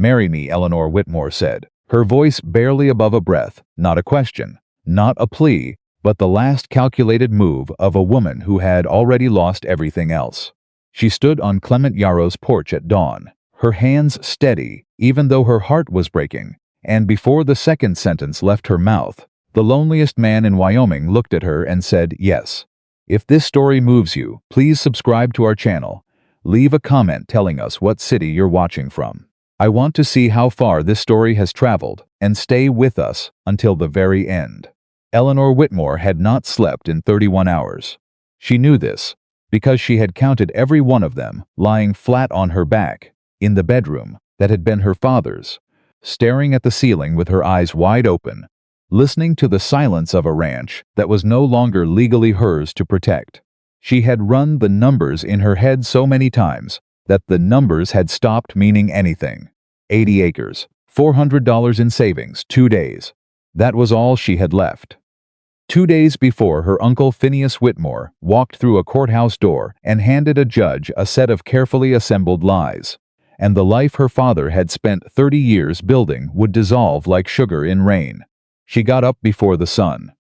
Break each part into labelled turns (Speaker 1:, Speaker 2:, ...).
Speaker 1: "Marry me," Eleanor Whitmore said, her voice barely above a breath, not a question, not a plea, but the last calculated move of a woman who had already lost everything else. She stood on Clement Yarrow's porch at dawn, her hands steady, even though her heart was breaking, and before the second sentence left her mouth, the loneliest man in Wyoming looked at her and said, "Yes." If this story moves you, please subscribe to our channel. Leave a comment telling us what city you're watching from. I want to see how far this story has traveled, and stay with us until the very end. Eleanor Whitmore had not slept in 31 hours. She knew this, because she had counted every one of them lying flat on her back, in the bedroom that had been her father's, staring at the ceiling with her eyes wide open, listening to the silence of a ranch that was no longer legally hers to protect. She had run the numbers in her head so many times that the numbers had stopped meaning anything. 80 acres, $400 in savings, 2 days. That was all she had left. 2 days before, her uncle Phineas Whitmore walked through a courthouse door and handed a judge a set of carefully assembled lies, and the life her father had spent 30 years building would dissolve like sugar in rain. She got up before the sun.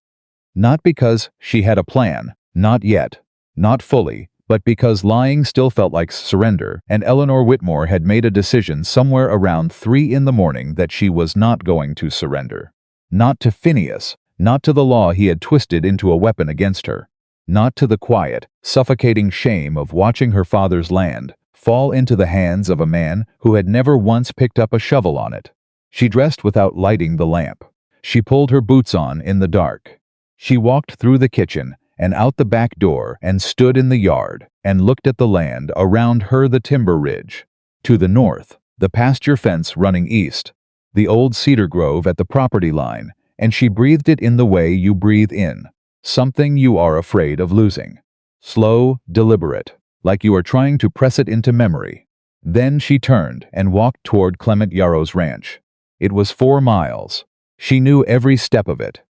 Speaker 1: Not because she had a plan, not yet, not fully, but because lying still felt like surrender, and Eleanor Whitmore had made a decision somewhere around 3 in the morning that she was not going to surrender. Not to Phineas, not to the law he had twisted into a weapon against her, not to the quiet, suffocating shame of watching her father's land fall into the hands of a man who had never once picked up a shovel on it. She dressed without lighting the lamp. She pulled her boots on in the dark. She walked through the kitchen and out the back door and stood in the yard and looked at the land around her, the timber ridge. To the north, the pasture fence running east, the old cedar grove at the property line, and she breathed it in the way you breathe in, something you are afraid of losing. Slow, deliberate, like you are trying to press it into memory. Then she turned and walked toward Clement Yarrow's ranch. It was 4 miles. She knew every step of it.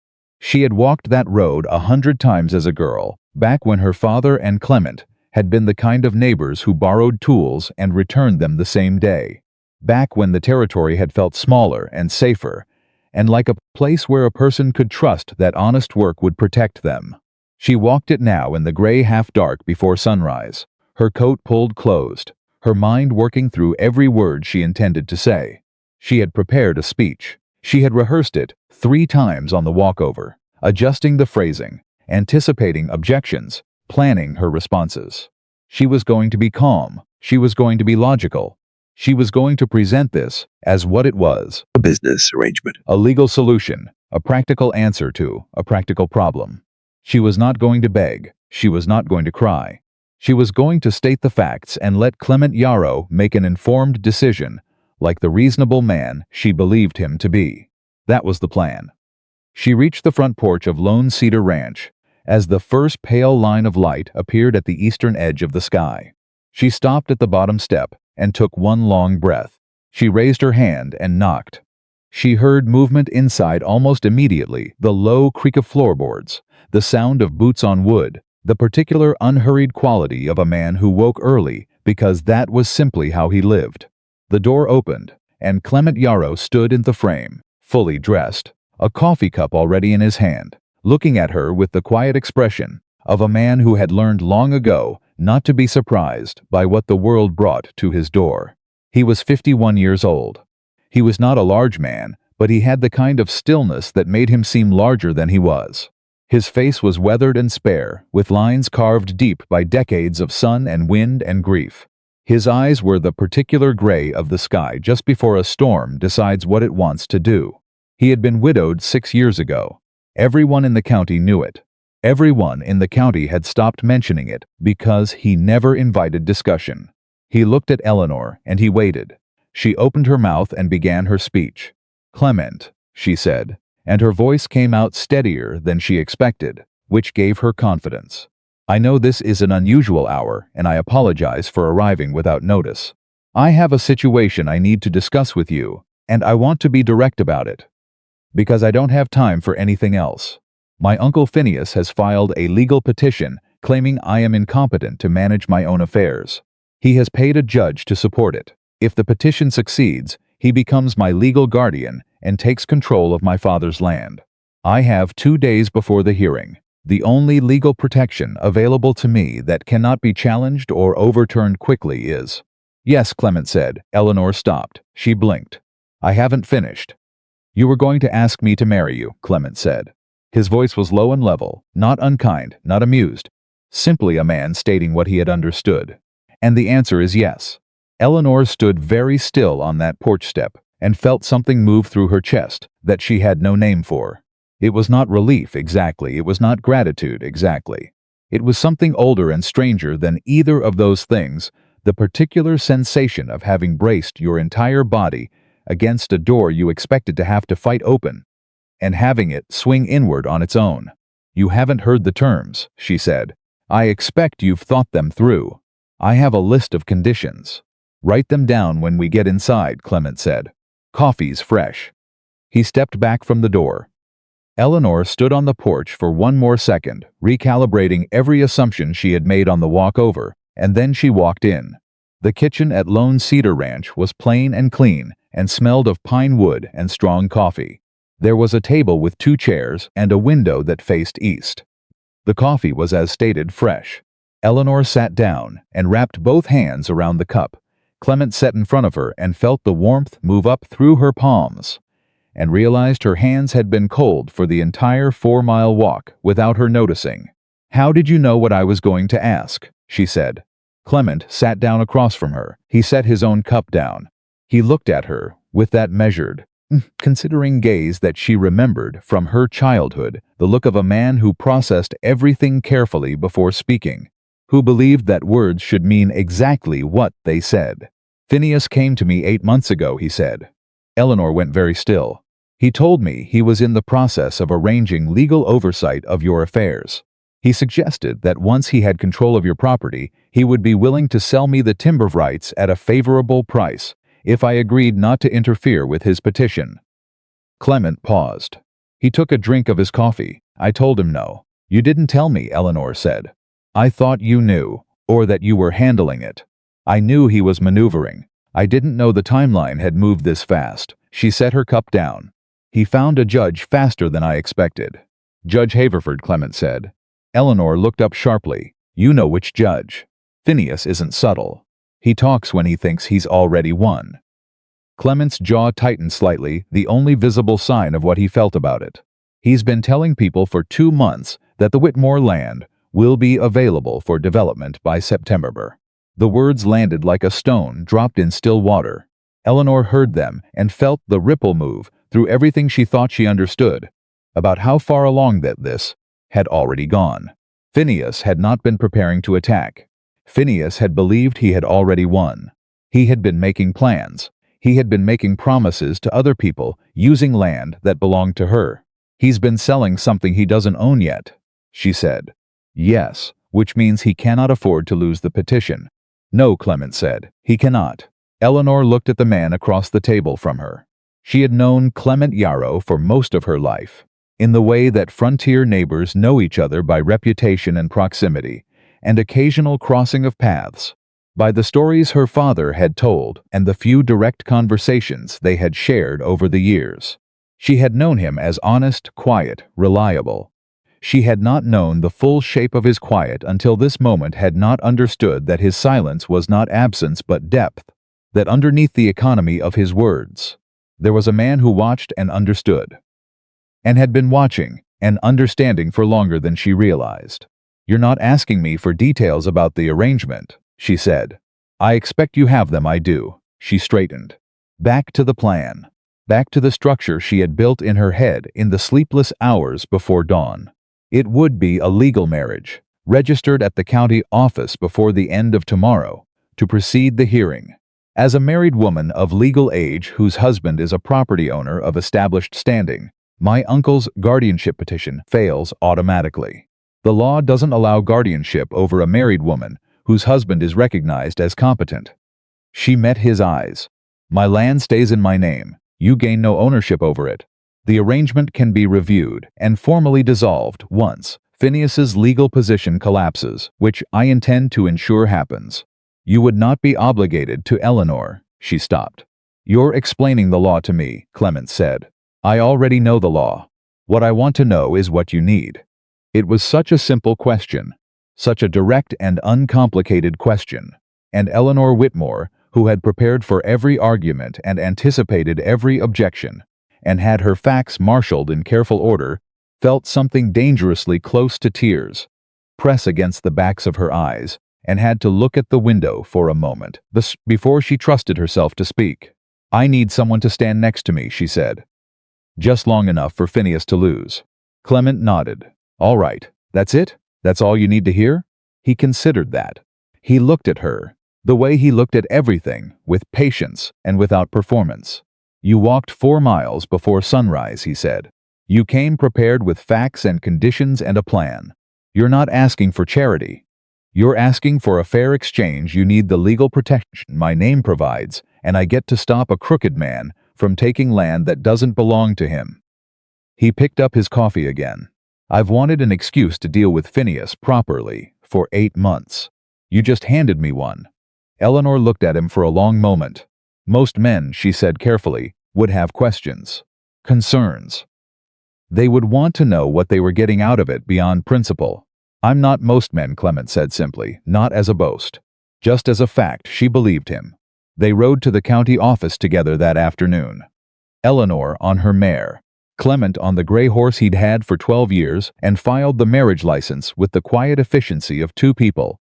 Speaker 1: She had walked that road 100 times as a girl, back when her father and Clement had been the kind of neighbors who borrowed tools and returned them the same day. Back when the territory had felt smaller and safer, and like a place where a person could trust that honest work would protect them. She walked it now in the gray half-dark before sunrise, her coat pulled closed, her mind working through every word she intended to say. She had prepared a speech. She had rehearsed it 3 times on the walkover, adjusting the phrasing, anticipating objections, planning her responses. She was going to be calm. She was going to be logical. She was going to present this as what it was:
Speaker 2: a business arrangement,
Speaker 1: a legal solution, a practical answer to a practical problem. She was not going to beg. She was not going to cry. She was going to state the facts and let Clement Yarrow make an informed decision, like the reasonable man she believed him to be. That was the plan. She reached the front porch of Lone Cedar Ranch as the first pale line of light appeared at the eastern edge of the sky. She stopped at the bottom step and took one long breath. She raised her hand and knocked. She heard movement inside almost immediately, the low creak of floorboards, the sound of boots on wood, the particular unhurried quality of a man who woke early because that was simply how he lived. The door opened, and Clement Yarrow stood in the frame, fully dressed, a coffee cup already in his hand, looking at her with the quiet expression of a man who had learned long ago not to be surprised by what the world brought to his door. He was 51 years old. He was not a large man, but he had the kind of stillness that made him seem larger than he was. His face was weathered and spare, with lines carved deep by decades of sun and wind and grief. His eyes were the particular gray of the sky just before a storm decides what it wants to do. He had been widowed 6 years ago. Everyone in the county knew it. Everyone in the county had stopped mentioning it because he never invited discussion. He looked at Eleanor and he waited. She opened her mouth and began her speech. "Clement," she said, and her voice came out steadier than she expected, which gave her confidence. "I know this is an unusual hour, and I apologize for arriving without notice. I have a situation I need to discuss with you, and I want to be direct about it, because I don't have time for anything else. My uncle Phineas has filed a legal petition claiming I am incompetent to manage my own affairs. He has paid a judge to support it. If the petition succeeds, He becomes my legal guardian and takes control of my father's land. I have 2 days before the hearing, the only legal protection available to me that cannot be challenged or overturned quickly is—" "Yes," Clement said. Eleanor stopped. She blinked. "I haven't finished." "You were going to ask me to marry you," Clement said. His voice was low and level, not unkind, not amused, simply a man stating what he had understood. "And the answer is yes." Eleanor stood very still on that porch step and felt something move through her chest that she had no name for. It was not relief exactly, it was not gratitude exactly. It was something older and stranger than either of those things, the particular sensation of having braced your entire body against a door you expected to have to fight open, and having it swing inward on its own. "You haven't heard the terms," she said. "I expect you've thought them through. I have a list of conditions." "Write them down when we get inside," Clement said. "Coffee's fresh." He stepped back from the door. Eleanor stood on the porch for one more second, recalibrating every assumption she had made on the walk over, and then she walked in. The kitchen at Lone Cedar Ranch was plain and clean and smelled of pine wood and strong coffee. There was a table with 2 chairs and a window that faced east. The coffee was, as stated, fresh. Eleanor sat down and wrapped both hands around the cup. Clement sat in front of her and felt the warmth move up through her palms, and realized her hands had been cold for the entire 4-mile walk without her noticing. "How did you know what I was going to ask?" she said. Clement sat down across from her. He set his own cup down. He looked at her with that measured, considering gaze that she remembered from her childhood, the look of a man who processed everything carefully before speaking, who believed that words should mean exactly what they said. "Phineas came to me 8 months ago," he said. Eleanor went very still. "He told me he was in the process of arranging legal oversight of your affairs. He suggested that once he had control of your property, he would be willing to sell me the timber rights at a favorable price if I agreed not to interfere with his petition." Clement paused. He took a drink of his coffee. "I told him no." "You didn't tell me," Eleanor said. "I thought you knew, or that you were handling it. I knew he was maneuvering. I didn't know the timeline had moved this fast." She set her cup down. "He found a judge faster than I expected." "Judge Haverford," Clement said. Eleanor looked up sharply. "You know which judge. Phineas isn't subtle. He talks when he thinks he's already won." Clement's jaw tightened slightly, the only visible sign of what he felt about it. "He's been telling people for 2 months that the Whitmore land will be available for development by September." The words landed like a stone dropped in still water. Eleanor heard them and felt the ripple move through everything she thought she understood about how far along that this had already gone. Phineas had not been preparing to attack. Phineas had believed he had already won. He had been making plans. He had been making promises to other people using land that belonged to her. "He's been selling something he doesn't own yet," she said. "Yes, which means he cannot afford to lose the petition." "No," Clement said, "he cannot." Eleanor looked at the man across the table from her. She had known Clement Yarrow for most of her life, in the way that frontier neighbors know each other by reputation and proximity, and occasional crossing of paths, by the stories her father had told and the few direct conversations they had shared over the years. She had known him as honest, quiet, reliable. She had not known the full shape of his quiet until this moment, had not understood that his silence was not absence but depth, that underneath the economy of his words, there was a man who watched and understood, and had been watching and understanding for longer than she realized. "You're not asking me for details about the arrangement," she said. "I expect you have them." "I do." She straightened. Back to the plan. Back to the structure she had built in her head in the sleepless hours before dawn. It would be a legal marriage, registered at the county office before the end of tomorrow, to precede the hearing. As a married woman of legal age whose husband is a property owner of established standing, my uncle's guardianship petition fails automatically. The law doesn't allow guardianship over a married woman whose husband is recognized as competent. She met his eyes. "My land stays in my name. You gain no ownership over it. The arrangement can be reviewed and formally dissolved once Phineas's legal position collapses, which I intend to ensure happens. You would not be obligated to Eleanor." She stopped. You're explaining the law to me, Clement said. I already know the law. What I want to know is what you need. It was such a simple question, such a direct and uncomplicated question, and Eleanor Whitmore, who had prepared for every argument and anticipated every objection, and had her facts marshaled in careful order, felt something dangerously close to tears press against the backs of her eyes, and had to look at the window for a moment before she trusted herself to speak. I need someone to stand next to me, she said. Just long enough for Phineas to lose. Clement nodded. All right, that's it? That's all you need to hear? He considered that. He looked at her, the way he looked at everything, with patience and without performance. You walked 4 miles before sunrise, he said. You came prepared with facts and conditions and a plan. You're not asking for charity. You're asking for a fair exchange. You need the legal protection my name provides, and I get to stop a crooked man from taking land that doesn't belong to him. He picked up his coffee again. I've wanted an excuse to deal with Phineas properly for 8 months. You just handed me one. Eleanor looked at him for a long moment. Most men, she said carefully, would have questions, concerns. They would want to know what they were getting out of it beyond principle. I'm not most men, Clement said simply, not as a boast. Just as a fact, she believed him. They rode to the county office together that afternoon. Eleanor on her mare, Clement on the gray horse he'd had for 12 years and filed the marriage license with the quiet efficiency of 2 people,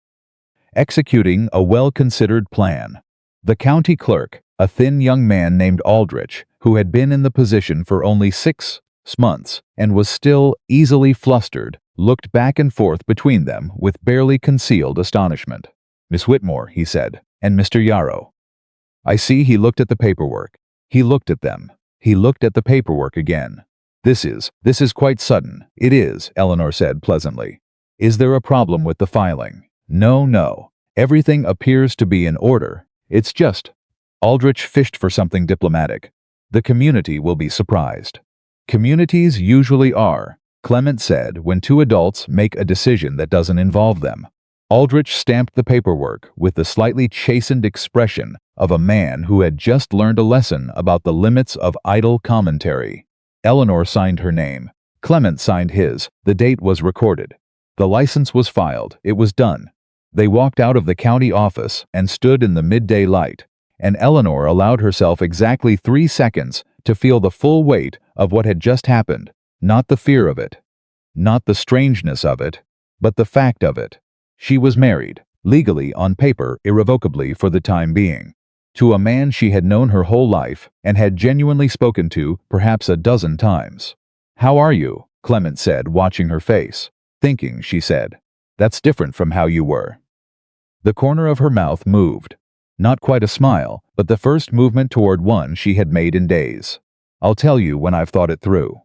Speaker 1: executing a well-considered plan. The county clerk, a thin young man named Aldrich, who had been in the position for only 6 months and was still easily flustered, looked back and forth between them with barely concealed astonishment. Miss Whitmore, he said, and Mr. Yarrow. I see. He looked at the paperwork. He looked at them. He looked at the paperwork again. This is quite sudden. It is, Eleanor said pleasantly. Is there a problem with the filing? No. Everything appears to be in order. It's just. Aldrich fished for something diplomatic. The community will be surprised. Communities usually are, Clement said, when 2 adults make a decision that doesn't involve them. Aldrich stamped the paperwork with the slightly chastened expression of a man who had just learned a lesson about the limits of idle commentary. Eleanor signed her name. Clement signed his. The date was recorded. The license was filed. It was done. They walked out of the county office and stood in the midday light, and Eleanor allowed herself exactly 3 seconds to feel the full weight of what had just happened, not the fear of it, not the strangeness of it, but the fact of it. She was married, legally, on paper, irrevocably for the time being, to a man she had known her whole life and had genuinely spoken to perhaps a dozen times. How are you? Clement said, watching her face. Thinking, she said. That's different from how you were. The corner of her mouth moved. Not quite a smile, but the first movement toward one she had made in days. I'll tell you when I've thought it through.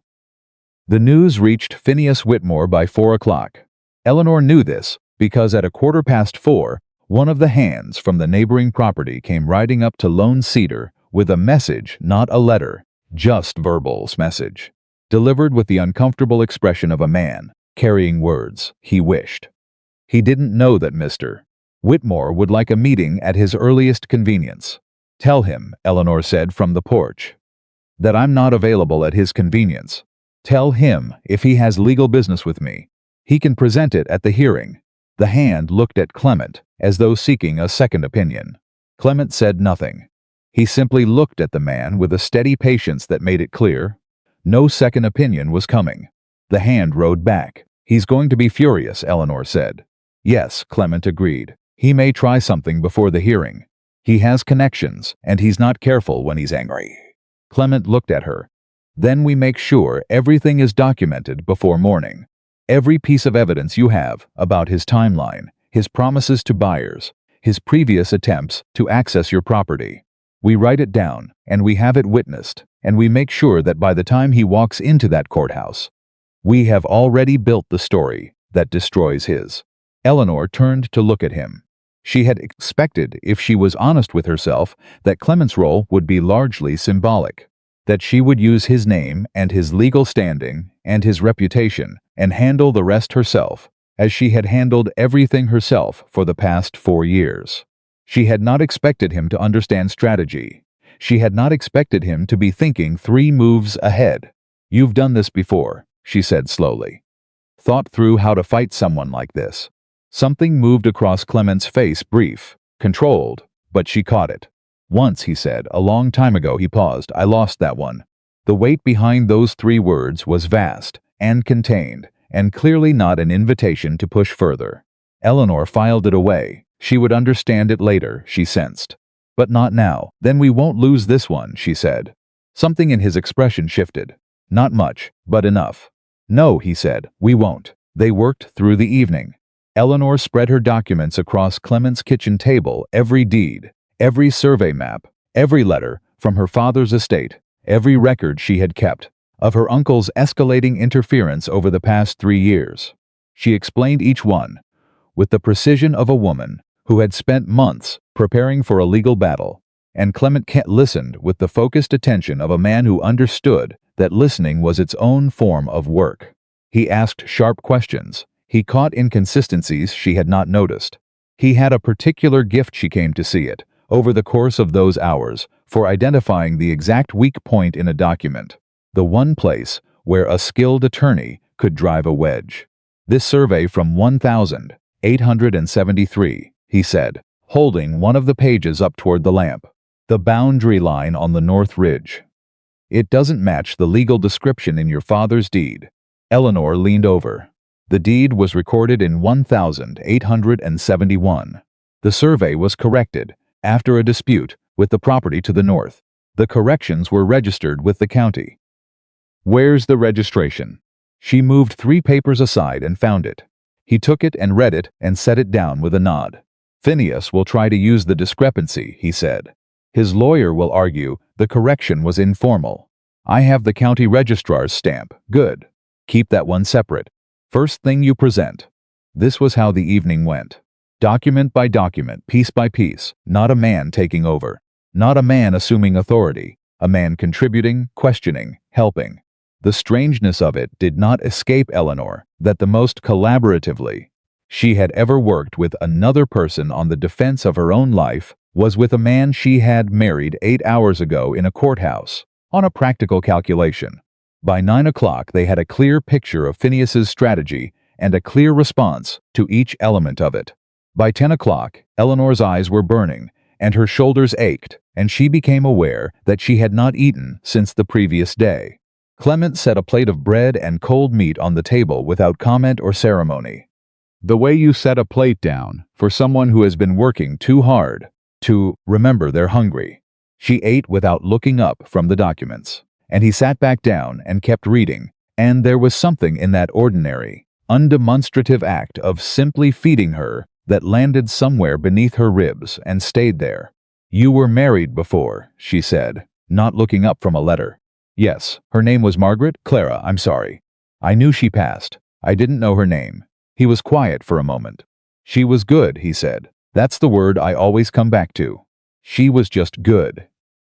Speaker 1: The news reached Phineas Whitmore by 4 o'clock. Eleanor knew this because at 4:15, one of the hands from the neighboring property came riding up to Lone Cedar with a message, not a letter, just Verbal's message, delivered with the uncomfortable expression of a man carrying words he wished. He didn't know that Mr. Whitmore would like a meeting at his earliest convenience. Tell him, Eleanor said from the porch, that I'm not available at his convenience. Tell him if he has legal business with me, he can present it at the hearing. The hand looked at Clement as though seeking a second opinion. Clement said nothing. He simply looked at the man with a steady patience that made it clear no second opinion was coming. The hand rode back. He's going to be furious, Eleanor said. Yes, Clement agreed. He may try something before the hearing. He has connections, and he's not careful when he's angry. Clement looked at her. Then we make sure everything is documented before morning. Every piece of evidence you have about his timeline, his promises to buyers, his previous attempts to access your property. We write it down, and we have it witnessed, and we make sure that by the time he walks into that courthouse, we have already built the story that destroys his. Eleanor turned to look at him. She had expected, if she was honest with herself, that Clement's role would be largely symbolic, that she would use his name and his legal standing and his reputation and handle the rest herself, as she had handled everything herself for the past 4 years. She had not expected him to understand strategy, She had not expected him to be thinking 3 moves ahead. "You've done this before," she said slowly. "Thought through how to fight someone like this." Something moved across Clement's face, brief, controlled, but she caught it. "Once," he said, "a long time ago." He paused. "I lost that one." The weight behind those 3 words was vast and contained, and clearly not an invitation to push further. Eleanor filed it away. She would understand it later, she sensed. "But not now." "Then we won't lose this one," she said. Something in his expression shifted. "Not much, but enough." "No," he said, "we won't." They worked through the evening. Eleanor spread her documents across Clement's kitchen table, every deed, every survey map, every letter from her father's estate, every record she had kept of her uncle's escalating interference over the past 3 years. She explained each one, with the precision of a woman who had spent months preparing for a legal battle, and Clement listened with the focused attention of a man who understood that listening was its own form of work. He asked sharp questions. He caught inconsistencies she had not noticed. He had a particular gift, she came to see it, over the course of those hours, for identifying the exact weak point in a document, the one place where a skilled attorney could drive a wedge. "This survey from 1873, he said, holding one of the pages up toward the lamp. "The boundary line on the North Ridge. It doesn't match the legal description in your father's deed." Eleanor leaned over. "The deed was recorded in 1871. The survey was corrected after a dispute with the property to the north. The corrections were registered with the county." "Where's the registration?" She moved 3 papers aside and found it. He took it and read it and set it down with a nod. "Phineas will try to use the discrepancy," he said. "His lawyer will argue the correction was informal. I have the county registrar's stamp." "Good. Keep that one separate. First thing you present." This was how the evening went. Document by document, piece by piece, not a man taking over, not a man assuming authority, a man contributing, questioning, helping. The strangeness of it did not escape Eleanor that the most collaboratively she had ever worked with another person on the defense of her own life was with a man she had married 8 hours ago in a courthouse, on a practical calculation. By 9 o'clock they had a clear picture of Phineas's strategy and a clear response to each element of it. By 10 o'clock, Eleanor's eyes were burning, and her shoulders ached, and she became aware that she had not eaten since the previous day. Clement set a plate of bread and cold meat on the table without comment or ceremony. "The way you set a plate down for someone who has been working too hard to remember they're hungry." She ate without looking up from the documents, and he sat back down and kept reading, and there was something in that ordinary, undemonstrative act of simply feeding her that landed somewhere beneath her ribs and stayed there. "You were married before," she said, not looking up from a letter. "Yes, her name was Margaret? Clara, I'm sorry. I knew she passed. I didn't know her name." He was quiet for a moment. "She was good," he said. "That's the word I always come back to. She was just good.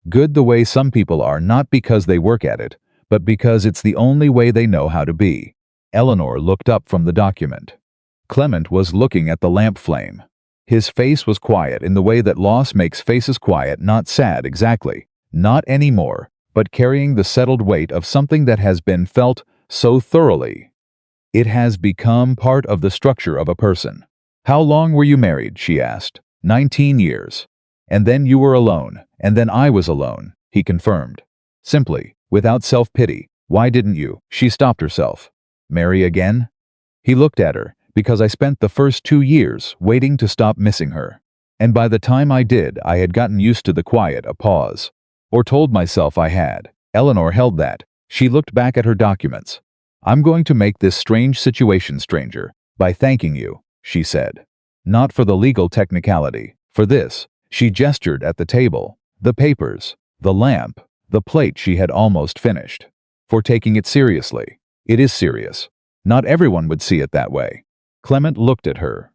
Speaker 1: Good the way some people are, not because they work at it, but because it's the only way they know how to be." Eleanor looked up from the document. Clement was looking at the lamp flame. His face was quiet in the way that loss makes faces quiet, not sad exactly, not anymore, but carrying the settled weight of something that has been felt so thoroughly. It has become part of the structure of a person. "How long were you married?" she asked. 19 years. "And then you were alone, and then I was alone," he confirmed. Simply, without self-pity. "Why didn't you?" She stopped herself. "Marry again?" He looked at her. "Because I spent the first 2 years waiting to stop missing her. And by the time I did, I had gotten used to the quiet, a pause. Or told myself I had." Eleanor held that. She looked back at her documents. "I'm going to make this strange situation stranger by thanking you," she said. "Not for the legal technicality. For this." She gestured at the table, the papers, the lamp, the plate she had almost finished. "For taking it seriously. It is serious. Not everyone would see it that way." Clement looked at her.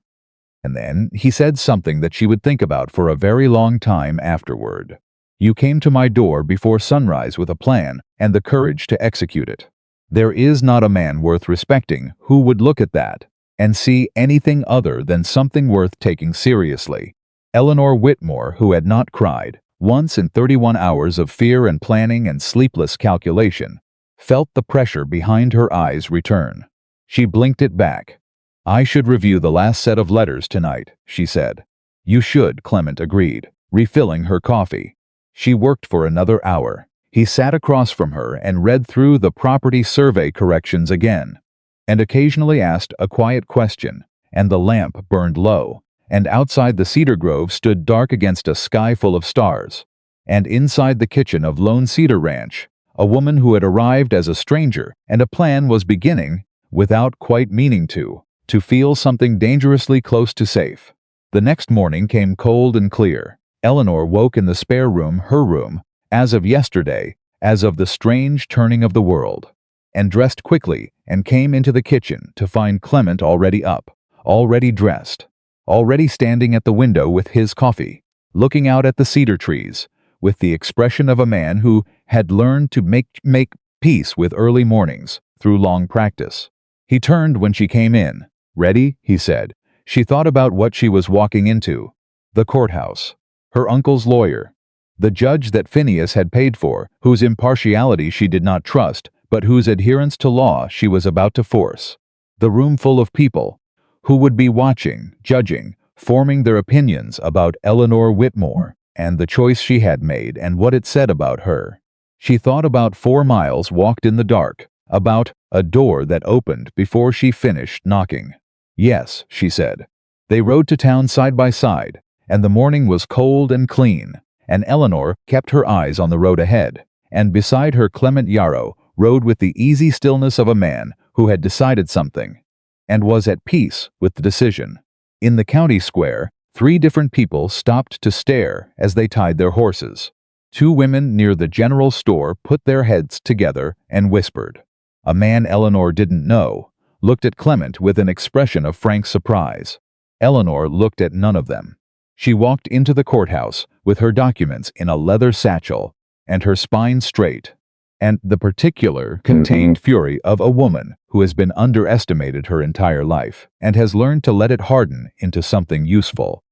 Speaker 1: And then he said something that she would think about for a very long time afterward. "You came to my door before sunrise with a plan and the courage to execute it. There is not a man worth respecting who would look at that and see anything other than something worth taking seriously." Eleanor Whitmore, who had not cried, once in 31 hours of fear and planning and sleepless calculation, felt the pressure behind her eyes return. She blinked it back. "I should review the last set of letters tonight," she said. "You should," Clement agreed, refilling her coffee. She worked for another hour. He sat across from her and read through the property survey corrections again, and occasionally asked a quiet question, and the lamp burned low, and outside the cedar grove stood dark against a sky full of stars, and inside the kitchen of Lone Cedar Ranch, a woman who had arrived as a stranger, and a plan was beginning, without quite meaning to feel something dangerously close to safe. The next morning came cold and clear. Eleanor woke in the spare room, her room, as of yesterday, as of the strange turning of the world, and dressed quickly and came into the kitchen to find Clement already up, already dressed, already standing at the window with his coffee, looking out at the cedar trees, with the expression of a man who had learned to make peace with early mornings through long practice. He turned when she came in. "Ready?" he said. She thought about what she was walking into. The courthouse. Her uncle's lawyer. The judge that Phineas had paid for, whose impartiality she did not trust, but whose adherence to law she was about to force. The room full of people, who would be watching, judging, forming their opinions about Eleanor Whitmore, and the choice she had made and what it said about her. She thought about 4 miles walked in the dark, about a door that opened before she finished knocking. "Yes," she said. They rode to town side by side, and the morning was cold and clean, and Eleanor kept her eyes on the road ahead, and beside her Clement Yarrow rode with the easy stillness of a man who had decided something, and was at peace with the decision. In the county square, 3 different people stopped to stare as they tied their horses. 2 women near the general store put their heads together and whispered. A man Eleanor didn't know looked at Clement with an expression of frank surprise. Eleanor looked at none of them. She walked into the courthouse with her documents in a leather satchel and her spine straight, and the particular contained fury of a woman who has been underestimated her entire life and has learned to let it harden into something useful.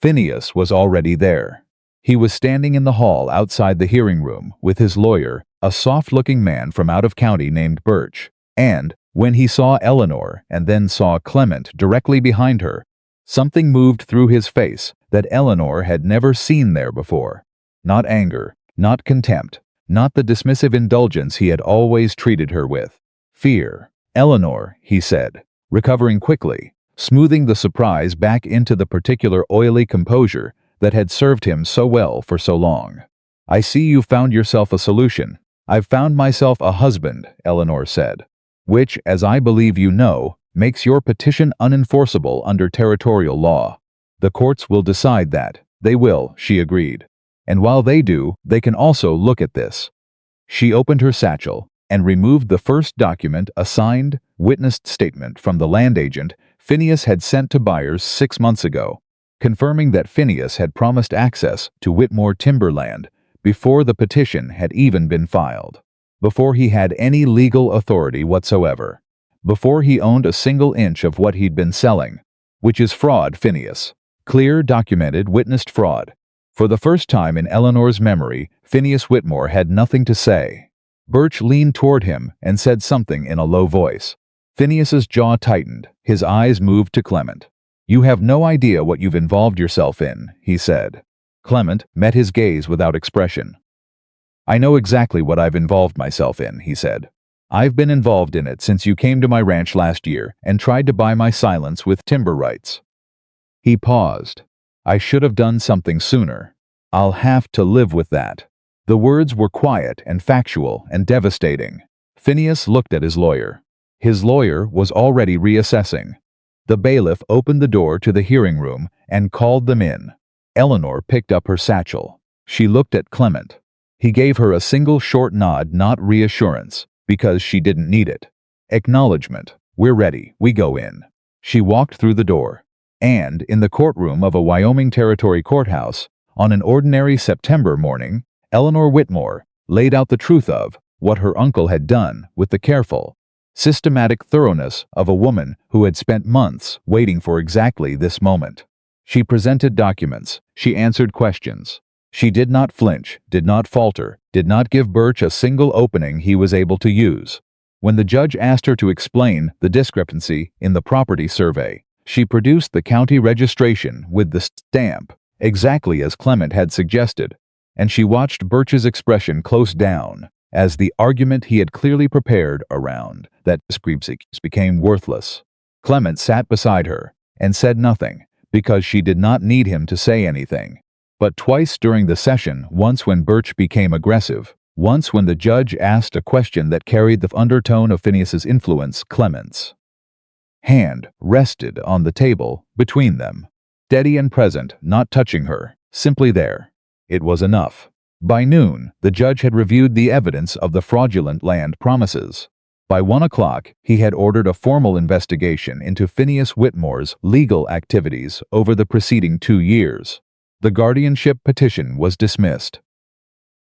Speaker 1: Phineas was already there. He was standing in the hall outside the hearing room with his lawyer, a soft-looking man from out of county named Birch, and, when he saw Eleanor and then saw Clement directly behind her, something moved through his face that Eleanor had never seen there before. Not anger, not contempt, not the dismissive indulgence he had always treated her with. Fear. "Eleanor," he said, recovering quickly, smoothing the surprise back into the particular oily composure that had served him so well for so long. "I see you found yourself a solution." "I've found myself a husband," Eleanor said, "which, as I believe you know, makes your petition unenforceable under territorial law. The courts will decide that." "They will," she agreed. "And while they do, they can also look at this." She opened her satchel and removed the first document, a signed, witnessed statement from the land agent Phineas had sent to buyers 6 months ago, confirming that Phineas had promised access to Whitmore timberland before the petition had even been filed, before he had any legal authority whatsoever, before he owned a single inch of what he'd been selling, which is fraud, Phineas. Clear, documented, witnessed fraud. For the first time in Eleanor's memory, Phineas Whitmore had nothing to say. Birch leaned toward him and said something in a low voice. Phineas's jaw tightened, his eyes moved to Clement. "You have no idea what you've involved yourself in," he said. Clement met his gaze without expression. "I know exactly what I've involved myself in," he said. "I've been involved in it since you came to my ranch last year and tried to buy my silence with timber rights." He paused. "I should have done something sooner. I'll have to live with that." The words were quiet and factual and devastating. Phineas looked at his lawyer. His lawyer was already reassessing. The bailiff opened the door to the hearing room and called them in. Eleanor picked up her satchel. She looked at Clement. He gave her a single short nod, not reassurance, because she didn't need it. Acknowledgement. "We're ready. We go in." She walked through the door. And, in the courtroom of a Wyoming Territory courthouse, on an ordinary September morning, Eleanor Whitmore laid out the truth of what her uncle had done with the careful, systematic thoroughness of a woman who had spent months waiting for exactly this moment. She presented documents. She answered questions. She did not flinch, did not falter, did not give Birch a single opening he was able to use. When the judge asked her to explain the discrepancy in the property survey, she produced the county registration with the stamp, exactly as Clement had suggested, and she watched Birch's expression close down as the argument he had clearly prepared around that discrepancy became worthless. Clement sat beside her and said nothing, because she did not need him to say anything. But twice during the session, once when Birch became aggressive, once when the judge asked a question that carried the undertone of Phineas's influence, Clement's hand rested on the table between them, steady and present, not touching her, simply there. It was enough. By noon, the judge had reviewed the evidence of the fraudulent land promises. By 1 o'clock, he had ordered a formal investigation into Phineas Whitmore's legal activities over the preceding 2 years. The guardianship petition was dismissed.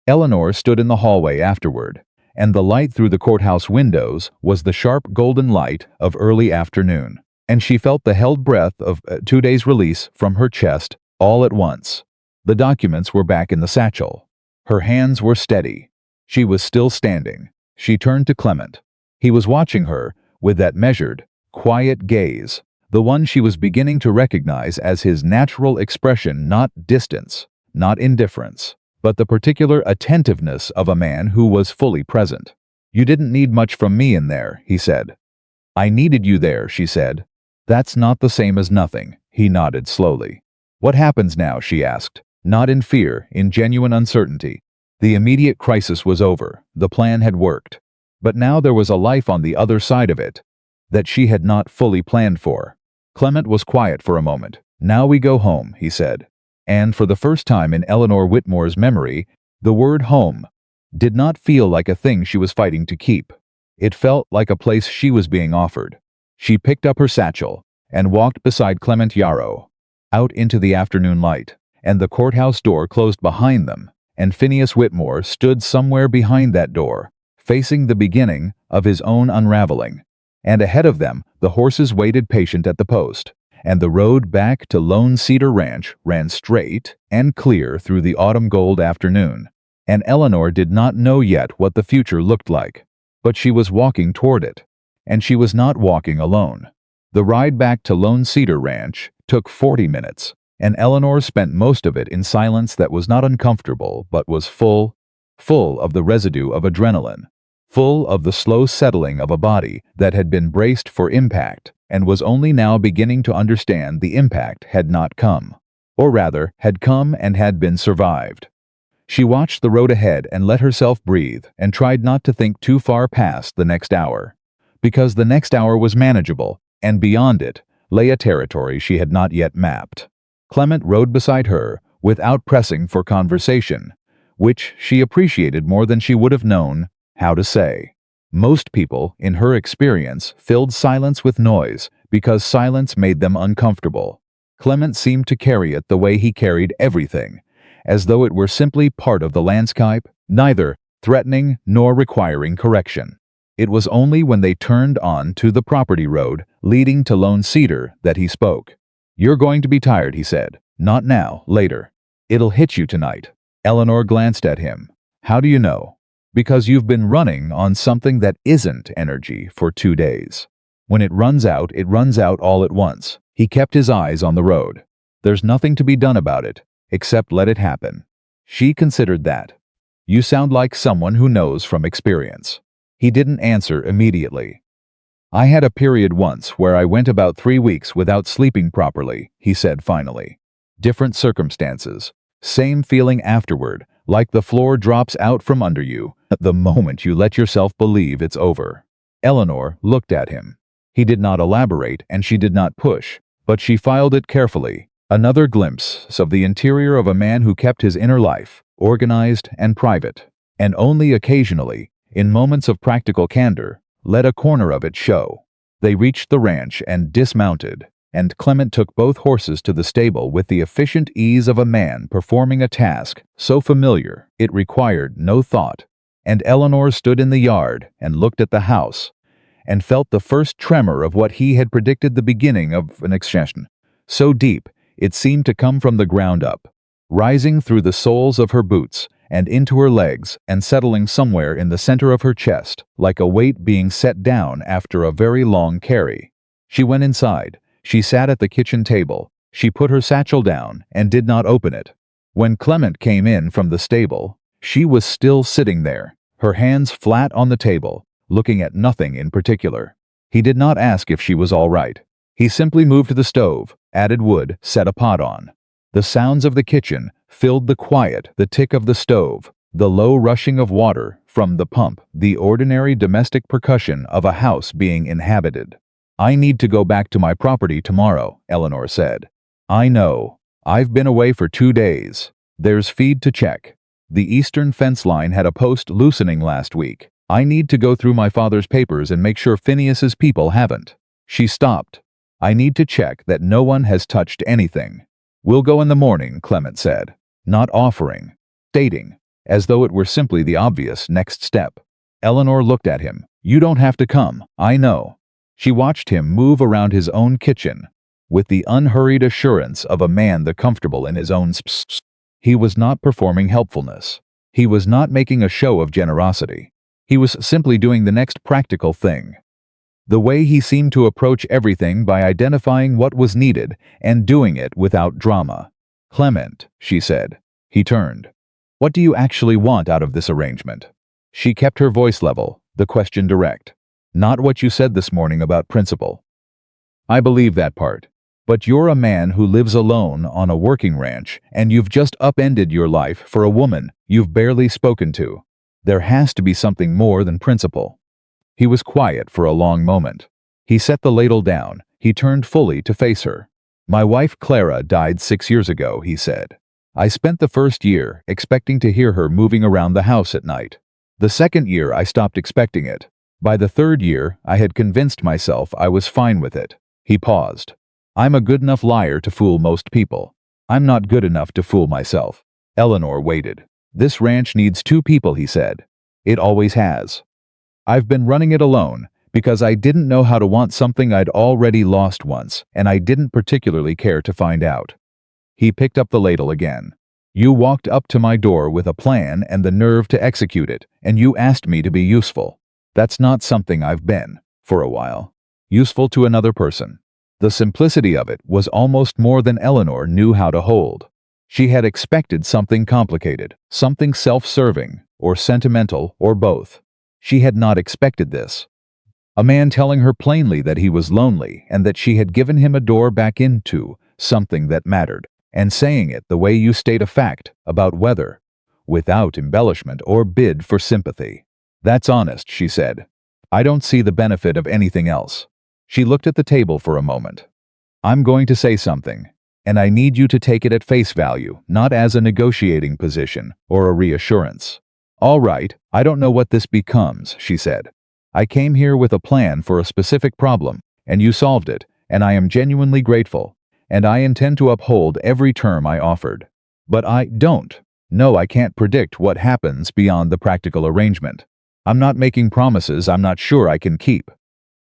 Speaker 1: Eleanor stood in the hallway afterward, and the light through the courthouse windows was the sharp golden light of early afternoon, and she felt the held breath of 2 days' release from her chest all at once. The documents were back in the satchel. Her hands were steady. She was still standing. She turned to Clement. He was watching her with that measured, quiet gaze, the one she was beginning to recognize as his natural expression, not distance, not indifference, but the particular attentiveness of a man who was fully present. "You didn't need much from me in there," he said. "I needed you there," she said. "That's not the same as nothing," he nodded slowly. "What happens now?" she asked, not in fear, in genuine uncertainty. The immediate crisis was over. The plan had worked. But now there was a life on the other side of it that she had not fully planned for. Clement was quiet for a moment. "Now we go home," he said. And for the first time in Eleanor Whitmore's memory, the word home did not feel like a thing she was fighting to keep. It felt like a place she was being offered. She picked up her satchel and walked beside Clement Yarrow, out into the afternoon light, and the courthouse door closed behind them, and Phineas Whitmore stood somewhere behind that door, facing the beginning of his own unraveling. And ahead of them, the horses waited patient at the post, and the road back to Lone Cedar Ranch ran straight and clear through the autumn gold afternoon. And Eleanor did not know yet what the future looked like, but she was walking toward it, and she was not walking alone. The ride back to Lone Cedar Ranch took 40 minutes, and Eleanor spent most of it in silence that was not uncomfortable but was full of the residue of adrenaline, full of the slow settling of a body that had been braced for impact and was only now beginning to understand the impact had not come, or rather had come and had been survived. She watched the road ahead and let herself breathe and tried not to think too far past the next hour, because the next hour was manageable, and beyond it lay a territory she had not yet mapped. Clement rode beside her without pressing for conversation, which she appreciated more than she would have known how to say. Most people, in her experience, filled silence with noise because silence made them uncomfortable. Clement seemed to carry it the way he carried everything, as though it were simply part of the landscape, neither threatening nor requiring correction. It was only when they turned on to the property road leading to Lone Cedar that he spoke. "You're going to be tired," he said. "Not now, later. It'll hit you tonight." Eleanor glanced at him. "How do you know?" "Because you've been running on something that isn't energy for 2 days. When it runs out all at once." He kept his eyes on the road. "There's nothing to be done about it, except let it happen." She considered that. "You sound like someone who knows from experience." He didn't answer immediately. "I had a period once where I went about 3 weeks without sleeping properly," he said finally. "Different circumstances. Same feeling afterward, like the floor drops out from under you the moment you let yourself believe it's over." Eleanor looked at him. He did not elaborate and she did not push, but she filed it carefully. Another glimpse of the interior of a man who kept his inner life organized and private, and only occasionally, in moments of practical candor, let a corner of it show. They reached the ranch and dismounted, and Clement took both horses to the stable with the efficient ease of a man performing a task so familiar it required no thought. And Eleanor stood in the yard and looked at the house, and felt the first tremor of what he had predicted, the beginning of an extension, so deep it seemed to come from the ground up. rising through the soles of her boots and into her legs and settling somewhere in the center of her chest, like a weight being set down after a very long carry. She went inside. She sat at the kitchen table. She put her satchel down and did not open it. When Clement came in from the stable, she was still sitting there, her hands flat on the table, looking at nothing in particular. He did not ask if she was all right. He simply moved to the stove, added wood, set a pot on. The sounds of the kitchen filled the quiet, the tick of the stove, the low rushing of water from the pump, the ordinary domestic percussion of a house being inhabited. "I need to go back to my property tomorrow," Eleanor said. "I know. I've been away for 2 days. There's feed to check. The eastern fence line had a post loosening last week. I need to go through my father's papers and make sure Phineas's people haven't." She stopped. "I need to check that no one has touched anything." "We'll go in the morning," Clement said, not offering, stating, as though it were simply the obvious next step. Eleanor looked at him. "You don't have to come, I know." She watched him move around his own kitchen, with the unhurried assurance of a man comfortable in his own space. He was not performing helpfulness. He was not making a show of generosity. He was simply doing the next practical thing. The way he seemed to approach everything by identifying what was needed and doing it without drama. "Clement," she said. He turned. "What do you actually want out of this arrangement?" She kept her voice level, the question direct. "Not what you said this morning about principle. I believe that part. But you're a man who lives alone on a working ranch, and you've just upended your life for a woman you've barely spoken to. There has to be something more than principle." He was quiet for a long moment. He set the ladle down. He turned fully to face her. "My wife Clara died 6 years ago," he said. "I spent the first year expecting to hear her moving around the house at night. The second year I stopped expecting it. By the third year I had convinced myself I was fine with it." He paused. "I'm a good enough liar to fool most people. I'm not good enough to fool myself." Eleanor waited. "This ranch needs 2 people," he said. "It always has. I've been running it alone because I didn't know how to want something I'd already lost once, and I didn't particularly care to find out." He picked up the ladle again. "You walked up to my door with a plan and the nerve to execute it, and you asked me to be useful. That's not something I've been, for a while. Useful to another person." The simplicity of it was almost more than Eleanor knew how to hold. She had expected something complicated, something self-serving, or sentimental, or both. She had not expected this. A man telling her plainly that he was lonely and that she had given him a door back into something that mattered, and saying it the way you state a fact about weather, without embellishment or bid for sympathy. "That's honest," she said. "I don't see the benefit of anything else." She looked at the table for a moment. "I'm going to say something, and I need you to take it at face value, not as a negotiating position or a reassurance." "All right, I don't know what this becomes," she said. "I came here with a plan for a specific problem, and you solved it, and I am genuinely grateful, and I intend to uphold every term I offered. But I don't. No, I can't predict what happens beyond the practical arrangement. I'm not making promises I'm not sure I can keep."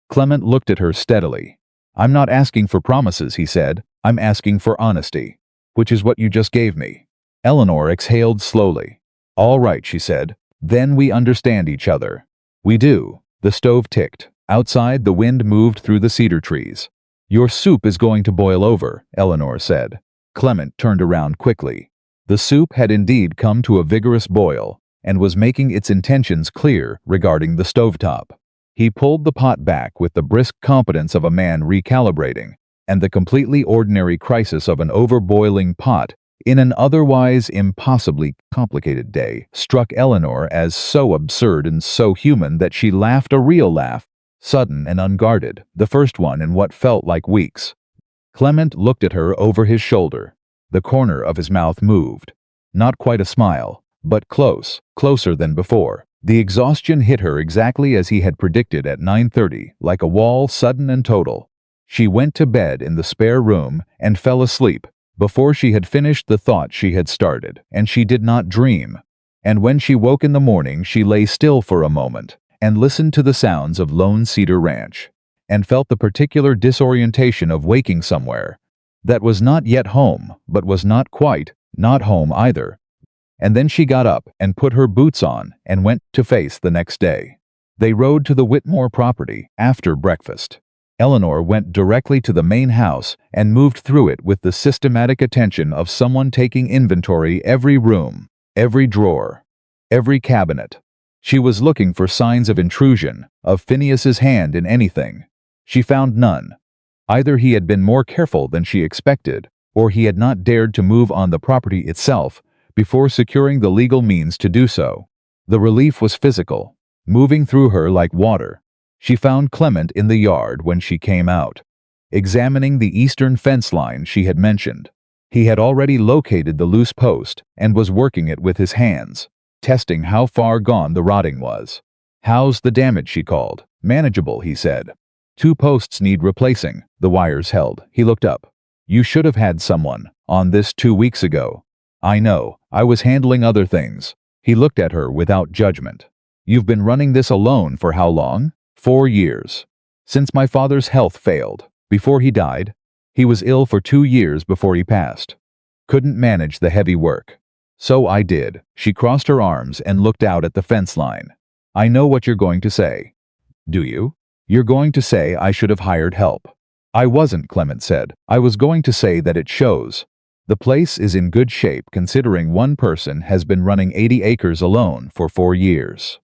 Speaker 1: Clement looked at her steadily. "I'm not asking for promises," he said. "I'm asking for honesty, which is what you just gave me." Eleanor exhaled slowly. "All right," she said. "Then we understand each other." "We do." The stove ticked. Outside, the wind moved through the cedar trees. "Your soup is going to boil over," Eleanor said. Clement turned around quickly. The soup had indeed come to a vigorous boil, and was making its intentions clear regarding the stovetop. He pulled the pot back with the brisk competence of a man recalibrating, and the completely ordinary crisis of an overboiling pot in an otherwise impossibly complicated day struck Eleanor as so absurd and so human that she laughed a real laugh, sudden and unguarded, the first one in what felt like weeks. Clement looked at her over his shoulder. The corner of his mouth moved. Not quite a smile, but closer than before. The exhaustion hit her exactly as he had predicted at 9:30, like a wall, sudden and total. She went to bed in the spare room and fell asleep before she had finished the thought she had started, and she did not dream. And when she woke in the morning, she lay still for a moment and listened to the sounds of Lone Cedar Ranch, and felt the particular disorientation of waking somewhere that was not yet home, but was not quite Not home either. And then she got up and put her boots on and went to face the next day. They rode to the Whitmore property after breakfast. Eleanor went directly to the main house and moved through it with the systematic attention of someone taking inventory every room, every drawer, every cabinet. She was looking for signs of intrusion, of Phineas's hand in anything. She found none. Either he had been more careful than she expected, or he had not dared to move on the property itself before securing the legal means to do so. The relief was physical, moving through her like water. She found Clement in the yard when she came out, examining the eastern fence line she had mentioned. He had already located the loose post and was working it with his hands, testing how far gone the rotting was. "How's the damage?" she called. "Manageable," he said. "2 posts need replacing," the wires held. He looked up. "You should have had someone on this 2 weeks ago." "I know, I was handling other things." He looked at her without judgment. "You've been running this alone for how long?" 4 years. Since my father's health failed. Before he died. He was ill for 2 years before he passed. Couldn't manage the heavy work. So I did." She crossed her arms and looked out at the fence line. "I know what you're going to say." "Do you?" "You're going to say I should have hired help." "I wasn't," Clement said. "I was going to say that it shows. The place is in good shape considering one person has been running 80 acres alone for 4 years.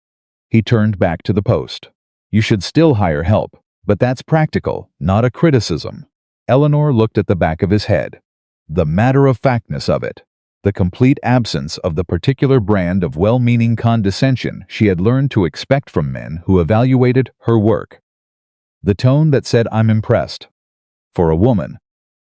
Speaker 1: He turned back to the post. "You should still hire help, but that's practical, not a criticism." Eleanor looked at the back of his head. The matter-of-factness of it. The complete absence of the particular brand of well-meaning condescension she had learned to expect from men who evaluated her work. The tone that said, "I'm impressed," for a woman,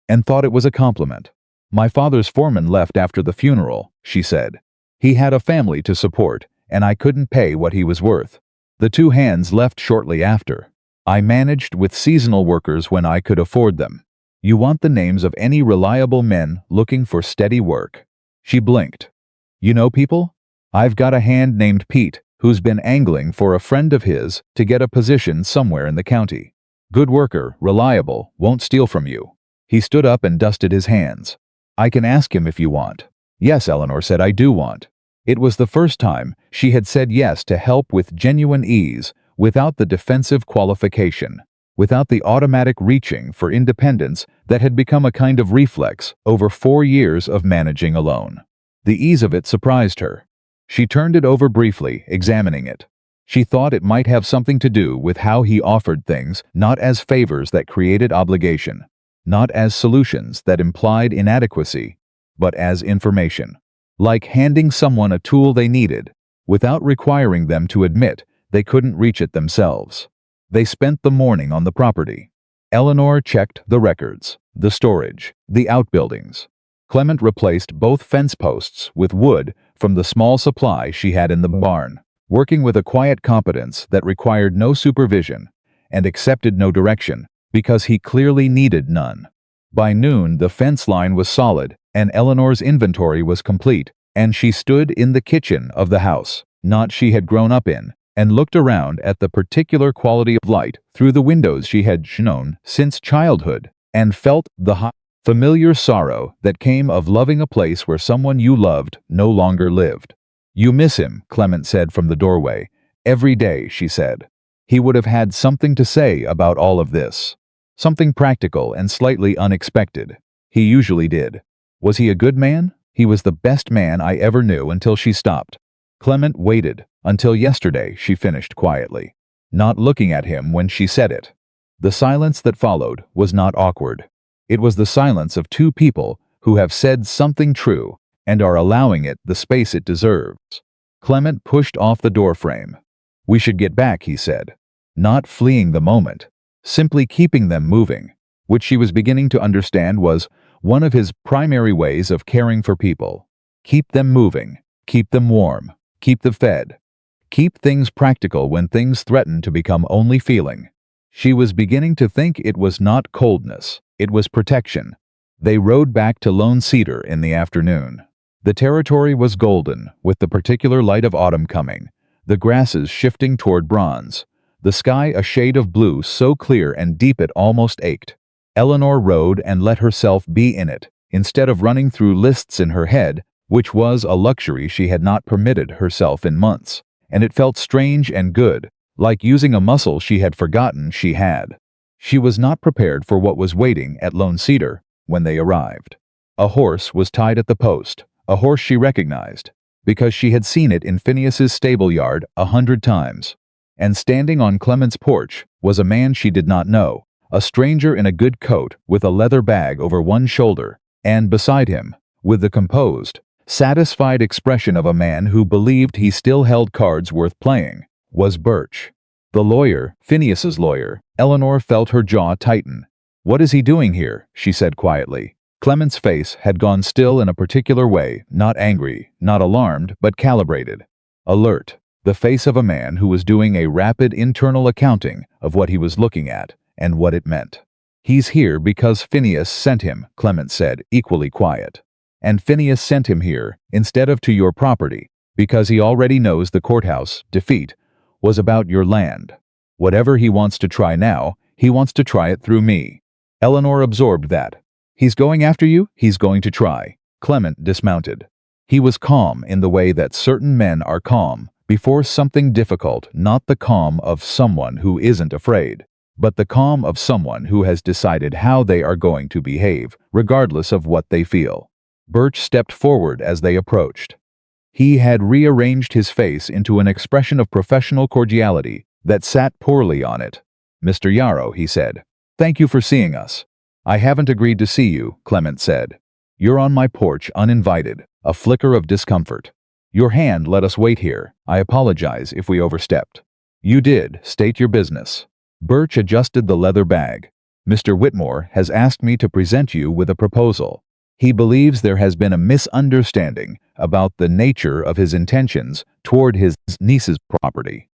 Speaker 1: and thought it was a compliment. "My father's foreman left after the funeral," she said. "He had a family to support, and I couldn't pay what he was worth. The 2 hands left shortly after. I managed with seasonal workers when I could afford them. You want the names of any reliable men looking for steady work." She blinked. "You know people? I've got a hand named Pete who's been angling for a friend of his to get a position somewhere in the county. Good worker, reliable, won't steal from you." He stood up and dusted his hands. "I can ask him if you want." "Yes," Eleanor said, "I do want." It was the first time she had said yes to help with genuine ease, without the defensive qualification, without the automatic reaching for independence that had become a kind of reflex over 4 years of managing alone. The ease of it surprised her. She turned it over briefly, examining it. She thought it might have something to do with how he offered things, not as favors that created obligation, not as solutions that implied inadequacy, but as information. Like handing someone a tool they needed, without requiring them to admit they couldn't reach it themselves. They spent the morning on the property. Eleanor checked the records, the storage, the outbuildings. Clement replaced both fence posts with wood from the small supply she had in the barn, working with a quiet competence that required no supervision and accepted no direction because he clearly needed none. By noon, the fence line was solid and Eleanor's inventory was complete, and she stood in the kitchen of the house, not she had grown up in, and looked around at the particular quality of light through the windows she had known since childhood, and felt the hot, familiar sorrow that came of loving a place where someone you loved no longer lived. "You miss him," Clement said from the doorway. "Every day," she said. He would have had something to say about all of this. Something practical and slightly unexpected. He usually did. Was he a good man? "He was the best man I ever knew until she stopped." Clement waited. "Until yesterday," she finished quietly, not looking at him when she said it. The silence that followed was not awkward. It was the silence of 2 people who have said something true and are allowing it the space it deserves. Clement pushed off the doorframe. "We should get back," he said, not fleeing the moment, simply keeping them moving, which she was beginning to understand was one of his primary ways of caring for people. Keep them moving, keep them warm, keep them fed. Keep things practical when things threaten to become only feeling. She was beginning to think it was not coldness, it was protection. They rode back to Lone Cedar in the afternoon. The territory was golden, with the particular light of autumn coming, the grasses shifting toward bronze, the sky a shade of blue so clear and deep it almost ached. Eleanor rode and let herself be in it, instead of running through lists in her head, which was a luxury she had not permitted herself in months, and it felt strange and good, like using a muscle she had forgotten she had. She was not prepared for what was waiting at Lone Cedar when they arrived. A horse was tied at the post, a horse she recognized, because she had seen it in Phineas's stable yard 100 times. And standing on Clement's porch was a man she did not know, a stranger in a good coat with a leather bag over one shoulder, and beside him, with the composed, satisfied expression of a man who believed he still held cards worth playing, was Birch. The lawyer, Phineas's lawyer. Eleanor felt her jaw tighten. "What is he doing here?" she said quietly. Clement's face had gone still in a particular way, not angry, not alarmed, but calibrated. Alert. The face of a man who was doing a rapid internal accounting of what he was looking at and what it meant. "He's here because Phineas sent him," Clement said, equally quiet. "And Phineas sent him here, instead of to your property, because he already knows the courthouse defeat was about your land. Whatever he wants to try now, he wants to try it through me." Eleanor absorbed that. "He's going after you, he's going to try." Clement dismounted. He was calm in the way that certain men are calm before something difficult, not the calm of someone who isn't afraid, but the calm of someone who has decided how they are going to behave, regardless of what they feel. Birch stepped forward as they approached. He had rearranged his face into an expression of professional cordiality that sat poorly on it. "Mr. Yarrow," he said, "thank you for seeing us." "I haven't agreed to see you," Clement said. "You're on my porch uninvited," a flicker of discomfort. "Your hand let us wait here. I apologize if we overstepped." "You did. State your business." Birch adjusted the leather bag. "Mr. Whitmore has asked me to present you with a proposal. He believes there has been a misunderstanding about the nature of his intentions toward his niece's property,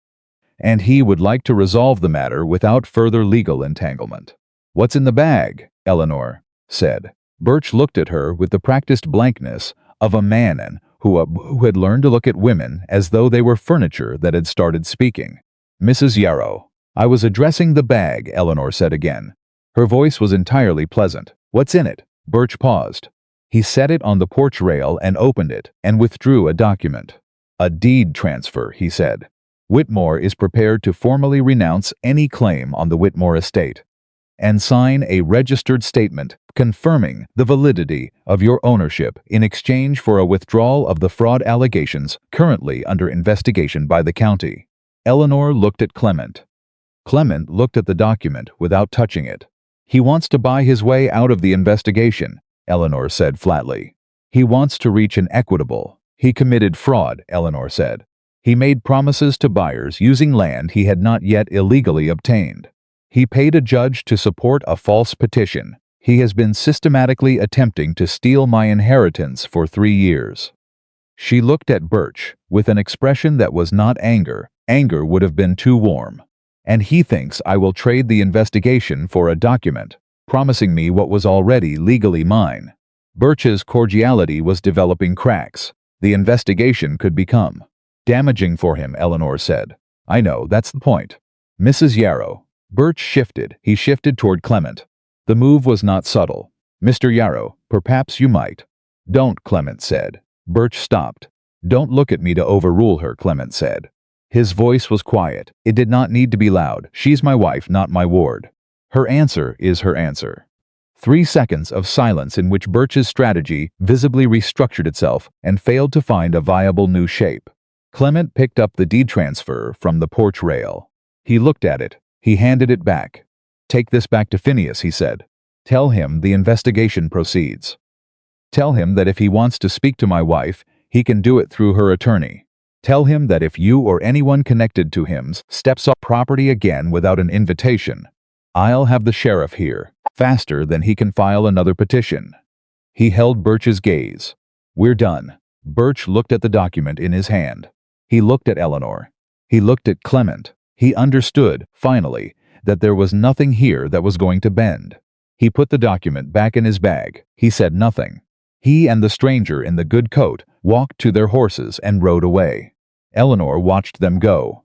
Speaker 1: and he would like to resolve the matter without further legal entanglement." "What's in the bag?" Eleanor said. Birch looked at her with the practiced blankness of a man who had learned to look at women as though they were furniture that had started speaking. "Mrs. Yarrow." "I was addressing the bag," Eleanor said again. Her voice was entirely pleasant. "What's in it?" Birch paused. He set it on the porch rail and opened it and withdrew a document. "A deed transfer," he said. "Whitmore is prepared to formally renounce any claim on the Whitmore estate and sign a registered statement confirming the validity of your ownership in exchange for a withdrawal of the fraud allegations currently under investigation by the county." Eleanor looked at Clement. Clement looked at the document without touching it. "He wants to buy his way out of the investigation," Eleanor said flatly. "He wants to reach an equitable." "He committed fraud," Eleanor said. "He made promises to buyers using land he had not yet illegally obtained. He paid a judge to support a false petition. He has been systematically attempting to steal my inheritance for 3 years." She looked at Birch with an expression that was not anger. Anger would have been too warm. "And he thinks I will trade the investigation for a document, promising me what was already legally mine." Birch's cordiality was developing cracks. The investigation could become damaging for him, Eleanor said. "I know, that's the point." "Mrs. Yarrow." Birch shifted. He shifted toward Clement. The move was not subtle. "Mr. Yarrow, perhaps you might." "Don't," Clement said. Birch stopped. "Don't look at me to overrule her," Clement said. His voice was quiet. It did not need to be loud. "She's my wife, not my ward. Her answer is her answer." 3 seconds of silence in which Birch's strategy visibly restructured itself and failed to find a viable new shape. Clement picked up the deed transfer from the porch rail. He looked at it. He handed it back. "Take this back to Phineas," he said. "Tell him the investigation proceeds. Tell him that if he wants to speak to my wife, he can do it through her attorney. Tell him that if you or anyone connected to him steps off property again without an invitation, I'll have the sheriff here, faster than he can file another petition." He held Birch's gaze. "We're done." Birch looked at the document in his hand. He looked at Eleanor. He looked at Clement. He understood, finally, that there was nothing here that was going to bend. He put the document back in his bag. He said nothing. He and the stranger in the good coat walked to their horses and rode away. Eleanor watched them go.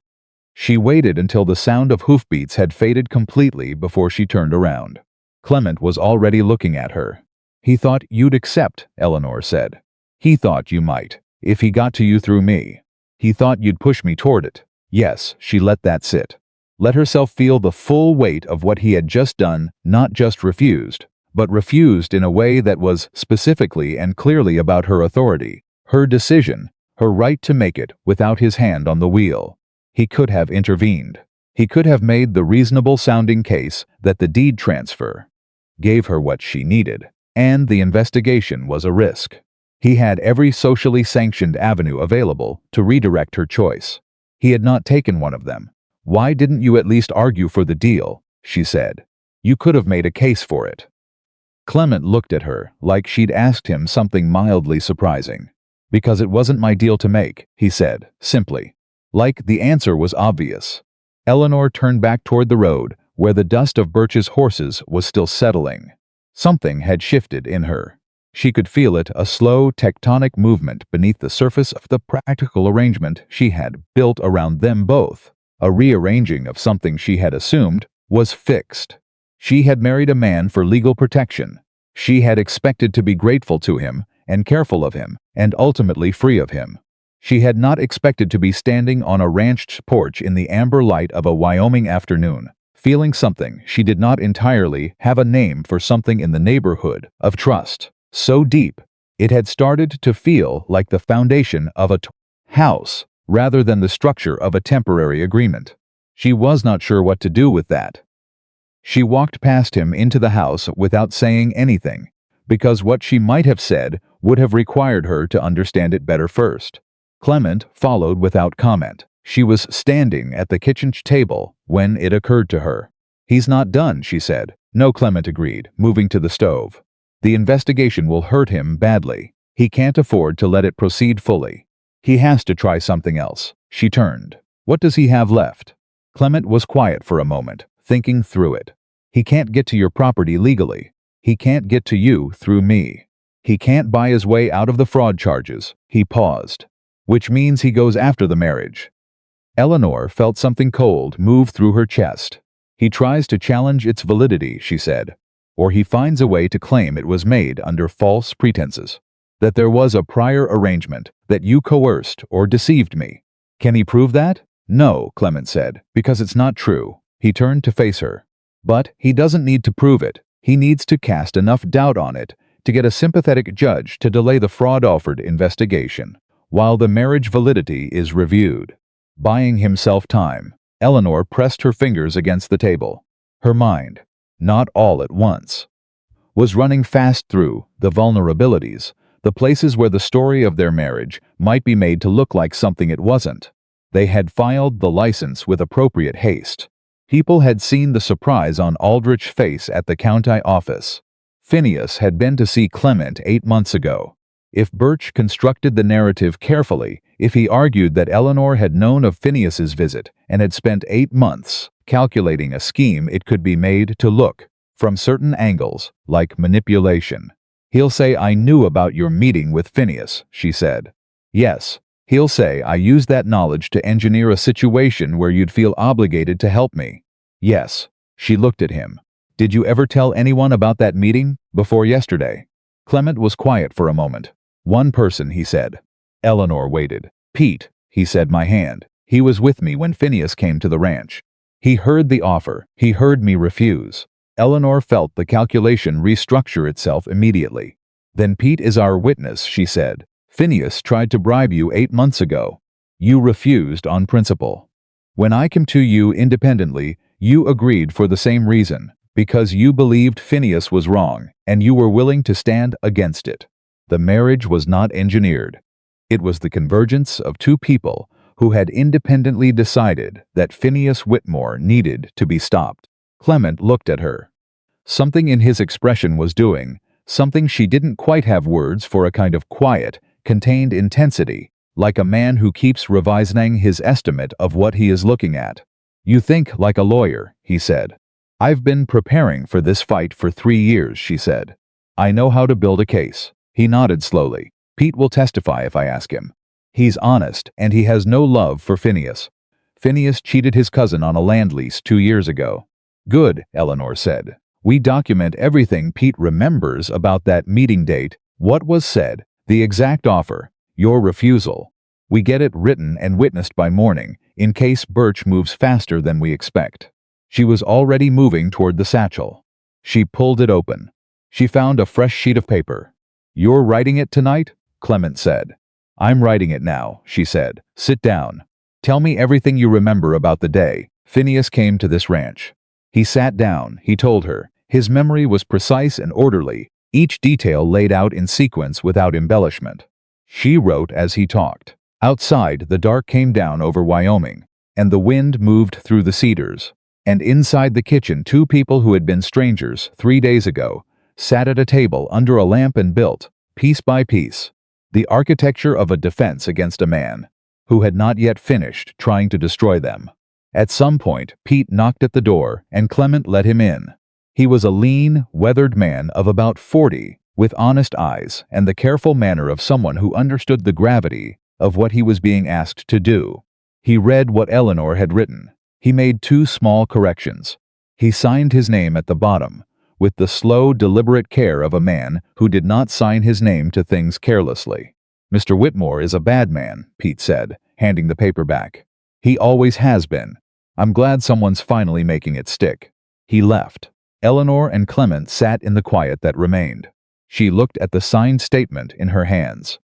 Speaker 1: She waited until the sound of hoofbeats had faded completely before she turned around. Clement was already looking at her. He thought you'd accept, Eleanor said. He thought you might, if he got to you through me. He thought you'd push me toward it. Yes, she let that sit. Let herself feel the full weight of what he had just done, not just refused, but refused in a way that was specifically and clearly about her authority, her decision, her right to make it without his hand on the wheel. He could have intervened. He could have made the reasonable-sounding case that the deed transfer gave her what she needed, and the investigation was a risk. He had every socially sanctioned avenue available to redirect her choice. He had not taken one of them. "Why didn't you at least argue for the deal?" she said. "You could have made a case for it." Clement looked at her like she'd asked him something mildly surprising. "Because it wasn't my deal to make," he said, simply. Like the answer was obvious. Eleanor turned back toward the road, where the dust of Birch's horses was still settling. Something had shifted in her. She could feel it, a slow, tectonic movement beneath the surface of the practical arrangement she had built around them both. A rearranging of something she had assumed was fixed. She had married a man for legal protection. She had expected to be grateful to him, and careful of him, and ultimately free of him. She had not expected to be standing on a ranch porch in the amber light of a Wyoming afternoon, feeling something she did not entirely have a name for, something in the neighborhood of trust. So deep, it had started to feel like the foundation of a house, rather than the structure of a temporary agreement. She was not sure what to do with that. She walked past him into the house without saying anything, because what she might have said would have required her to understand it better first. Clement followed without comment. She was standing at the kitchen table when it occurred to her. "He's not done," she said. "No," Clement agreed, moving to the stove. "The investigation will hurt him badly. He can't afford to let it proceed fully. He has to try something else." She turned. "What does he have left?" Clement was quiet for a moment, thinking through it. "He can't get to your property legally. He can't get to you through me. He can't buy his way out of the fraud charges." He paused. "Which means he goes after the marriage." Eleanor felt something cold move through her chest. "He tries to challenge its validity," she said. "Or he finds a way to claim it was made under false pretenses. That there was a prior arrangement, that you coerced or deceived me. Can he prove that?" "No," Clement said, "because it's not true." He turned to face her. "But he doesn't need to prove it. He needs to cast enough doubt on it to get a sympathetic judge to delay the fraud-offered investigation, while the marriage validity is reviewed." Buying himself time, Eleanor pressed her fingers against the table. Her mind, not all at once, was running fast through the vulnerabilities, the places where the story of their marriage might be made to look like something it wasn't. They had filed the license with appropriate haste. People had seen the surprise on Aldrich's face at the county office. Phineas had been to see Clement 8 months ago. If Birch constructed the narrative carefully, if he argued that Eleanor had known of Phineas's visit and had spent 8 months calculating a scheme, it could be made to look, from certain angles, like manipulation. "He'll say I knew about your meeting with Phineas," she said. "Yes, he'll say I used that knowledge to engineer a situation where you'd feel obligated to help me." "Yes." She looked at him. "Did you ever tell anyone about that meeting, before yesterday?" Clement was quiet for a moment. "One person," he said. Eleanor waited. "Pete," he said, "my hand. He was with me when Phineas came to the ranch. He heard the offer. He heard me refuse." Eleanor felt the calculation restructure itself immediately. "Then Pete is our witness," she said. "Phineas tried to bribe you 8 months ago. You refused on principle. When I came to you independently, you agreed for the same reason, because you believed Phineas was wrong, and you were willing to stand against it. The marriage was not engineered. It was the convergence of two people who had independently decided that Phineas Whitmore needed to be stopped." Clement looked at her. Something in his expression was doing, something she didn't quite have words for, a kind of quiet, contained intensity, like a man who keeps revising his estimate of what he is looking at. "You think like a lawyer," he said. "I've been preparing for this fight for 3 years," she said. "I know how to build a case." He nodded slowly. "Pete will testify if I ask him. He's honest, and he has no love for Phineas. Phineas cheated his cousin on a land lease 2 years ago." "Good," Eleanor said. We document everything Pete remembers about that meeting date, what was said, the exact offer, your refusal. We get it written and witnessed by morning, in case Birch moves faster than we expect. She was already moving toward the satchel. She pulled it open. She found a fresh sheet of paper. You're writing it tonight? Clement said. I'm writing it now, she said. Sit down. Tell me everything you remember about the day Phineas came to this ranch. He sat down, he told her. His memory was precise and orderly, each detail laid out in sequence without embellishment. She wrote as he talked. Outside, the dark came down over Wyoming, and the wind moved through the cedars. And inside the kitchen, two people who had been strangers 3 days ago sat at a table under a lamp and built, piece by piece, the architecture of a defense against a man who had not yet finished trying to destroy them. At some point, Pete knocked at the door, and Clement let him in. He was a lean, weathered man of about 40, with honest eyes and the careful manner of someone who understood the gravity of what he was being asked to do. He read what Eleanor had written. He made 2 small corrections. He signed his name at the bottom, with the slow, deliberate care of a man who did not sign his name to things carelessly. Mr. Whitmore is a bad man, Pete said, handing the paper back. He always has been. I'm glad someone's finally making it stick. He left. Eleanor and Clement sat in the quiet that remained. She looked at the signed statement in her hands.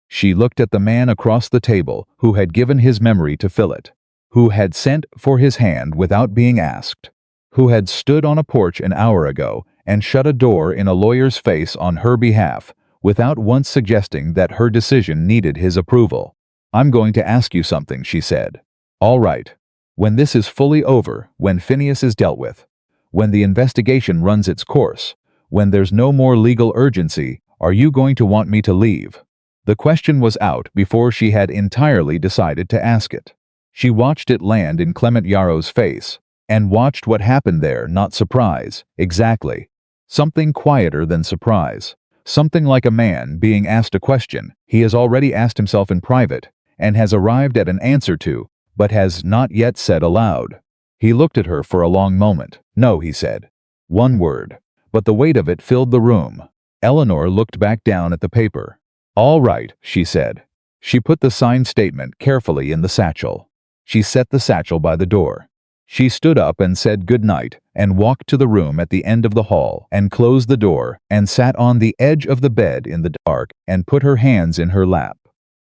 Speaker 1: She looked at the man across the table who had given his memory to fill it, who had sent for his hand without being asked, who had stood on a porch an hour ago and shut a door in a lawyer's face on her behalf without once suggesting that her decision needed his approval. I'm going to ask you something, she said. All right. When this is fully over, when Phineas is dealt with, when the investigation runs its course, when there's no more legal urgency, are you going to want me to leave? The question was out before she had entirely decided to ask it. She watched it land in Clement Yarrow's face, and watched what happened there, not surprise, exactly. Something quieter than surprise. Something like a man being asked a question he has already asked himself in private, and has arrived at an answer to, but has not yet said aloud. He looked at her for a long moment. No, he said. One word. But the weight of it filled the room. Eleanor looked back down at the paper. All right, she said. She put the signed statement carefully in the satchel. She set the satchel by the door. She stood up and said good night, and walked to the room at the end of the hall, and closed the door, and sat on the edge of the bed in the dark, and put her hands in her lap,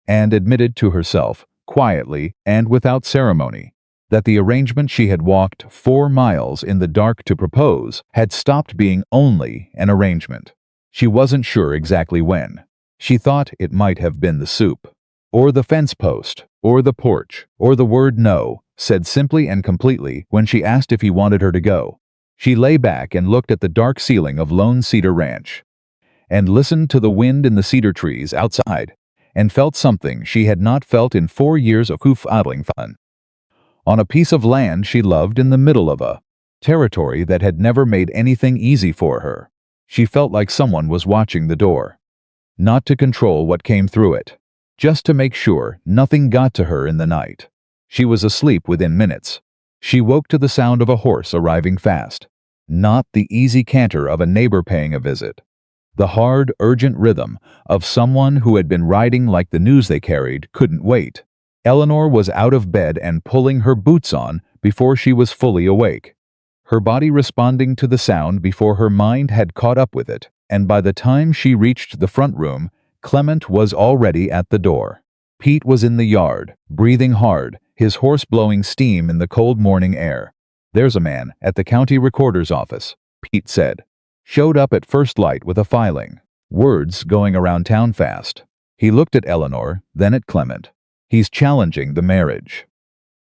Speaker 1: and admitted to herself, quietly and without ceremony, that the arrangement she had walked 4 miles in the dark to propose had stopped being only an arrangement. She wasn't sure exactly when. She thought it might have been the soup, or the fence post, or the porch, or the word no, said simply and completely when she asked if he wanted her to go. She lay back and looked at the dark ceiling of Lone Cedar Ranch, and listened to the wind in the cedar trees outside, and felt something she had not felt in 4 years of idling fun. On a piece of land she loved in the middle of a territory that had never made anything easy for her, she felt like someone was watching the door. Not to control what came through it, just to make sure nothing got to her in the night. She was asleep within minutes. She woke to the sound of a horse arriving fast, not the easy canter of a neighbor paying a visit. The hard, urgent rhythm of someone who had been riding like the news they carried couldn't wait. Eleanor was out of bed and pulling her boots on before she was fully awake, her body responding to the sound before her mind had caught up with it, and by the time she reached the front room, Clement was already at the door. Pete was in the yard, breathing hard, his horse blowing steam in the cold morning air. There's a man at the county recorder's office, Pete said. Showed up at first light with a filing. Words going around town fast. He looked at Eleanor, then at Clement. He's challenging the marriage.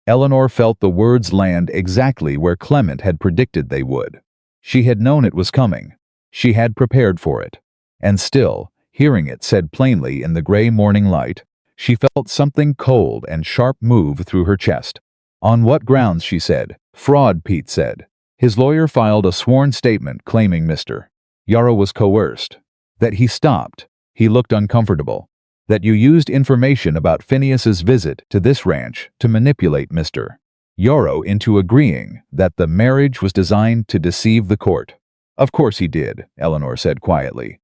Speaker 1: Eleanor felt the words land exactly where Clement had predicted they would. She had known it was coming. She had prepared for it. And still, hearing it said plainly in the gray morning light, she felt something cold and sharp move through her chest. On what grounds, she said. Fraud, Pete said. His lawyer filed a sworn statement claiming Mr. Yarrow was coerced. That he stopped. He looked uncomfortable. That you used information about Phineas's visit to this ranch to manipulate Mr. Yarrow into agreeing that the marriage was designed to deceive the court. Of course he did, Eleanor said quietly.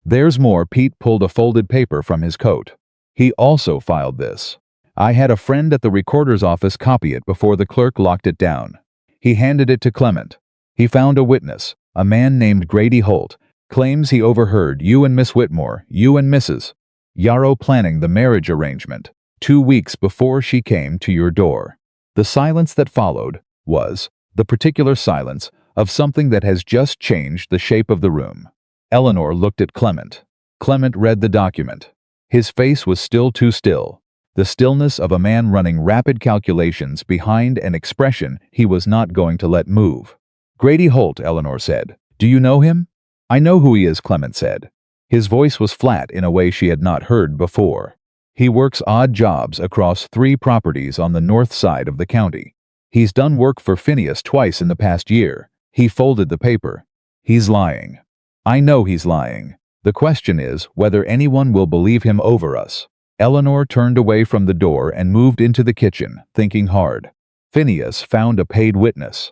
Speaker 1: There's more. Pete pulled a folded paper from his coat. He also filed this. I had a friend at the recorder's office copy it before the clerk locked it down. He handed it to Clement. He found a witness, a man named Grady Holt, claims he overheard you and Miss Whitmore, you and Mrs. Yarrow planning the marriage arrangement 2 weeks before she came to your door. The silence that followed was the particular silence of something that has just changed the shape of the room. Eleanor looked at Clement. Clement read the document. His face was still too still, the stillness of a man running rapid calculations behind an expression he was not going to let move. Grady Holt, Eleanor said. Do you know him? I know who he is, Clement said. His voice was flat in a way she had not heard before. He works odd jobs across 3 properties on the north side of the county. He's done work for Phineas twice in the past year. He folded the paper. He's lying. I know he's lying. The question is whether anyone will believe him over us. Eleanor turned away from the door and moved into the kitchen, thinking hard. Phineas found a paid witness.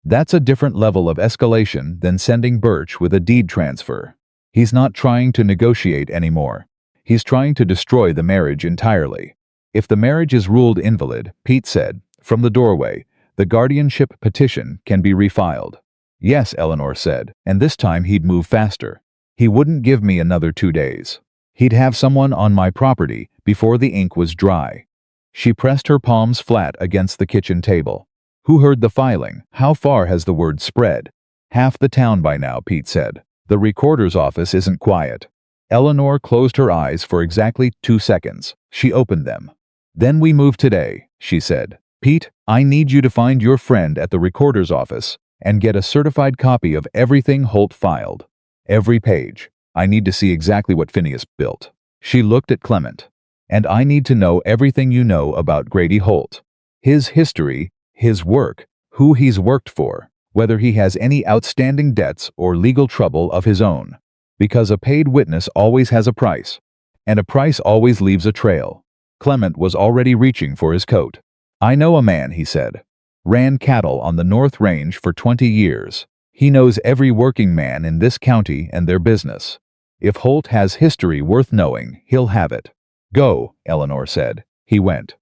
Speaker 1: That's a different level of escalation than sending Birch with a deed transfer. He's not trying to negotiate anymore. He's trying to destroy the marriage entirely. If the marriage is ruled invalid, Pete said, from the doorway, the guardianship petition can be refiled. Yes, Eleanor said, and this time he'd move faster. He wouldn't give me another 2 days. He'd have someone on my property before the ink was dry. She pressed her palms flat against the kitchen table. Who heard the filing? How far has the word spread? Half the town by now, Pete said. The recorder's office isn't quiet. Eleanor closed her eyes for exactly 2 seconds. She opened them. Then we move today, she said. Pete, I need you to find your friend at the recorder's office and get a certified copy of everything Holt filed. Every page. I need to see exactly what Phineas built. She looked at Clement. And I need to know everything you know about Grady Holt. His history, his work, who he's worked for, whether he has any outstanding debts or legal trouble of his own. Because a paid witness always has a price. And a price always leaves a trail. Clement was already reaching for his coat. I know a man, he said. Ran cattle on the North Range for 20 years. He knows every working man in this county and their business. If Holt has history worth knowing, he'll have it. Go, Eleanor said. He went.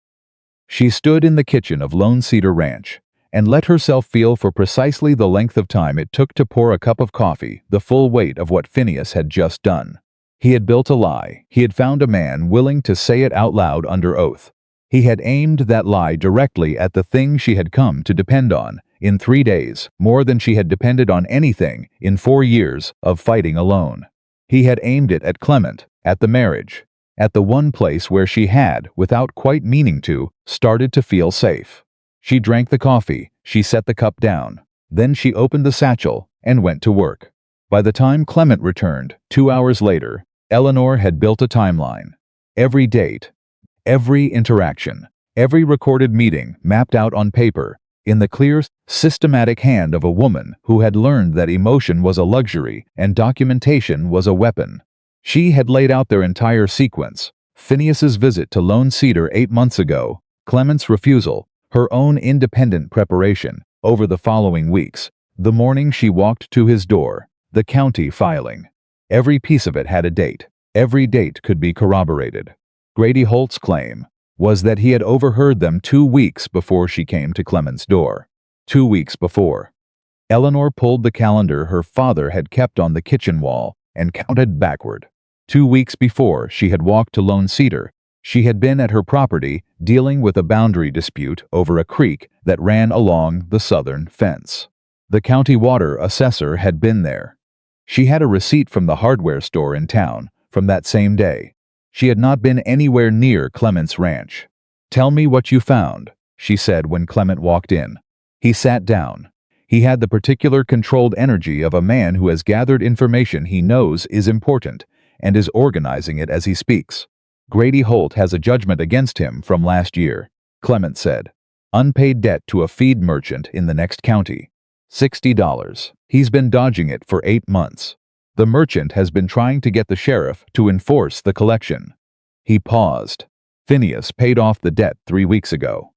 Speaker 1: She stood in the kitchen of Lone Cedar Ranch and let herself feel for precisely the length of time it took to pour a cup of coffee, the full weight of what Phineas had just done. He had built a lie. He had found a man willing to say it out loud under oath. He had aimed that lie directly at the thing she had come to depend on, in 3 days, more than she had depended on anything in 4 years of fighting alone. He had aimed it at Clement, at the marriage, at the one place where she had, without quite meaning to, started to feel safe. She drank the coffee, she set the cup down. Then she opened the satchel and went to work. By the time Clement returned, 2 hours later, Eleanor had built a timeline. Every date, every interaction, every recorded meeting mapped out on paper, in the clear, systematic hand of a woman who had learned that emotion was a luxury and documentation was a weapon. She had laid out their entire sequence. Phineas's visit to Lone Cedar 8 months ago, Clement's refusal, her own independent preparation, over the following weeks, the morning she walked to his door, the county filing. Every piece of it had a date. Every date could be corroborated. Grady Holt's claim was that he had overheard them 2 weeks before she came to Clement's door. 2 weeks before. Eleanor pulled the calendar her father had kept on the kitchen wall and counted backward. 2 weeks before she had walked to Lone Cedar, she had been at her property dealing with a boundary dispute over a creek that ran along the southern fence. The county water assessor had been there. She had a receipt from the hardware store in town from that same day. She had not been anywhere near Clement's ranch. Tell me what you found, she said when Clement walked in. He sat down. He had the particular controlled energy of a man who has gathered information he knows is important and is organizing it as he speaks. Grady Holt has a judgment against him from last year, Clement said. Unpaid debt to a feed merchant in the next county. $60. He's been dodging it for 8 months. The merchant has been trying to get the sheriff to enforce the collection. He paused. Phineas paid off the debt 3 weeks ago.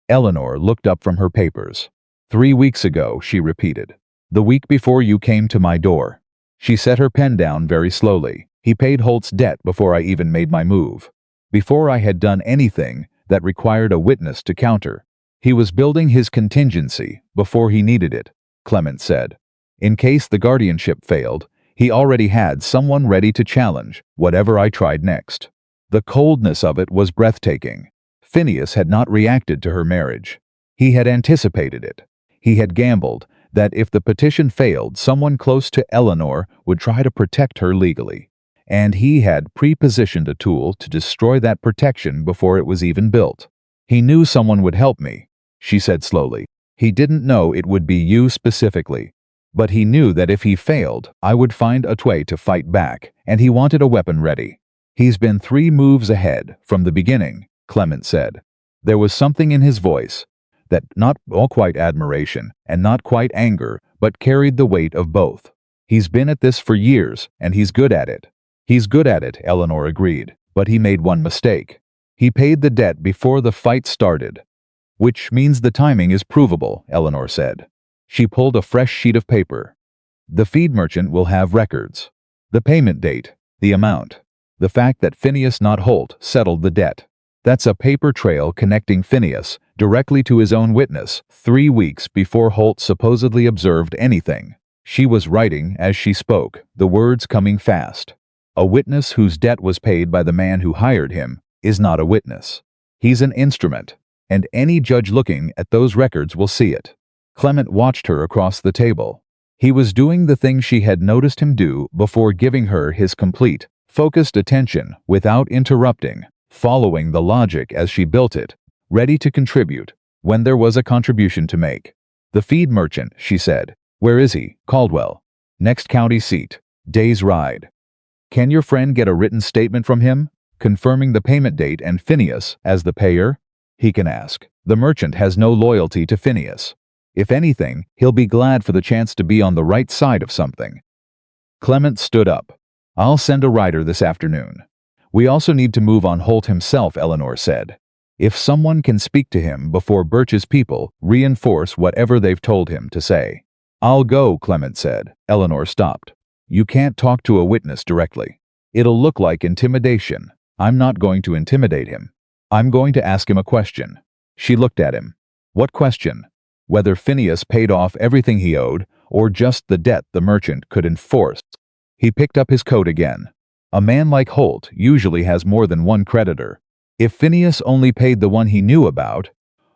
Speaker 1: Eleanor looked up from her papers. 3 weeks ago, she repeated. The week before you came to my door. She set her pen down very slowly. He paid Holt's debt before I even made my move. Before I had done anything that required a witness to counter. He was building his contingency before he needed it, Clement said. In case the guardianship failed, he already had someone ready to challenge whatever I tried next. The coldness of it was breathtaking. Phineas had not reacted to her marriage. He had anticipated it. He had gambled that if the petition failed, someone close to Eleanor would try to protect her legally. And he had pre-positioned a tool to destroy that protection before it was even built. He knew someone would help me, she said slowly. He didn't know it would be you specifically. But he knew that if he failed, I would find a way to fight back, and he wanted a weapon ready. He's been 3 moves ahead from the beginning, Clement said. There was something in his voice that not all quite admiration and not quite anger, but carried the weight of both. He's been at this for years, and he's good at it. He's good at it, Eleanor agreed, but he made one mistake. He paid the debt before the fight started. Which means the timing is provable, Eleanor said. She pulled a fresh sheet of paper. The feed merchant will have records. The payment date, the amount, the fact that Phineas, not Holt, settled the debt. That's a paper trail connecting Phineas directly to his own witness 3 weeks before Holt supposedly observed anything. She was writing as she spoke, the words coming fast. A witness whose debt was paid by the man who hired him is not a witness. He's an instrument, and any judge looking at those records will see it. Clement watched her across the table. He was doing the thing she had noticed him do before, giving her his complete, focused attention without interrupting, following the logic as she built it, ready to contribute when there was a contribution to make. The feed merchant, she said. Where is he? Caldwell. Next county seat. Day's ride. Can your friend get a written statement from him, confirming the payment date and Phineas as the payer? He can ask. The merchant has no loyalty to Phineas. If anything, he'll be glad for the chance to be on the right side of something. Clement stood up. I'll send a rider this afternoon. We also need to move on Holt himself, Eleanor said. If someone can speak to him before Birch's people reinforce whatever they've told him to say. I'll go, Clement said. Eleanor stopped. You can't talk to a witness directly. It'll look like intimidation. I'm not going to intimidate him. I'm going to ask him a question. She looked at him. What question? Whether Phineas paid off everything he owed, or just the debt the merchant could enforce. He picked up his coat again. A man like Holt usually has more than one creditor. If Phineas only paid the one he knew about,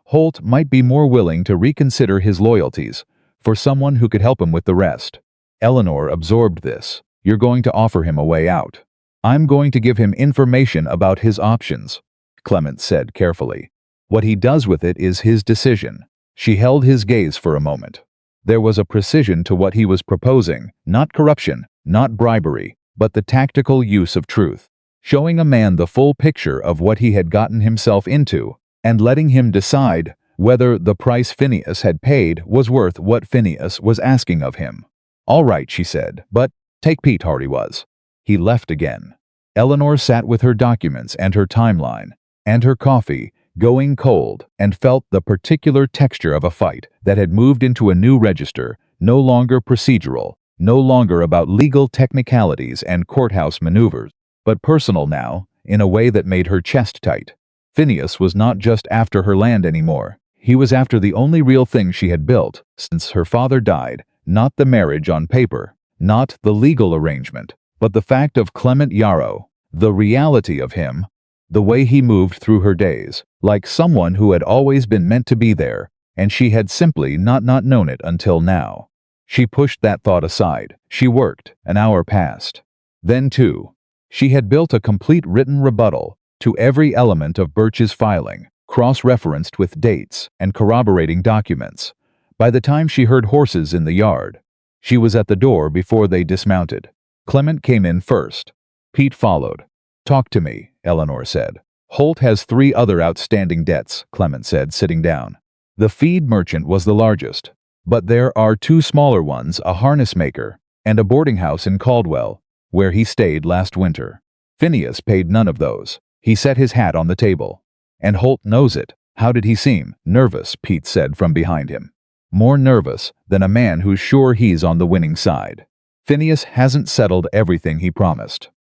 Speaker 1: Holt might be more willing to reconsider his loyalties for someone who could help him with the rest. Eleanor absorbed this. You're going to offer him a way out. I'm going to give him information about his options, Clement said carefully. What he does with it is his decision. She held his gaze for a moment. There was a precision to what he was proposing, not corruption, not bribery, but the tactical use of truth, showing a man the full picture of what he had gotten himself into, and letting him decide whether the price Phineas had paid was worth what Phineas was asking of him. All right, she said, but take Pete Hardy was. He left again. Eleanor sat with her documents and her timeline, and her coffee, going cold, and felt the particular texture of a fight that had moved into a new register, no longer procedural, no longer about legal technicalities and courthouse maneuvers, but personal now, in a way that made her chest tight. Phineas was not just after her land anymore. He was after the only real thing she had built since her father died, not the marriage on paper, not the legal arrangement, but the fact of Clement Yarrow, the reality of him, the way he moved through her days, like someone who had always been meant to be there, and she had simply not known it until now. She pushed that thought aside. She worked. An hour passed. Then, too, she had built a complete written rebuttal to every element of Birch's filing, cross-referenced with dates and corroborating documents. By the time she heard horses in the yard, she was at the door before they dismounted. Clement came in first. Pete followed. Talk to me, Eleanor said. Holt has 3 other outstanding debts, Clement said, sitting down. The feed merchant was the largest, but there are 2 smaller ones, a harness maker, and a boarding house in Caldwell, where he stayed last winter. Phineas paid none of those. He set his hat on the table. And Holt knows it. How did he seem? Nervous, Pete said from behind him. more nervous than a man who's sure he's on the winning side. Phineas hasn't settled everything he promised.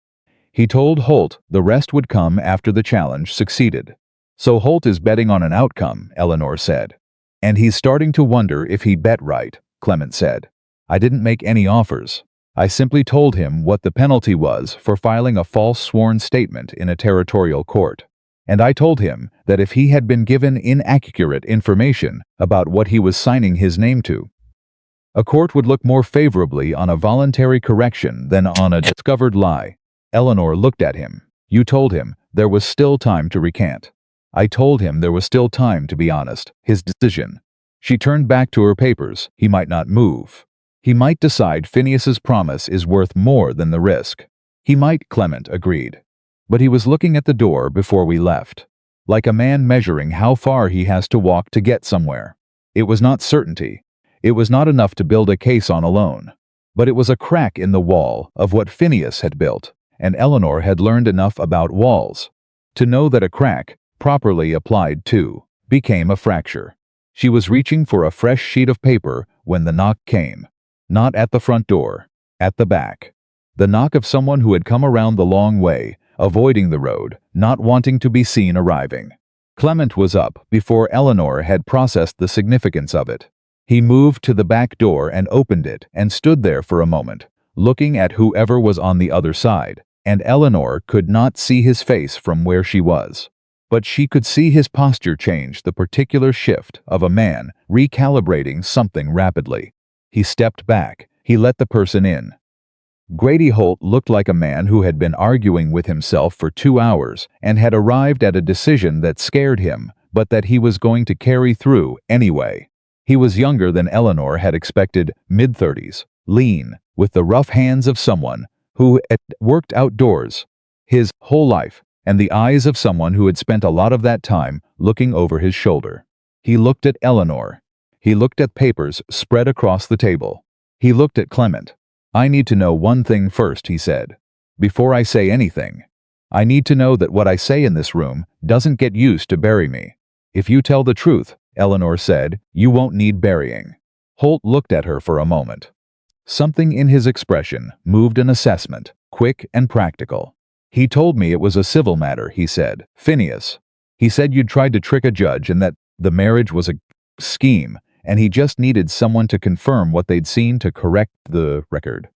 Speaker 1: He told Holt the rest would come after the challenge succeeded. So Holt is betting on an outcome, Eleanor said. And he's starting to wonder if he bet right, Clement said. I didn't make any offers. I simply told him what the penalty was for filing a false sworn statement in a territorial court. And I told him that if he had been given inaccurate information about what he was signing his name to, a court would look more favorably on a voluntary correction than on a discovered lie. Eleanor looked at him. You told him there was still time to recant. I told him there was still time to be honest. His decision. She turned back to her papers. He might not move. He might decide Phineas's promise is worth more than the risk. He might, Clement agreed. But he was looking at the door before we left, like a man measuring how far he has to walk to get somewhere. It was not certainty. It was not enough to build a case on alone. But it was a crack in the wall of what Phineas had built, and Eleanor had learned enough about walls to know that a crack, properly applied to, became a fracture. She was reaching for a fresh sheet of paper when the knock came. Not at the front door, at the back. The knock of someone who had come around the long way, avoiding the road, not wanting to be seen arriving. Clement was up before Eleanor had processed the significance of it. He moved to the back door and opened it and stood there for a moment, looking at whoever was on the other side, and Eleanor could not see his face from where she was. But she could see his posture change, the particular shift of a man recalibrating something rapidly. He stepped back. He let the person in. Grady Holt looked like a man who had been arguing with himself for 2 hours and had arrived at a decision that scared him, but that he was going to carry through anyway. He was younger than Eleanor had expected, mid-30s, lean, with the rough hands of someone who had worked outdoors his whole life, and the eyes of someone who had spent a lot of that time looking over his shoulder. He looked at Eleanor. He looked at papers spread across the table. He looked at Clement. I need to know one thing first, he said. Before I say anything, I need to know that what I say in this room doesn't get used to bury me. If you tell the truth, Eleanor said, you won't need burying. Holt looked at her for a moment. Something in his expression moved an assessment, quick and practical. He told me it was a civil matter, he said. Phineas. He said you'd tried to trick a judge and that the marriage was a scheme, and he just needed someone to confirm what they'd seen to correct the record.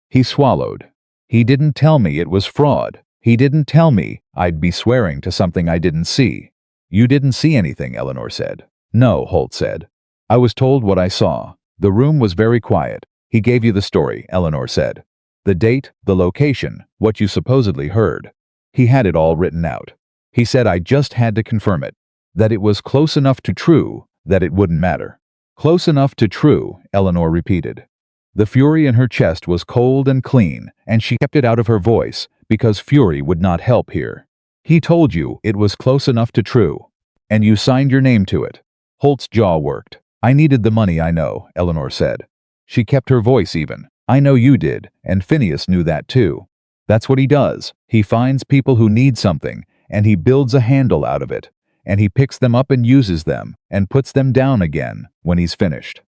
Speaker 1: He swallowed. He didn't tell me it was fraud. He didn't tell me I'd be swearing to something I didn't see. You didn't see anything, Eleanor said. No, Holt said. I was told what I saw. The room was very quiet. He gave you the story, Eleanor said. The date, the location, what you supposedly heard. He had it all written out. He said I just had to confirm it. That it was close enough to true that it wouldn't matter. Close enough to true, Eleanor repeated. The fury in her chest was cold and clean, and she kept it out of her voice because fury would not help here. He told you it was close enough to true, and you signed your name to it. Holt's jaw worked. I needed the money, I know, Eleanor said. She kept her voice even. I know you did, and Phineas knew that too. That's what he does. He finds people who need something, and he builds a handle out of it, and he picks them up and uses them, and puts them down again when he's finished.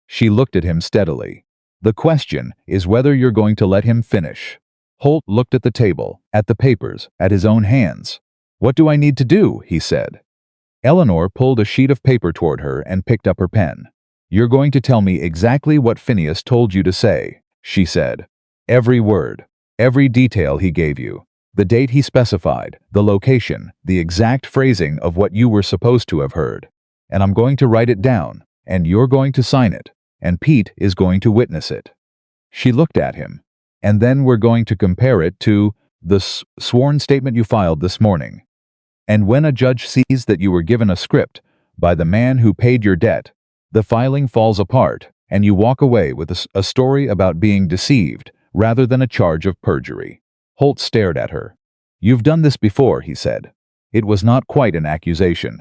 Speaker 1: She looked at him steadily. The question is whether you're going to let him finish. Holt looked at the table, at the papers, at his own hands. What do I need to do? He said. Eleanor pulled a sheet of paper toward her and picked up her pen. You're going to tell me exactly what Phineas told you to say, she said. Every word, every detail he gave you. The date he specified, the location, the exact phrasing of what you were supposed to have heard. And I'm going to write it down, and you're going to sign it, and Pete is going to witness it. She looked at him. And then we're going to compare it to the sworn statement you filed this morning. And when a judge sees that you were given a script by the man who paid your debt, the filing falls apart, and you walk away with a story about being deceived rather than a charge of perjury. Holt stared at her. You've done this before, he said. It was not quite an accusation.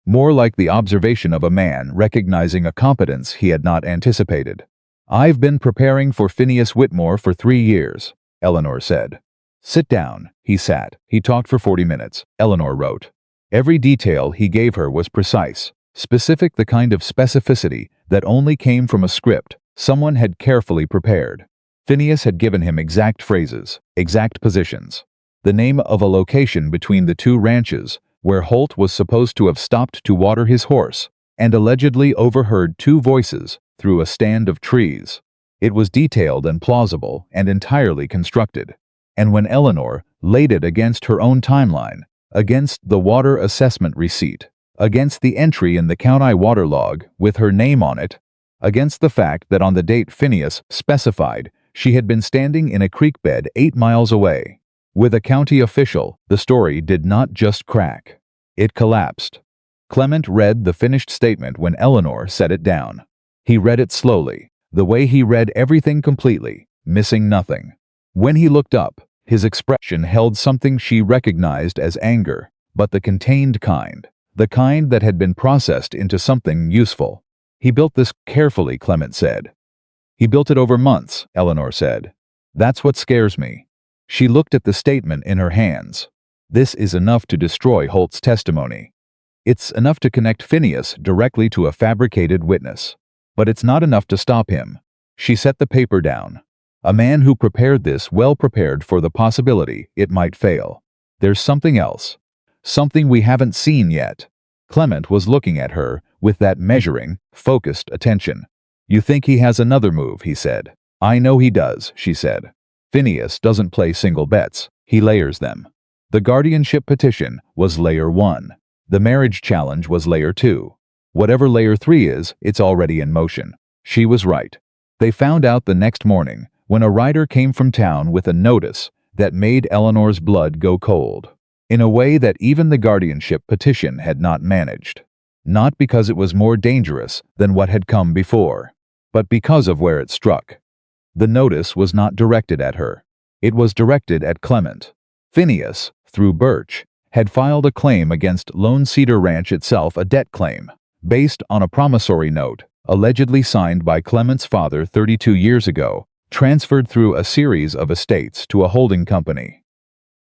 Speaker 1: More like the observation of a man recognizing a competence he had not anticipated. I've been preparing for Phineas Whitmore for 3 years, Eleanor said. Sit down. He sat. He talked for 40 minutes, Eleanor wrote. Every detail he gave her was precise. Specific, the kind of specificity that only came from a script someone had carefully prepared. Phineas had given him exact phrases, exact positions, the name of a location between the two ranches where Holt was supposed to have stopped to water his horse, and allegedly overheard two voices through a stand of trees. It was detailed and plausible and entirely constructed. And when Eleanor laid it against her own timeline, against the water assessment receipt, against the entry in the county water log with her name on it, against the fact that on the date Phineas specified she had been standing in a creek bed 8 miles away with a county official, the story did not just crack. It collapsed. Clement read the finished statement when Eleanor set it down. He read it slowly, the way he read everything completely, missing nothing. When he looked up, his expression held something she recognized as anger, but the contained kind, the kind that had been processed into something useful. He built this carefully, Clement said. He built it over months, Eleanor said. That's what scares me. She looked at the statement in her hands. This is enough to destroy Holt's testimony. It's enough to connect Phineas directly to a fabricated witness. But it's not enough to stop him. She set the paper down. A man who prepared this well prepared for the possibility it might fail. There's something else. Something we haven't seen yet. Clement was looking at her with that measuring, focused attention. You think he has another move, he said. I know he does, she said. Phineas doesn't play single bets, he layers them. The guardianship petition was layer 1. The marriage challenge was layer 2. Whatever layer 3 is, it's already in motion. She was right. They found out the next morning when a rider came from town with a notice that made Eleanor's blood go cold, in a way that even the guardianship petition had not managed. Not because it was more dangerous than what had come before, but because of where it struck. The notice was not directed at her. It was directed at Clement. Phineas, through Birch, had filed a claim against Lone Cedar Ranch itself, a debt claim, based on a promissory note, allegedly signed by Clement's father 32 years ago, transferred through a series of estates to a holding company.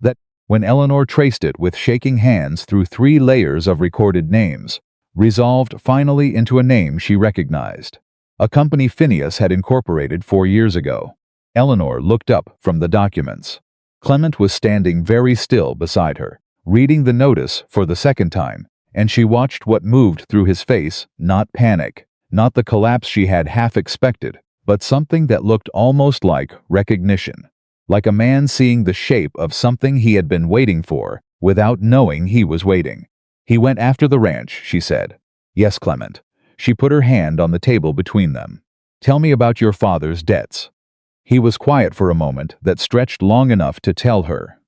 Speaker 1: That, when Eleanor traced it with shaking hands through 3 layers of recorded names, resolved finally into a name she recognized. A company Phineas had incorporated 4 years ago. Eleanor looked up from the documents. Clement was standing very still beside her, reading the notice for the second time, and she watched what moved through his face, not panic, not the collapse she had half expected, but something that looked almost like recognition, like a man seeing the shape of something he had been waiting for, without knowing he was waiting. He went after the ranch, she said. Yes, Clement. She put her hand on the table between them. Tell me about your father's debts. He was quiet for a moment that stretched long enough to tell her.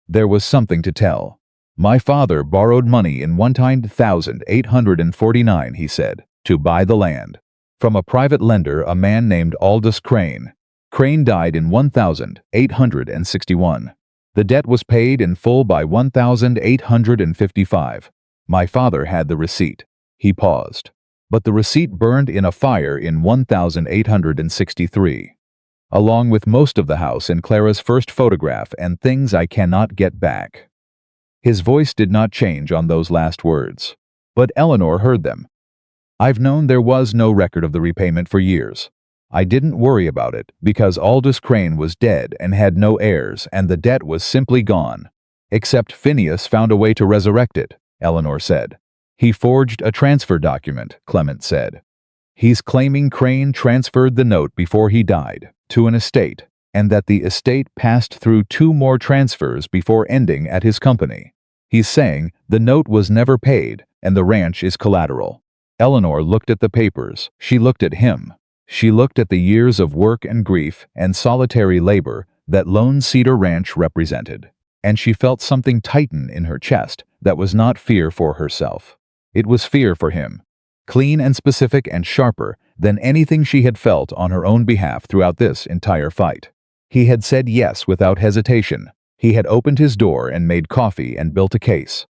Speaker 1: There was something to tell. My father borrowed money in 1849, he said, to buy the land. From a private lender, a man named Aldous Crane. Crane died in 1861. The debt was paid in full by 1855. My father had the receipt. He paused. But the receipt burned in a fire in 1863, along with most of the house and Clara's first photograph and things I cannot get back. His voice did not change on those last words, but Eleanor heard them. I've known there was no record of the repayment for years. I didn't worry about it because Aldous Crane was dead and had no heirs, and the debt was simply gone. Except Phineas found a way to resurrect it, Eleanor said. He forged a transfer document, Clement said. He's claiming Crane transferred the note before he died, to an estate, and that the estate passed through 2 more transfers before ending at his company. He's saying the note was never paid, and the ranch is collateral. Eleanor looked at the papers. She looked at him. She looked at the years of work and grief and solitary labor that Lone Cedar Ranch represented, and she felt something tighten in her chest that was not fear for herself. It was fear for him, clean and specific and sharper than anything she had felt on her own behalf throughout this entire fight. He had said yes without hesitation. He had opened his door and made coffee and built a case,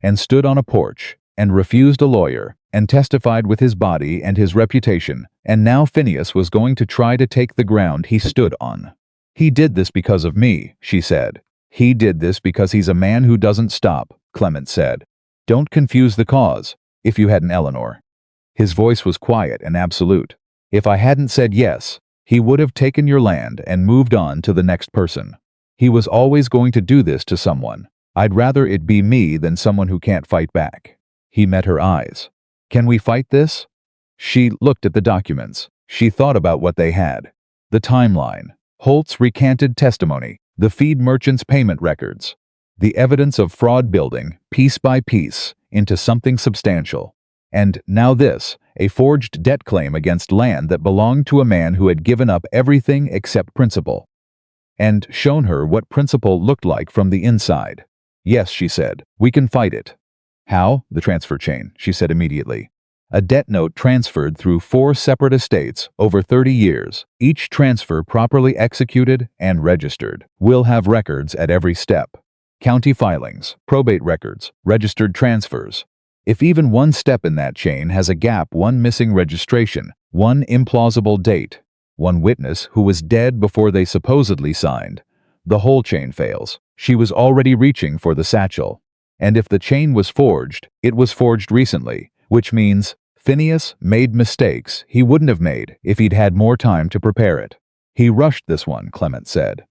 Speaker 1: and stood on a porch, and refused a lawyer, and testified with his body and his reputation, and now Phineas was going to try to take the ground he stood on. He did this because of me, she said. He did this because he's a man who doesn't stop, Clement said. Don't confuse the cause. If you hadn't, Eleanor. His voice was quiet and absolute. If I hadn't said yes, he would have taken your land and moved on to the next person. He was always going to do this to someone. I'd rather it be me than someone who can't fight back. He met her eyes. Can we fight this? She looked at the documents. She thought about what they had. The timeline, Holt's recanted testimony, the feed merchant's payment records, the evidence of fraud building, piece by piece, into something substantial. And now this, a forged debt claim against land that belonged to a man who had given up everything except principal. And shown her what principal looked like from the inside. Yes, she said, we can fight it. How? The transfer chain, she said immediately. A debt note transferred through 4 separate estates over 30 years, each transfer properly executed and registered. We'll have records at every step. County filings, probate records, registered transfers. If even one step in that chain has a gap, one missing registration, one implausible date, one witness who was dead before they supposedly signed, the whole chain fails. She was already reaching for the satchel. And if the chain was forged, it was forged recently, which means Phineas made mistakes he wouldn't have made if he'd had more time to prepare it. He rushed this one, Clement said.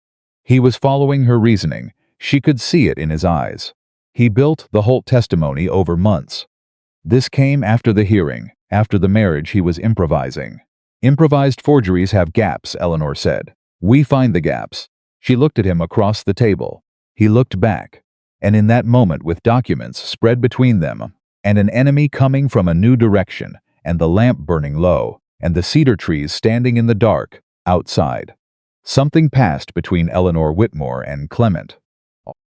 Speaker 1: He was following her reasoning. She could see it in his eyes. He built the Holt testimony over months. This came after the hearing, after the marriage he was improvising. Improvised forgeries have gaps, Eleanor said. We find the gaps. She looked at him across the table. He looked back. And in that moment, with documents spread between them, and an enemy coming from a new direction, and the lamp burning low, and the cedar trees standing in the dark, outside, something passed between Eleanor Whitmore and Clement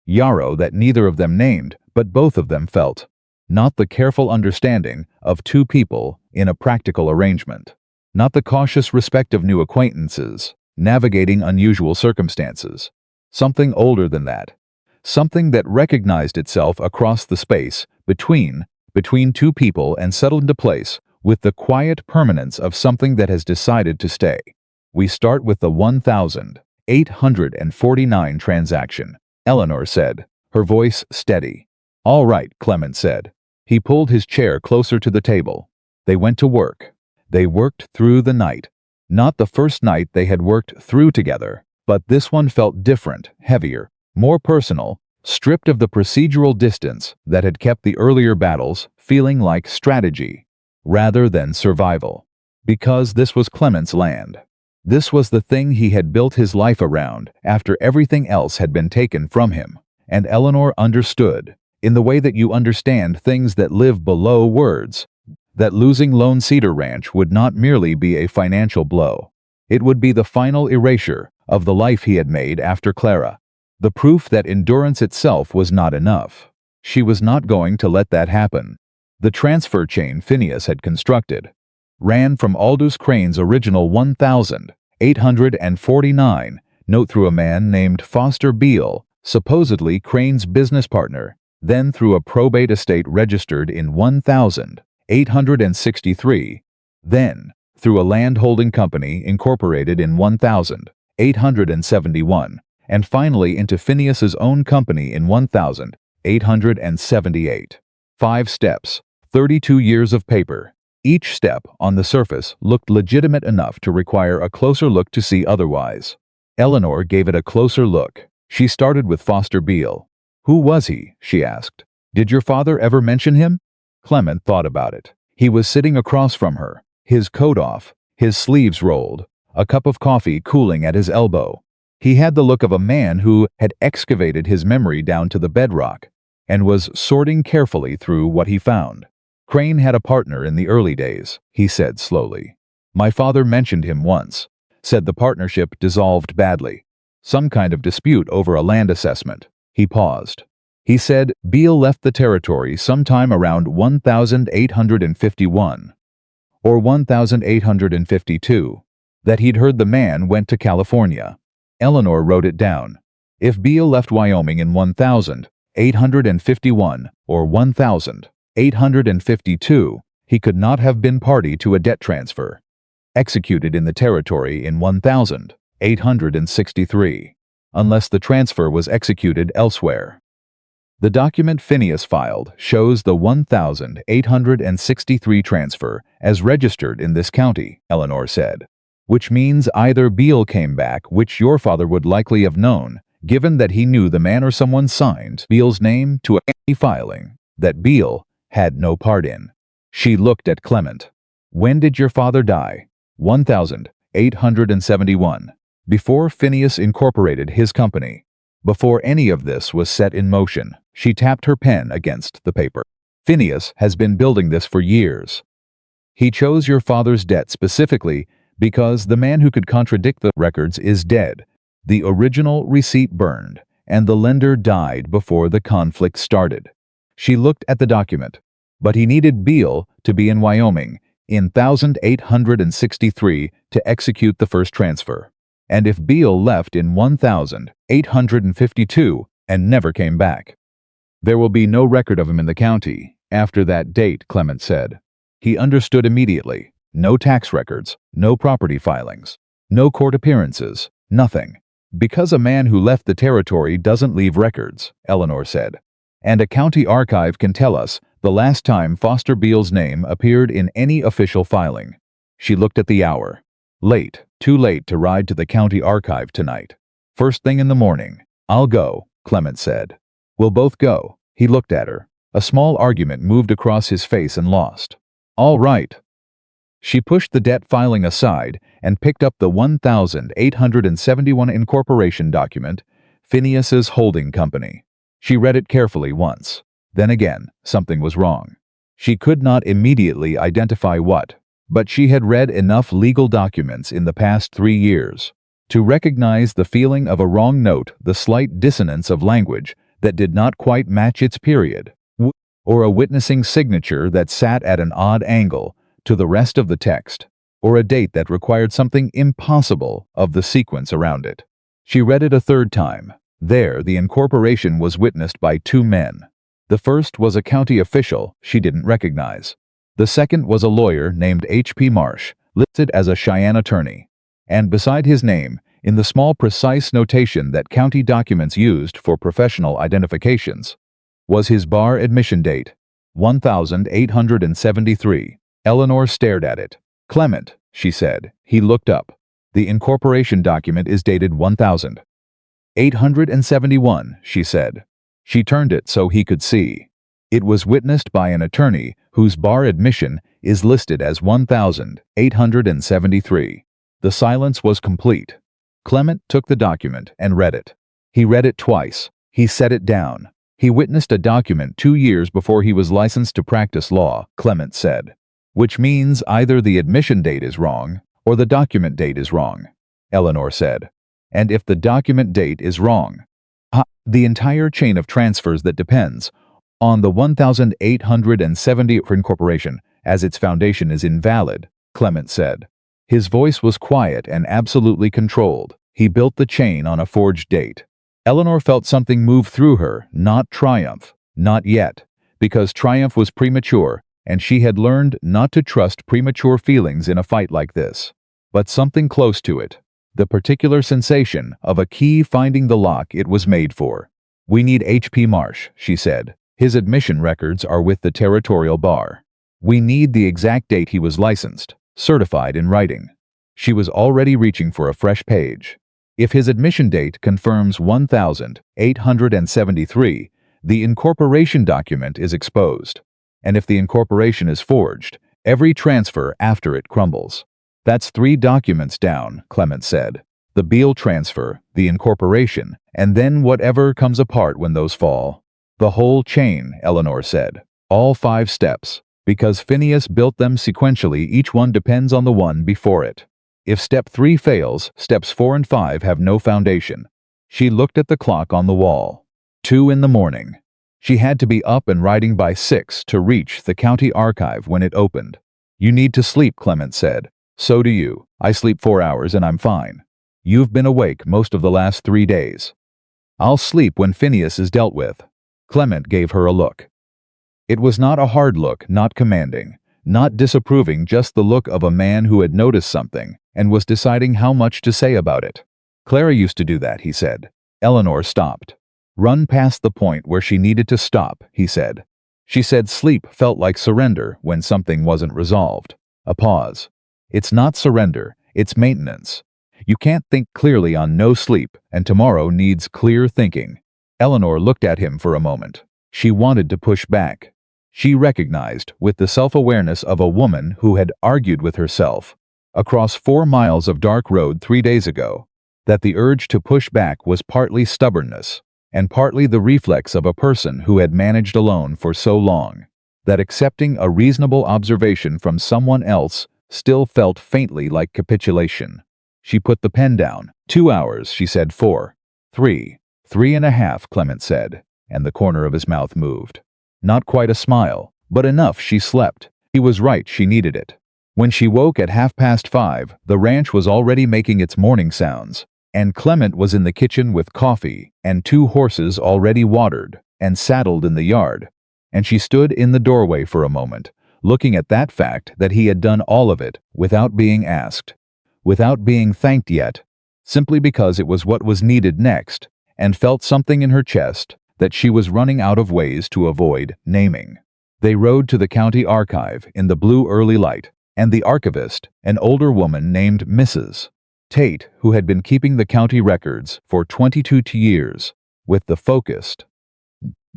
Speaker 1: Yarrow that neither of them named, but both of them felt. Not the careful understanding of two people in a practical arrangement. Not the cautious respect of new acquaintances, navigating unusual circumstances. Something older than that. Something that recognized itself across the space between two people and settled into place with the quiet permanence of something that has decided to stay. We start with the 1,849 transaction, Eleanor said, her voice steady. All right, Clement said. He pulled his chair closer to the table. They went to work. They worked through the night. Not the first night they had worked through together, but this one felt different, heavier, more personal, stripped of the procedural distance that had kept the earlier battles feeling like strategy rather than survival. Because this was Clement's land. This was the thing he had built his life around after everything else had been taken from him. And Eleanor understood, in the way that you understand things that live below words, that losing Lone Cedar Ranch would not merely be a financial blow. It would be the final erasure of the life he had made after Clara. The proof that endurance itself was not enough. She was not going to let that happen. The transfer chain Phineas had constructed ran from Aldous Crane's original 1,849 note through a man named Foster Beale, supposedly Crane's business partner, then through a probate estate registered in 1,863, then through a land-holding company incorporated in 1,871, and finally into Phineas's own company in 1,878. 5 steps, 32 years of paper. Each step, on the surface, looked legitimate enough to require a closer look to see otherwise. Eleanor gave it a closer look. She started with Foster Beale. Who was he? She asked. Did your father ever mention him? Clement thought about it. He was sitting across from her, his coat off, his sleeves rolled, a cup of coffee cooling at his elbow. He had the look of a man who had excavated his memory down to the bedrock and was sorting carefully through what he found. Crane had a partner in the early days, he said slowly. My father mentioned him once. Said the partnership dissolved badly. Some kind of dispute over a land assessment. He paused. He said Beale left the territory sometime around 1,851 or 1,852, that he'd heard the man went to California. Eleanor wrote it down. If Beale left Wyoming in 1,851 or 1,852, he could not have been party to a debt transfer executed in the territory in 1,863, unless the transfer was executed elsewhere. The document Phineas filed shows the 1,863 transfer as registered in this county, Eleanor said. Which means either Beale came back, which your father would likely have known, given that he knew the man or someone signed Beale's name to a filing that Beale had no part in. She looked at Clement. When did your father die? 1,871. Before Phineas incorporated his company. Before any of this was set in motion, she tapped her pen against the paper. Phineas has been building this for years. He chose your father's debt specifically because the man who could contradict the records is dead. The original receipt burned, and the lender died before the conflict started. She looked at the document. But he needed Beale to be in Wyoming in 1,863 to execute the first transfer. And if Beale left in 1,852 and never came back, there will be no record of him in the county after that date, Clement said. He understood immediately. No tax records, no property filings, no court appearances, nothing. Because a man who left the territory doesn't leave records, Eleanor said. And a county archive can tell us the last time Foster Beale's name appeared in any official filing. She looked at the hour. Late, too late to ride to the county archive tonight. First thing in the morning. I'll go, Clement said. We'll both go. He looked at her. A small argument moved across his face and lost. All right. She pushed the debt filing aside and picked up the 1,871 incorporation document, Phineas's holding company. She read it carefully once. Then again, something was wrong. She could not immediately identify what, but she had read enough legal documents in the past 3 years to recognize the feeling of a wrong note, the slight dissonance of language that did not quite match its period, or a witnessing signature that sat at an odd angle to the rest of the text, or a date that required something impossible of the sequence around it. She read it a third time. There, the incorporation was witnessed by 2 men. The first was a county official she didn't recognize. The second was a lawyer named H.P. Marsh, listed as a Cheyenne attorney. And beside his name, in the small precise notation that county documents used for professional identifications, was his bar admission date, 1,873. Eleanor stared at it. Clement, she said. He looked up. The incorporation document is dated 1,871, she said. She turned it so he could see. It was witnessed by an attorney whose bar admission is listed as 1,873. The silence was complete. Clement took the document and read it. He read it twice. He set it down. He witnessed a document 2 years before he was licensed to practice law, Clement said. Which means either the admission date is wrong or the document date is wrong, Eleanor said. And if the document date is wrong, the entire chain of transfers that depends on the 1,870 for incorporation as its foundation is invalid, Clement said. His voice was quiet and absolutely controlled. He built the chain on a forged date. Eleanor felt something move through her, not triumph, not yet, because triumph was premature, and she had learned not to trust premature feelings in a fight like this. But something close to it. The particular sensation of a key finding the lock it was made for. We need H.P. Marsh, she said. His admission records are with the territorial bar. We need the exact date he was licensed, certified in writing. She was already reaching for a fresh page. If his admission date confirms 1,873, the incorporation document is exposed. And if the incorporation is forged, every transfer after it crumbles. That's 3 documents down, Clement said. The Beale transfer, the incorporation, and then whatever comes apart when those fall. The whole chain, Eleanor said. All 5 steps. Because Phineas built them sequentially, each one depends on the one before it. If step 3 fails, steps 4 and 5 have no foundation. She looked at the clock on the wall. 2 in the morning. She had to be up and riding by 6 to reach the county archive when it opened. You need to sleep, Clement said. So do you. I sleep 4 hours and I'm fine. You've been awake most of the last 3 days. I'll sleep when Phineas is dealt with. Clement gave her a look. It was not a hard look, not commanding, not disapproving, just the look of a man who had noticed something and was deciding how much to say about it. Clara used to do that, he said. Eleanor stopped. Run past the point where she needed to stop, he said. She said sleep felt like surrender when something wasn't resolved. A pause. It's not surrender, it's maintenance. You can't think clearly on no sleep, and tomorrow needs clear thinking. Eleanor looked at him for a moment. She wanted to push back. She recognized, with the self-awareness of a woman who had argued with herself, across 4 miles of dark road 3 days ago, that the urge to push back was partly stubbornness, and partly the reflex of a person who had managed alone for so long, that accepting a reasonable observation from someone else still felt faintly like capitulation. She put the pen down. 2 hours, she said. 4. 3. 3.5, Clement said, and the corner of his mouth moved. Not quite a smile, but enough she slept. He was right, she needed it. When she woke at 5:30, the ranch was already making its morning sounds, and Clement was in the kitchen with coffee and 2 horses already watered and saddled in the yard, and she stood in the doorway for a moment, looking at that fact that he had done all of it without being asked, without being thanked yet, simply because it was what was needed next, and felt something in her chest that she was running out of ways to avoid naming. They rode to the county archive in the blue early light, and the archivist, an older woman named Mrs. Tate, who had been keeping the county records for 22 years, with the focused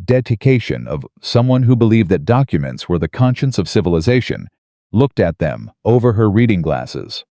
Speaker 1: dedication of someone who believed that documents were the conscience of civilization, looked at them over her reading glasses,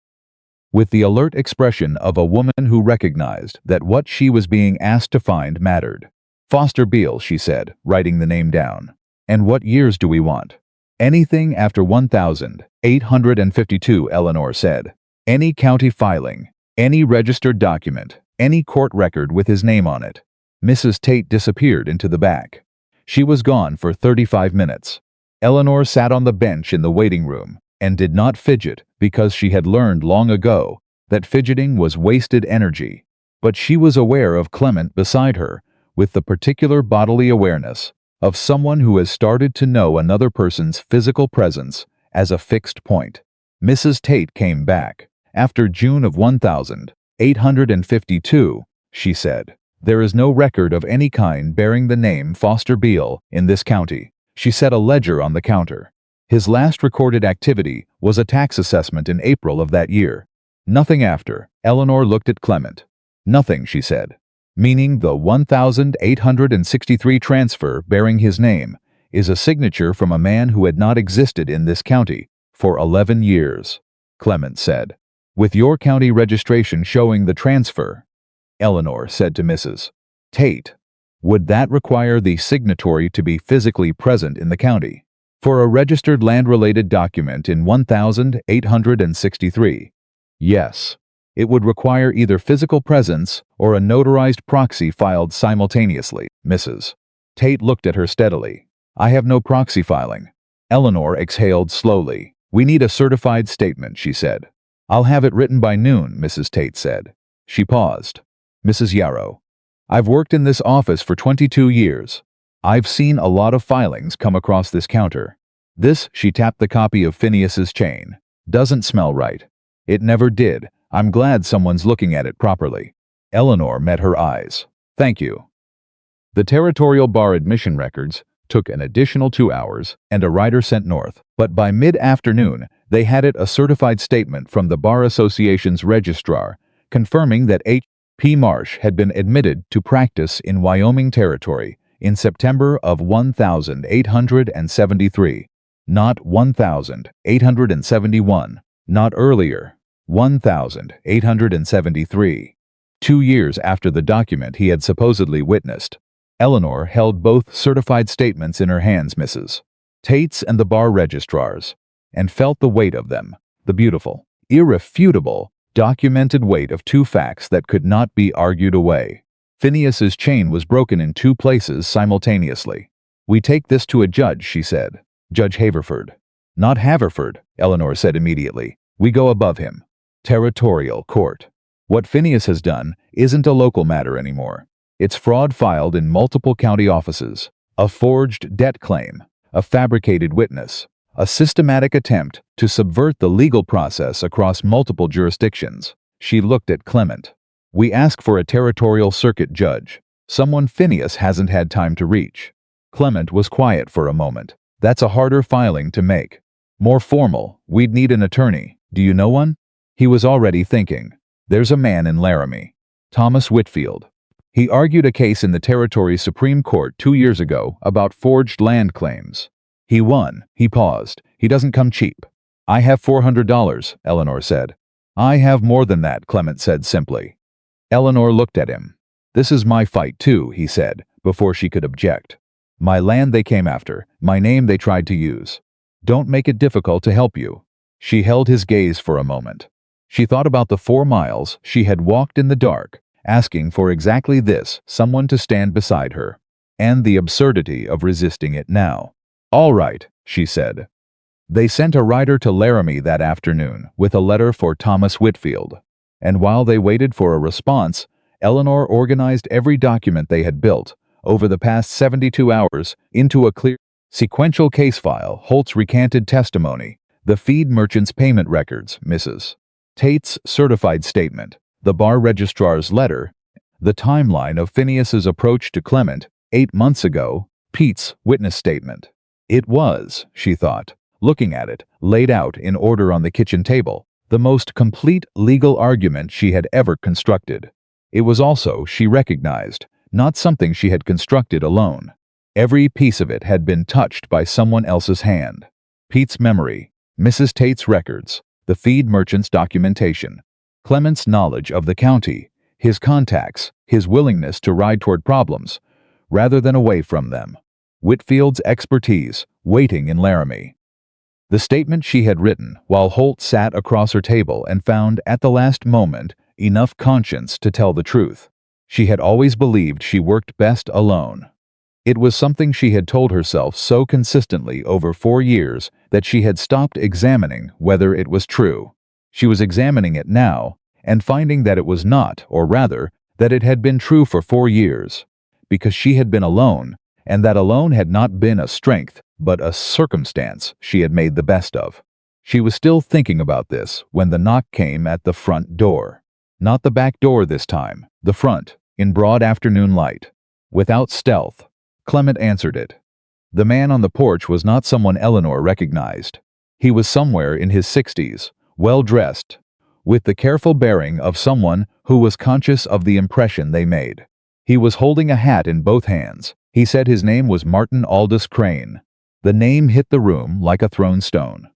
Speaker 1: with the alert expression of a woman who recognized that what she was being asked to find mattered. Foster Beale, she said, writing the name down. And what years do we want? Anything after 1852, Eleanor said. Any county filing, any registered document, any court record with his name on it. Mrs. Tate disappeared into the back. She was gone for 35 minutes. Eleanor sat on the bench in the waiting room and did not fidget because she had learned long ago that fidgeting was wasted energy. But she was aware of Clement beside her, with the particular bodily awareness of someone who has started to know another person's physical presence as a fixed point. Mrs. Tate came back. After June of 1852, she said, there is no record of any kind bearing the name Foster Beale in this county. She set a ledger on the counter. His last recorded activity was a tax assessment in April of that year. Nothing after. Eleanor looked at Clement. Nothing, she said. Meaning the 1863 transfer bearing his name is a signature from a man who had not existed in this county for 11 years, Clement said. With your county registration showing the transfer, Eleanor said to Mrs. Tate, would that require the signatory to be physically present in the county? For a registered land-related document in 1863, yes. It would require either physical presence or a notarized proxy filed simultaneously. Mrs. Tate looked at her steadily. I have no proxy filing. Eleanor exhaled slowly. We need a certified statement, she said. I'll have it written by noon, Mrs. Tate said. She paused. Mrs. Yarrow, I've worked in this office for 22 years. I've seen a lot of filings come across this counter. This, she tapped the copy of Phineas's chain, doesn't smell right. It never did. I'm glad someone's looking at it properly. Eleanor met her eyes. Thank you. The territorial bar admission records took an additional 2 hours and a rider sent north, but by mid-afternoon they had it a certified statement from the Bar Association's registrar confirming that H.P. Marsh had been admitted to practice in Wyoming Territory in September of 1873, not 1871, not earlier. 1873. 2 years after the document he had supposedly witnessed. Eleanor held both certified statements in her hands, Mrs. Tate's and the bar registrar's, and felt the weight of them, the beautiful, irrefutable, documented weight of 2 facts that could not be argued away. Phineas's chain was broken in 2 places simultaneously. We take this to a judge, she said. Judge Haverford. Not Haverford, Eleanor said immediately. We go above him. Territorial court. What Phineas has done isn't a local matter anymore. It's fraud filed in multiple county offices, a forged debt claim, a fabricated witness, a systematic attempt to subvert the legal process across multiple jurisdictions. She looked at Clement. We ask for a territorial circuit judge. Someone Phineas hasn't had time to reach. Clement was quiet for a moment. That's a harder filing to make. More formal. We'd need an attorney. Do you know one? He was already thinking. There's a man in Laramie. Thomas Whitfield. He argued a case in the Territory Supreme Court 2 years ago about forged land claims. He won. He paused. He doesn't come cheap. I have $400, Eleanor said. I have more than that, Clement said simply. Eleanor looked at him. This is my fight too, he said, before she could object. My land they came after, my name they tried to use. Don't make it difficult to help you. She held his gaze for a moment. She thought about the 4 miles she had walked in the dark, asking for exactly this, someone to stand beside her, and the absurdity of resisting it now. All right, she said. They sent a rider to Laramie that afternoon with a letter for Thomas Whitfield, and while they waited for a response, Eleanor organized every document they had built over the past 72 hours into a clear, sequential case file. Holt's recanted testimony, the feed merchant's payment records, Mrs. Tate's certified statement, the bar registrar's letter, the timeline of Phineas's approach to Clement 8 months ago, Pete's witness statement. It was, she thought, looking at it, laid out in order on the kitchen table, the most complete legal argument she had ever constructed. It was also, she recognized, not something she had constructed alone. Every piece of it had been touched by someone else's hand. Pete's memory, Mrs. Tate's records, the feed merchant's documentation, Clement's knowledge of the county, his contacts, his willingness to ride toward problems, rather than away from them, Whitfield's expertise, waiting in Laramie. The statement she had written while Holt sat across her table and found, at the last moment, enough conscience to tell the truth. She had always believed she worked best alone. It was something she had told herself so consistently over 4 years that she had stopped examining whether it was true. She was examining it now and finding that it was not, or rather, that it had been true for 4 years, because she had been alone, and that alone had not been a strength, but a circumstance she had made the best of. She was still thinking about this when the knock came at the front door. Not the back door this time, the front, in broad afternoon light. Without stealth, Clement answered it. The man on the porch was not someone Eleanor recognized. He was somewhere in his 60s, well-dressed, with the careful bearing of someone who was conscious of the impression they made. He was holding a hat in both hands. He said his name was Martin Aldous Crane. The name hit the room like a thrown stone.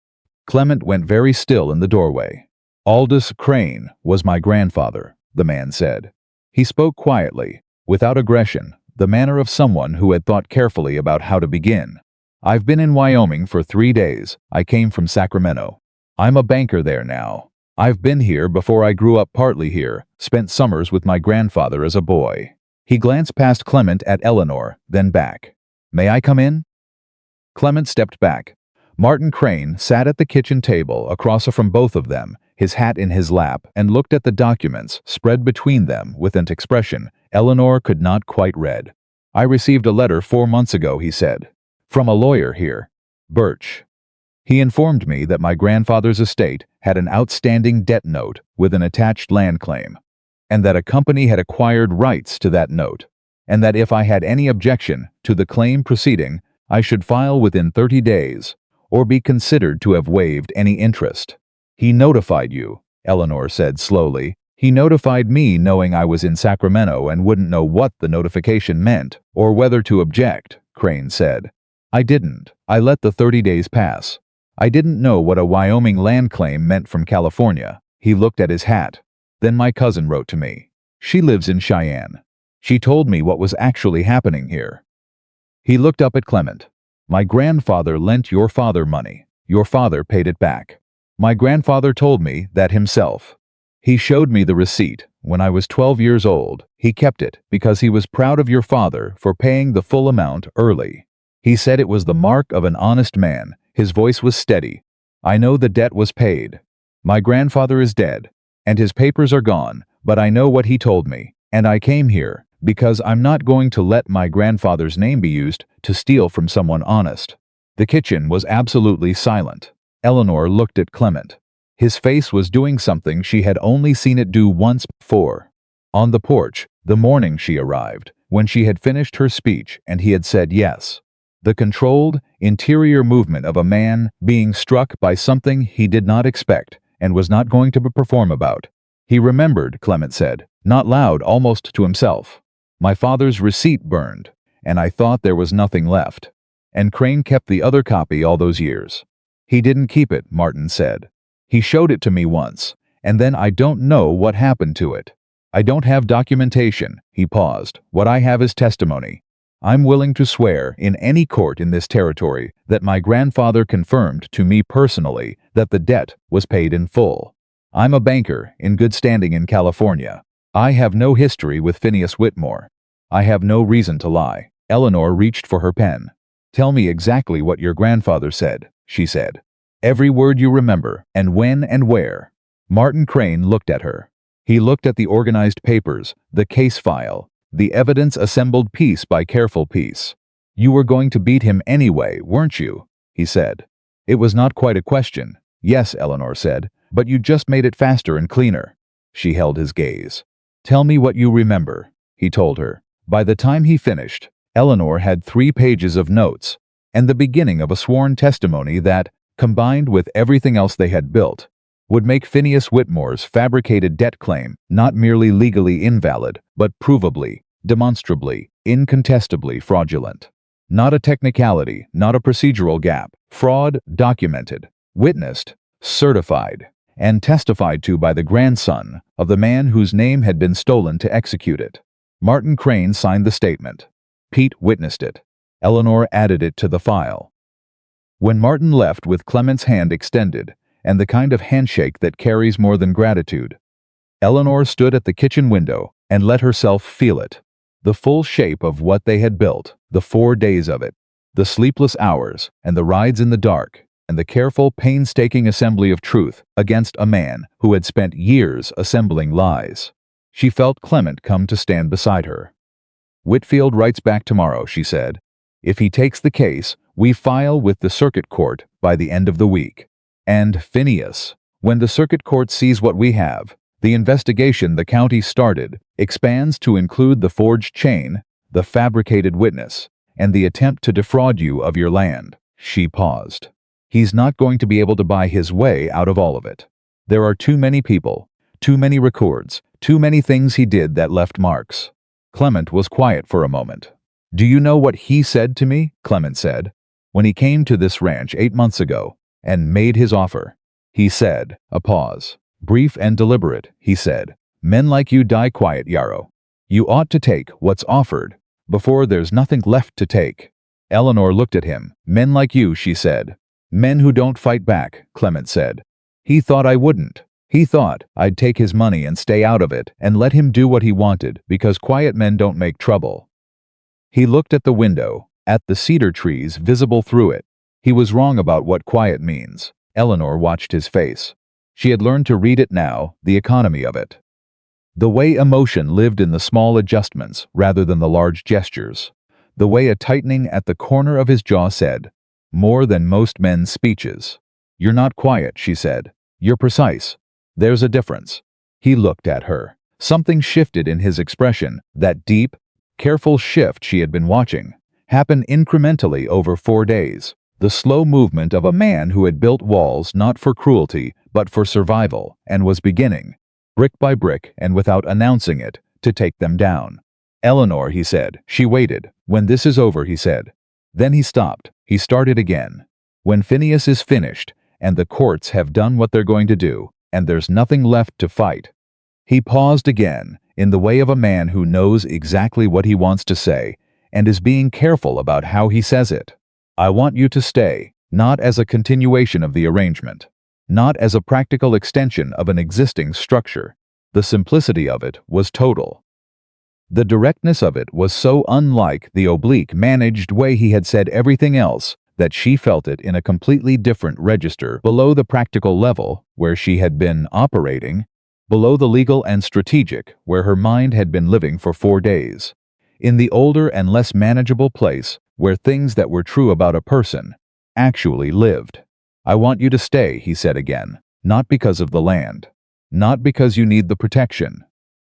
Speaker 1: Clement went very still in the doorway. Aldous Crane was my grandfather, the man said. He spoke quietly, without aggression, the manner of someone who had thought carefully about how to begin. I've been in Wyoming for 3 days. I came from Sacramento. I'm a banker there now. I've been here before I grew up, partly here, spent summers with my grandfather as a boy. He glanced past Clement at Eleanor, then back. May I come in? Clement stepped back. Martin Crane sat at the kitchen table across from both of them, his hat in his lap, and looked at the documents spread between them with an expression Eleanor could not quite read. I received a letter 4 months ago, he said, from a lawyer here, Birch. He informed me that my grandfather's estate had an outstanding debt note with an attached land claim, and that a company had acquired rights to that note, and that if I had any objection to the claim proceeding, I should file within 30 days, or be considered to have waived any interest. He notified you, Eleanor said slowly. He notified me knowing I was in Sacramento and wouldn't know what the notification meant, or whether to object, Crane said. I didn't. I let the 30 days pass. I didn't know what a Wyoming land claim meant from California. He looked at his hat. Then my cousin wrote to me. She lives in Cheyenne. She told me what was actually happening here. He looked up at Clement. My grandfather lent your father money. Your father paid it back. My grandfather told me that himself. He showed me the receipt. When I was 12 years old, he kept it because he was proud of your father for paying the full amount early. He said it was the mark of an honest man. His voice was steady. I know the debt was paid. My grandfather is dead, and his papers are gone, but I know what he told me, and I came here because I'm not going to let my grandfather's name be used to steal from someone honest. The kitchen was absolutely silent. Eleanor looked at Clement. His face was doing something she had only seen it do once before. On the porch, the morning she arrived, when she had finished her speech and he had said yes. The controlled, interior movement of a man being struck by something he did not expect and was not going to perform about. He remembered, Clement said, not loud, almost to himself. My father's receipt burned, and I thought there was nothing left. And Crane kept the other copy all those years. He didn't keep it, Martin said. He showed it to me once, and then I don't know what happened to it. I don't have documentation, he paused. What I have is testimony. I'm willing to swear in any court in this territory that my grandfather confirmed to me personally that the debt was paid in full. I'm a banker in good standing in California. I have no history with Phineas Whitmore. I have no reason to lie. Eleanor reached for her pen. Tell me exactly what your grandfather said, she said. Every word you remember, and when and where. Martin Crane looked at her. He looked at the organized papers, the case file, the evidence assembled piece by careful piece. You were going to beat him anyway, weren't you? He said. It was not quite a question. Yes, Eleanor said, but you just made it faster and cleaner. She held his gaze. Tell me what you remember, he told her. By the time he finished, Eleanor had 3 pages of notes, and the beginning of a sworn testimony that, combined with everything else they had built, would make Phineas Whitmore's fabricated debt claim not merely legally invalid, but provably, demonstrably, incontestably fraudulent. Not a technicality, not a procedural gap. Fraud documented, witnessed, certified, and testified to by the grandson of the man whose name had been stolen to execute it. Martin Crane signed the statement. Pete witnessed it. Eleanor added it to the file. When Martin left with Clement's hand extended, and the kind of handshake that carries more than gratitude, Eleanor stood at the kitchen window and let herself feel it. The full shape of what they had built, the 4 days of it, the sleepless hours, and the rides in the dark, and the careful, painstaking assembly of truth against a man who had spent years assembling lies. She felt Clement come to stand beside her. Whitfield writes back tomorrow, she said. If he takes the case, we file with the circuit court by the end of the week. And Phineas, when the circuit court sees what we have, the investigation the county started expands to include the forged chain, the fabricated witness, and the attempt to defraud you of your land. She paused. He's not going to be able to buy his way out of all of it. There are too many people, too many records, too many things he did that left marks. Clement was quiet for a moment. Do you know what he said to me? Clement said. When he came to this ranch 8 months ago and made his offer, he said, a pause. Brief and deliberate, he said. Men like you die quiet, Yarrow. You ought to take what's offered before there's nothing left to take. Eleanor looked at him. Men like you, she said. Men who don't fight back, Clement said. He thought I wouldn't. He thought I'd take his money and stay out of it and let him do what he wanted because quiet men don't make trouble. He looked at the window, at the cedar trees visible through it. He was wrong about what quiet means. Eleanor watched his face. She had learned to read it now, the economy of it. The way emotion lived in the small adjustments rather than the large gestures. The way a tightening at the corner of his jaw said, more than most men's speeches. You're not quiet, she said. You're precise. There's a difference. He looked at her. Something shifted in his expression. That deep, careful shift she had been watching happened incrementally over 4 days. The slow movement of a man who had built walls not for cruelty, but for survival, and was beginning, brick by brick and without announcing it, to take them down. Eleanor, he said. She waited. When this is over, he said. Then he stopped. He started again. When Phineas is finished, and the courts have done what they're going to do, and there's nothing left to fight. He paused again, in the way of a man who knows exactly what he wants to say, and is being careful about how he says it. I want you to stay, not as a continuation of the arrangement, not as a practical extension of an existing structure. The simplicity of it was total. The directness of it was so unlike the oblique, managed way he had said everything else that she felt it in a completely different register below the practical level where she had been operating, below the legal and strategic where her mind had been living for 4 days, in the older and less manageable place where things that were true about a person actually lived. I want you to stay, he said again, not because of the land, not because you need the protection,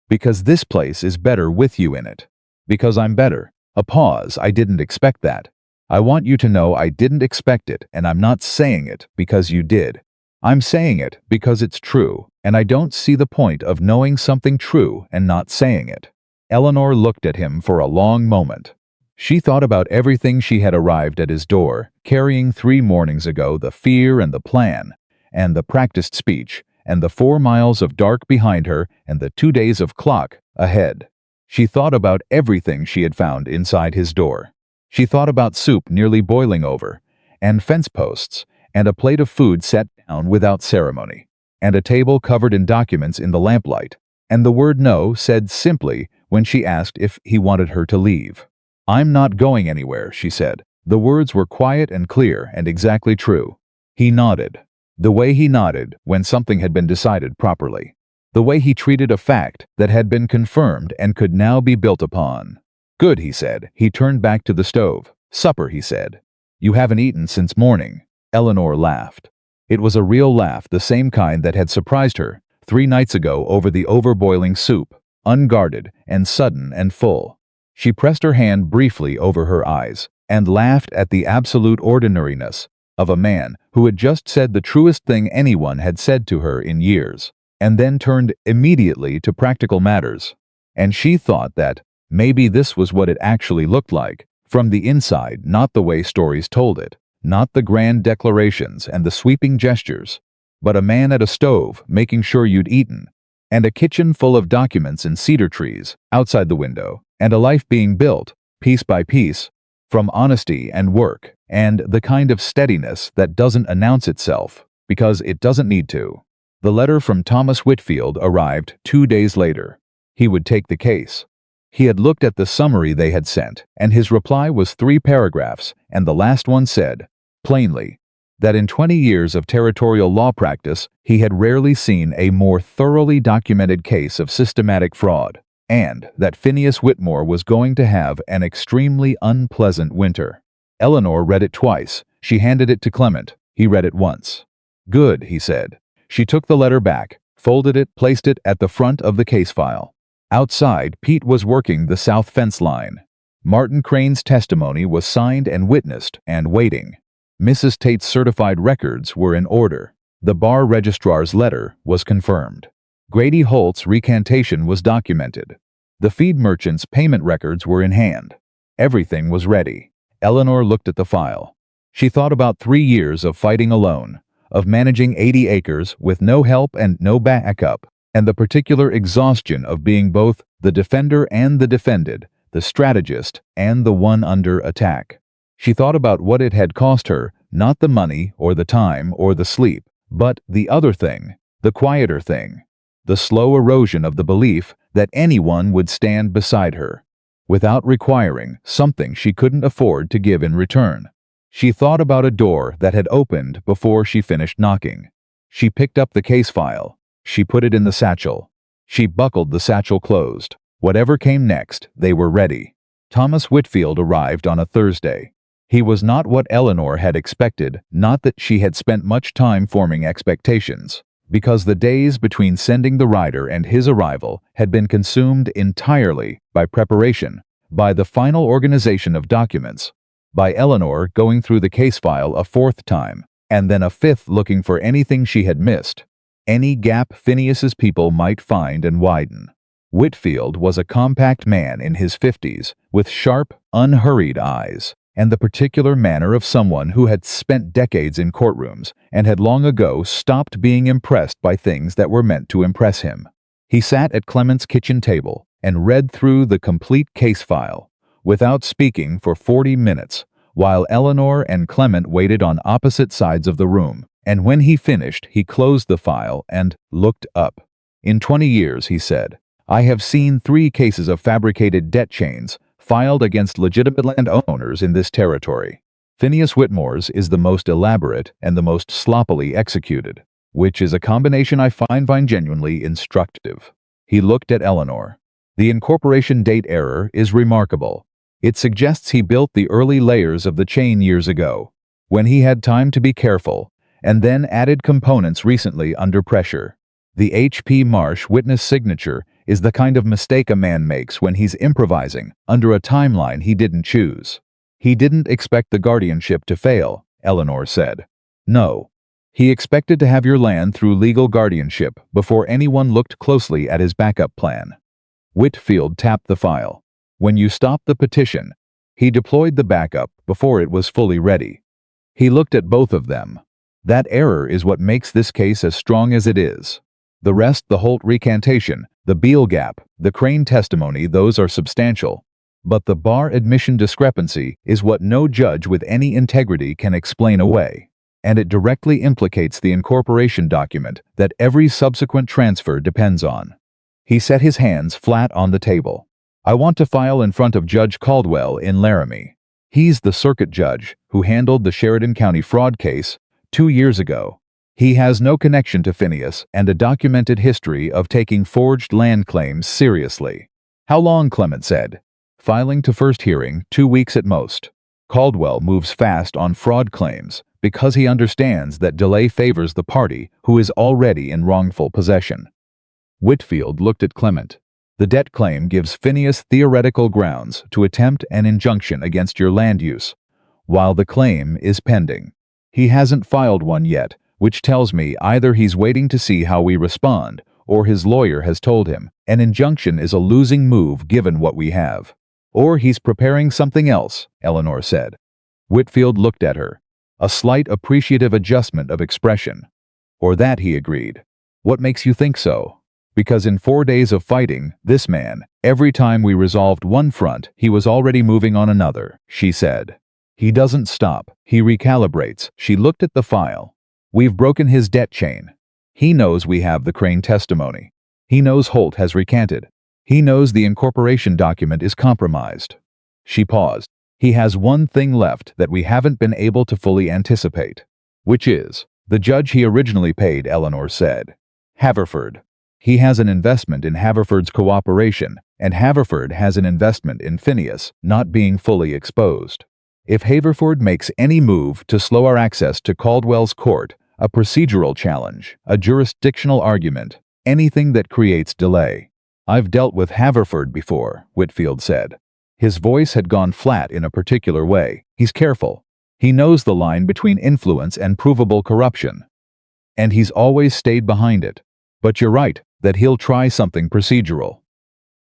Speaker 1: because this place is better with you in it. Because I'm better. A pause. I didn't expect that. I want you to know I didn't expect it, and I'm not saying it because you did. I'm saying it because it's true, and I don't see the point of knowing something true and not saying it. Eleanor looked at him for a long moment. She thought about everything she had arrived at his door, carrying 3 mornings ago, the fear and the plan, and the practiced speech, and the 4 miles of dark behind her, and the 2 days of clock ahead. She thought about everything she had found inside his door. She thought about soup nearly boiling over, and fence posts, and a plate of food set down without ceremony, and a table covered in documents in the lamplight, and the word no said simply when she asked if he wanted her to leave. "I'm not going anywhere," she said. The words were quiet and clear and exactly true. He nodded. The way he nodded when something had been decided properly. The way he treated a fact that had been confirmed and could now be built upon. "Good," he said. He turned back to the stove. "Supper," he said. "You haven't eaten since morning." Eleanor laughed. It was a real laugh, the same kind that had surprised her 3 nights ago over the overboiling soup, unguarded and sudden and full. She pressed her hand briefly over her eyes and laughed at the absolute ordinariness of a man who had just said the truest thing anyone had said to her in years, and then turned immediately to practical matters. And she thought that maybe this was what it actually looked like, from the inside, not the way stories told it, not the grand declarations and the sweeping gestures, but a man at a stove making sure you'd eaten, and a kitchen full of documents and cedar trees outside the window, and a life being built, piece by piece, from honesty and work, and the kind of steadiness that doesn't announce itself, because it doesn't need to. The letter from Thomas Whitfield arrived 2 days later. He would take the case. He had looked at the summary they had sent, and his reply was 3 paragraphs, and the last one said, plainly, that in 20 years of territorial law practice, he had rarely seen a more thoroughly documented case of systematic fraud, and that Phineas Whitmore was going to have an extremely unpleasant winter. Eleanor read it twice. She handed it to Clement. He read it once. "Good," he said. She took the letter back, folded it, placed it at the front of the case file. Outside, Pete was working the south fence line. Martin Crane's testimony was signed and witnessed and waiting. Mrs. Tate's certified records were in order. The bar registrar's letter was confirmed. Grady Holt's recantation was documented. The feed merchant's payment records were in hand. Everything was ready. Eleanor looked at the file. She thought about 3 years of fighting alone, of managing 80 acres with no help and no backup, and the particular exhaustion of being both the defender and the defended, the strategist and the one under attack. She thought about what it had cost her, not the money or the time or the sleep, but the other thing, the quieter thing, the slow erosion of the belief that anyone would stand beside her, without requiring something she couldn't afford to give in return. She thought about a door that had opened before she finished knocking. She picked up the case file. She put it in the satchel. She buckled the satchel closed. Whatever came next, they were ready. Thomas Whitfield arrived on a Thursday. He was not what Eleanor had expected, not that she had spent much time forming expectations, because the days between sending the rider and his arrival had been consumed entirely by preparation, by the final organization of documents, by Eleanor going through the case file a 4th time, and then a 5th looking for anything she had missed, any gap Phineas's people might find and widen. Whitfield was a compact man in his 50s, with sharp, unhurried eyes, and the particular manner of someone who had spent decades in courtrooms and had long ago stopped being impressed by things that were meant to impress him. He sat at Clement's kitchen table and read through the complete case file, without speaking for 40 minutes, while Eleanor and Clement waited on opposite sides of the room, and when he finished, he closed the file and looked up. "In 20 years," he said, "I have seen 3 cases of fabricated debt chains filed against legitimate landowners in this territory. Phineas Whitmore's is the most elaborate and the most sloppily executed, which is a combination I find genuinely instructive." He looked at Eleanor. "The incorporation date error is remarkable. It suggests he built the early layers of the chain years ago, when he had time to be careful, and then added components recently under pressure. The H.P. Marsh witness signature is the kind of mistake a man makes when he's improvising under a timeline he didn't choose. He didn't expect the guardianship to fail, Eleanor said. No. He expected to have your land through legal guardianship before anyone looked closely at his backup plan. Whitfield tapped the file. When you stopped the petition, he deployed the backup before it was fully ready. He looked at both of them. That error is what makes this case as strong as it is. The rest, the Holt recantation, the Beale gap, the Crane testimony, those are substantial. But the bar admission discrepancy is what no judge with any integrity can explain away. And it directly implicates the incorporation document that every subsequent transfer depends on. He set his hands flat on the table. I want to file in front of Judge Caldwell in Laramie. He's the circuit judge who handled the Sheridan County fraud case 2 years ago. He has no connection to Phineas and a documented history of taking forged land claims seriously. How long? Clement said. Filing to first hearing, 2 weeks at most. Caldwell moves fast on fraud claims because he understands that delay favors the party who is already in wrongful possession. Whitfield looked at Clement. The debt claim gives Phineas theoretical grounds to attempt an injunction against your land use, while the claim is pending. He hasn't filed one yet, which tells me either he's waiting to see how we respond, or his lawyer has told him an injunction is a losing move given what we have. Or he's preparing something else, Eleanor said. Whitfield looked at her. A slight appreciative adjustment of expression. Or that, he agreed. What makes you think so? Because in 4 days of fighting, this man, every time we resolved one front, he was already moving on another, she said. He doesn't stop, he recalibrates. She looked at the file. We've broken his debt chain. He knows we have the Crane testimony. He knows Holt has recanted. He knows the incorporation document is compromised. She paused. He has one thing left that we haven't been able to fully anticipate. Which is, the judge he originally paid, Eleanor said. Haverford. He has an investment in Haverford's cooperation, and Haverford has an investment in Phineas not being fully exposed. If Haverford makes any move to slow our access to Caldwell's court, a procedural challenge, a jurisdictional argument, anything that creates delay. I've dealt with Haverford before, Whitfield said. His voice had gone flat in a particular way. He's careful. He knows the line between influence and provable corruption. And he's always stayed behind it. But you're right, that he'll try something procedural.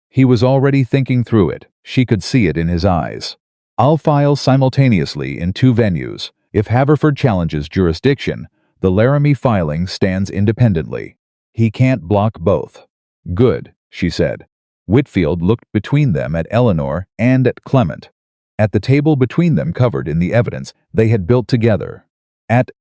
Speaker 1: He was already thinking through it. She could see it in his eyes. I'll file simultaneously in 2 venues. If Haverford challenges jurisdiction, the Laramie filing stands independently. He can't block both. Good, she said. Whitfield looked between them at Eleanor and at Clement. At the table between them covered in the evidence they had built together. At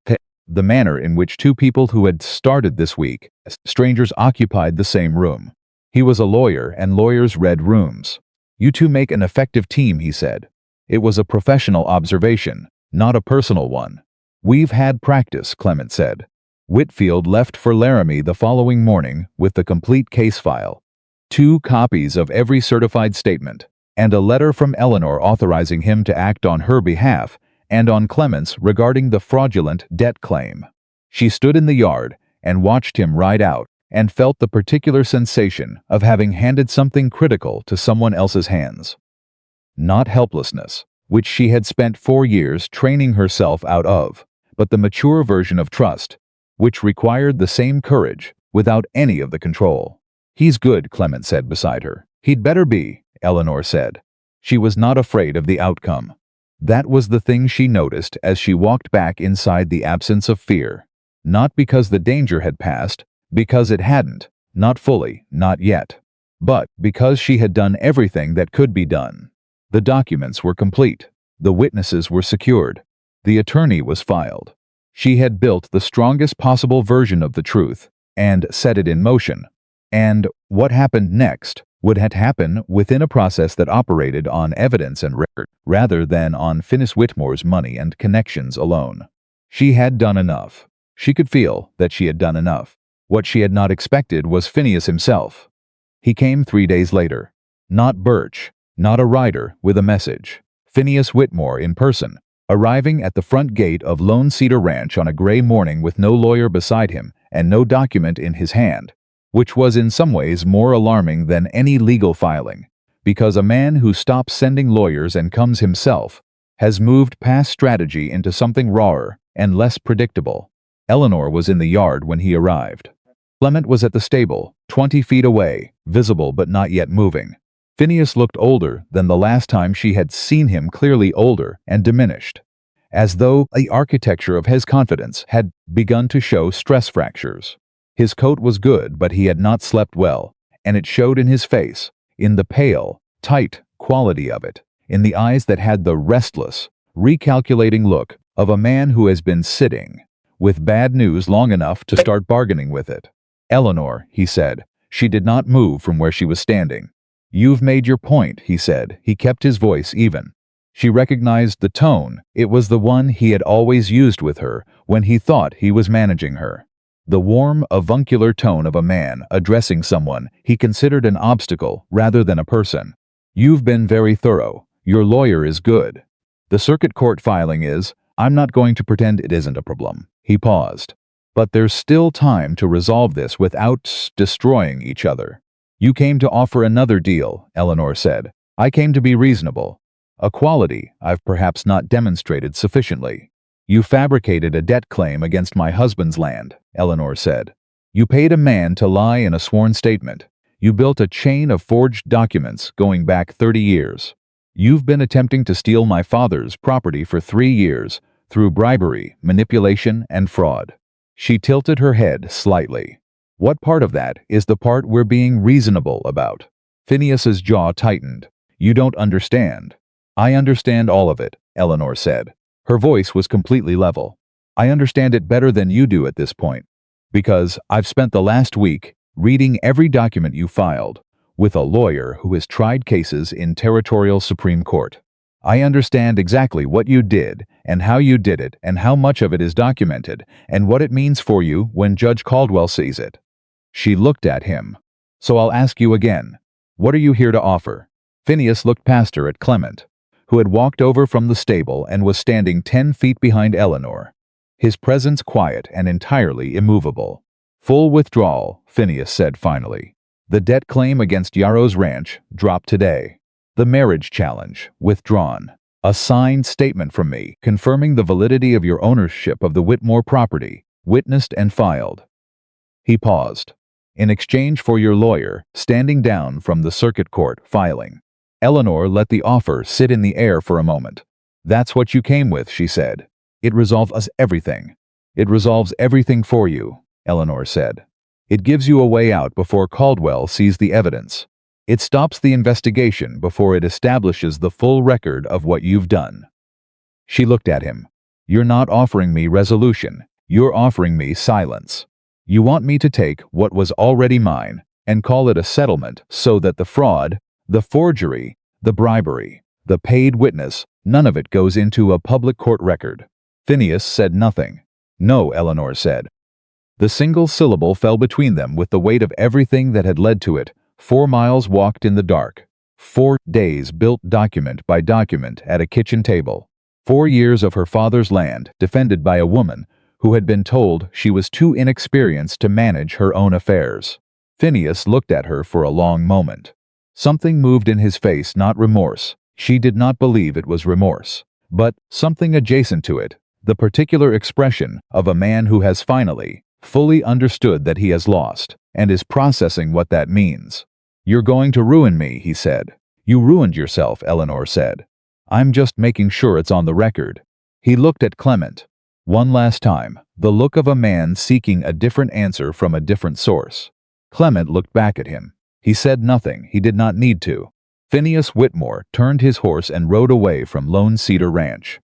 Speaker 1: the manner in which 2 people who had started this week, strangers, occupied the same room. He was a lawyer and lawyers read rooms. You 2 make an effective team, he said. It was a professional observation, not a personal one. We've had practice, Clement said. Whitfield left for Laramie the following morning with the complete case file. 2 copies of every certified statement, and a letter from Eleanor authorizing him to act on her behalf and on Clement's regarding the fraudulent debt claim. She stood in the yard and watched him ride out and felt the particular sensation of having handed something critical to someone else's hands. Not helplessness, which she had spent 4 years training herself out of, but the mature version of trust, which required the same courage without any of the control. He's good, Clement said beside her. He'd better be, Eleanor said. She was not afraid of the outcome. That was the thing she noticed as she walked back inside the absence of fear. Not because the danger had passed, because it hadn't, not fully, not yet. But because she had done everything that could be done. The documents were complete. The witnesses were secured. The attorney was filed. She had built the strongest possible version of the truth and set it in motion. And what happened next would have happened within a process that operated on evidence and record, rather than on Phineas Whitmore's money and connections alone. She had done enough. She could feel that she had done enough. What she had not expected was Phineas himself. He came 3 days later. Not Birch, not a rider with a message. Phineas Whitmore in person, arriving at the front gate of Lone Cedar Ranch on a gray morning with no lawyer beside him and no document in his hand. which was in some ways more alarming than any legal filing, because a man who stops sending lawyers and comes himself has moved past strategy into something rawer and less predictable. Eleanor was in the yard when he arrived. Clement was at the stable, 20 feet away, visible but not yet moving. Phineas looked older than the last time she had seen him, clearly older and diminished, as though the architecture of his confidence had begun to show stress fractures. His coat was good, but he had not slept well, and it showed in his face, in the pale, tight quality of it, in the eyes that had the restless, recalculating look of a man who has been sitting with bad news long enough to start bargaining with it. "Eleanor," he said. She did not move from where she was standing. "You've made your point," he said. He kept his voice even. She recognized the tone. It was the one he had always used with her when he thought he was managing her. The warm, avuncular tone of a man addressing someone he considered an obstacle rather than a person. "You've been very thorough. Your lawyer is good. The circuit court filing is. I'm not going to pretend it isn't a problem." He paused. "But there's still time to resolve this without destroying each other." "You came to offer another deal," Eleanor said. "I came to be reasonable. A quality I've perhaps not demonstrated sufficiently." "You fabricated a debt claim against my husband's land," Eleanor said. "You paid a man to lie in a sworn statement. You built a chain of forged documents going back 30 years. You've been attempting to steal my father's property for 3 years through bribery, manipulation, and fraud." She tilted her head slightly. "What part of that is the part we're being reasonable about?" Phineas's jaw tightened. "You don't understand." "I understand all of it," Eleanor said. Her voice was completely level. "I understand it better than you do at this point, because I've spent the last week reading every document you filed with a lawyer who has tried cases in territorial Supreme Court. I understand exactly what you did and how you did it and how much of it is documented and what it means for you when Judge Caldwell sees it." She looked at him. "So I'll ask you again. What are you here to offer?" Phineas looked past her at Clement, who had walked over from the stable and was standing 10 feet behind Eleanor, his presence quiet and entirely immovable. "Full withdrawal," Phineas said finally. "The debt claim against Yarrow's ranch dropped today. The marriage challenge withdrawn. A signed statement from me confirming the validity of your ownership of the Whitmore property, witnessed and filed." He paused. "In exchange for your lawyer standing down from the circuit court filing." Eleanor let the offer sit in the air for a moment. "That's what you came with," she said. "It resolves us everything." "It resolves everything for you," Eleanor said. "It gives you a way out before Caldwell sees the evidence. It stops the investigation before it establishes the full record of what you've done." She looked at him. "You're not offering me resolution. You're offering me silence. You want me to take what was already mine and call it a settlement so that the fraud, the forgery, the bribery, the paid witness, none of it goes into a public court record." Phineas said nothing. "No," Eleanor said. The single syllable fell between them with the weight of everything that had led to it. 4 miles walked in the dark. 4 days built document by document at a kitchen table. 4 years of her father's land defended by a woman who had been told she was too inexperienced to manage her own affairs. Phineas looked at her for a long moment. Something moved in his face, not remorse. She did not believe it was remorse, but something adjacent to it, the particular expression of a man who has finally, fully understood that he has lost, and is processing what that means. "You're going to ruin me," he said. "You ruined yourself," Eleanor said. "I'm just making sure it's on the record." He looked at Clement. One last time, the look of a man seeking a different answer from a different source. Clement looked back at him. He said nothing. He did not need to. Phineas Whitmore turned his horse and rode away from Lone Cedar Ranch.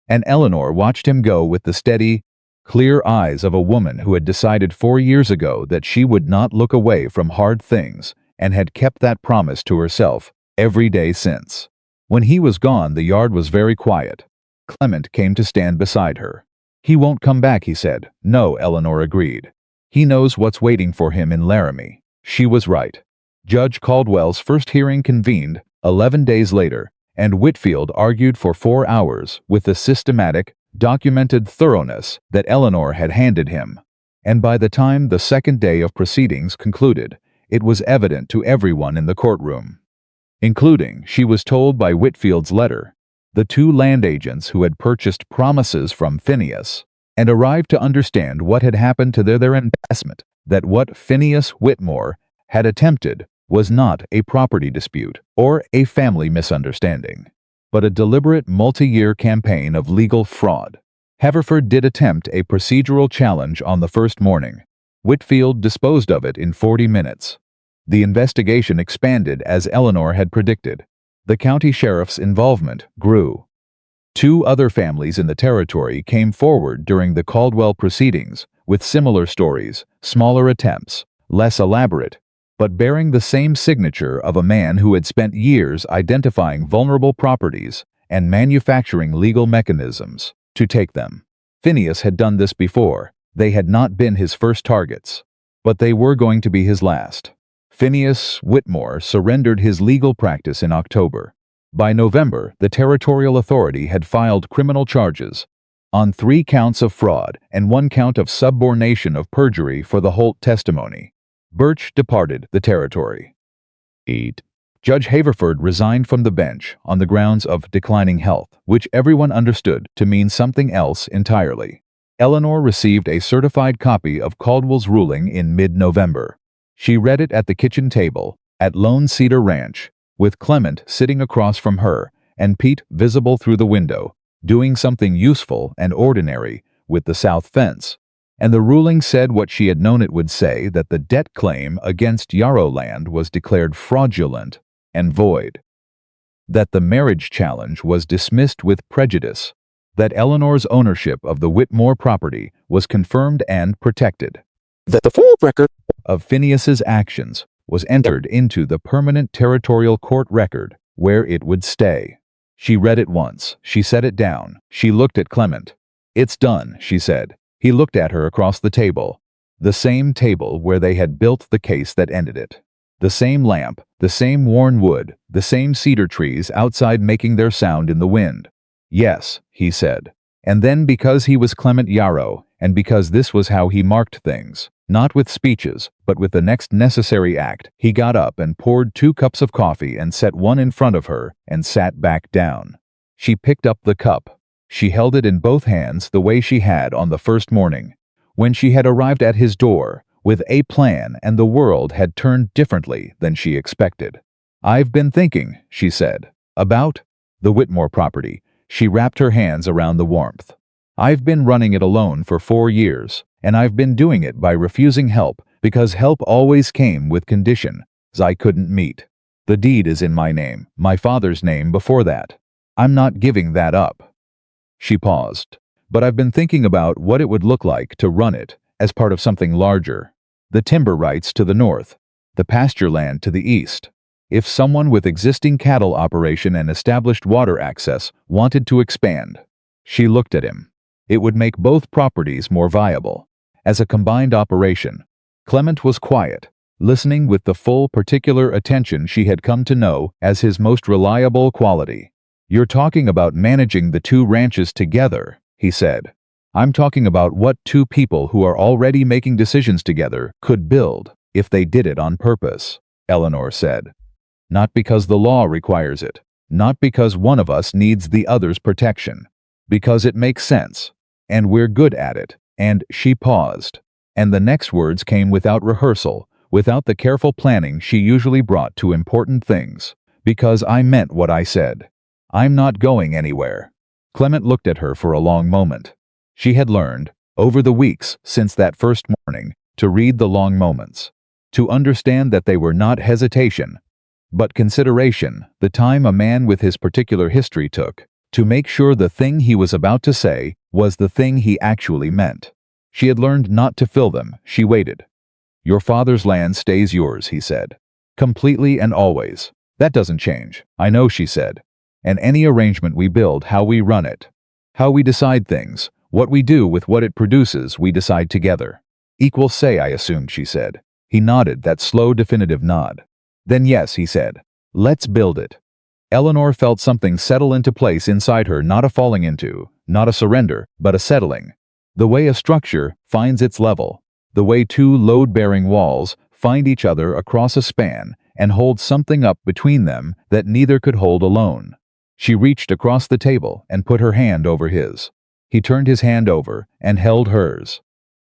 Speaker 1: And Eleanor watched him go with the steady, clear eyes of a woman who had decided 4 years ago that she would not look away from hard things and had kept that promise to herself every day since. When he was gone, the yard was very quiet. Clement came to stand beside her. "He won't come back," he said. "No," Eleanor agreed. "He knows what's waiting for him in Laramie." She was right. Judge Caldwell's first hearing convened 11 days later, and Whitfield argued for 4 hours with the systematic, documented thoroughness that Eleanor had handed him. and by the time the second day of proceedings concluded, it was evident to everyone in the courtroom, including, she was told by Whitfield's letter, the two land agents who had purchased promises from Phineas and arrived to understand what had happened to their investment, that what Phineas Whitmore had attempted was not a property dispute or a family misunderstanding, but a deliberate multi-year campaign of legal fraud. Haverford did attempt a procedural challenge on the first morning. Whitfield disposed of it in 40 minutes. The investigation expanded as Eleanor had predicted. The county sheriff's involvement grew. Two other families in the territory came forward during the Caldwell proceedings with similar stories, smaller attempts, less elaborate, but bearing the same signature of a man who had spent years identifying vulnerable properties and manufacturing legal mechanisms to take them. Phineas had done this before. They had not been his first targets, but they were going to be his last. Phineas Whitmore surrendered his legal practice in October. By November, the Territorial Authority had filed criminal charges on 3 counts of fraud and 1 count of subornation of perjury for the Holt testimony. Birch departed the territory. 8. Judge Haverford resigned from the bench on the grounds of declining health, which everyone understood to mean something else entirely. Eleanor received a certified copy of Caldwell's ruling in mid-November. She read it at the kitchen table at Lone Cedar Ranch, with Clement sitting across from her and Pete visible through the window, doing something useful and ordinary with the south fence. And the ruling said what she had known it would say, that the debt claim against Yarrow land was declared fraudulent and void, that the marriage challenge was dismissed with prejudice, that Eleanor's ownership of the Whitmore property was confirmed and protected, that the full record of Phineas's actions was entered into the permanent territorial court record, where it would stay. She read it once. She set it down. She looked at Clement. "It's done," she said. He looked at her across the table. The same table where they had built the case that ended it. The same lamp, the same worn wood, the same cedar trees outside making their sound in the wind. "Yes," he said. And then, because he was Clement Yarrow, and because this was how he marked things, not with speeches, but with the next necessary act, he got up and poured 2 cups of coffee and set one in front of her and sat back down. She picked up the cup. She held it in both hands the way she had on the first morning, when she had arrived at his door with a plan and the world had turned differently than she expected. "I've been thinking," she said, "about the Whitmore property." She wrapped her hands around the warmth. "I've been running it alone for 4 years, and I've been doing it by refusing help because help always came with conditions I couldn't meet. The deed is in my name, my father's name before that. I'm not giving that up." She paused. "But I've been thinking about what it would look like to run it as part of something larger. The timber rights to the north, the pasture land to the east. If someone with existing cattle operation and established water access wanted to expand." She looked at him. "It would make both properties more viable. As a combined operation." Clement was quiet, listening with the full particular attention she had come to know as his most reliable quality. "You're talking about managing the 2 ranches together," he said. "I'm talking about what 2 people who are already making decisions together could build if they did it on purpose," Eleanor said. "Not because the law requires it, not because one of us needs the other's protection, because it makes sense, and we're good at it." And she paused, and the next words came without rehearsal, without the careful planning she usually brought to important things. "Because I meant what I said. I'm not going anywhere." Clement looked at her for a long moment. She had learned, over the weeks since that first morning, to read the long moments, to understand that they were not hesitation, but consideration, the time a man with his particular history took to make sure the thing he was about to say was the thing he actually meant. She had learned not to fill them. She waited. "Your father's land stays yours," he said. "Completely and always. That doesn't change." "I know," she said. "And any arrangement we build, how we run it, how we decide things, what we do with what it produces, we decide together." "Equal say, I assumed," she said. He nodded that slow, definitive nod. "Then yes," he said. "Let's build it." Eleanor felt something settle into place inside her, not a falling into, not a surrender, but a settling. The way a structure finds its level. the way two load-bearing walls find each other across a span and hold something up between them that neither could hold alone. She reached across the table and put her hand over his. He turned his hand over and held hers.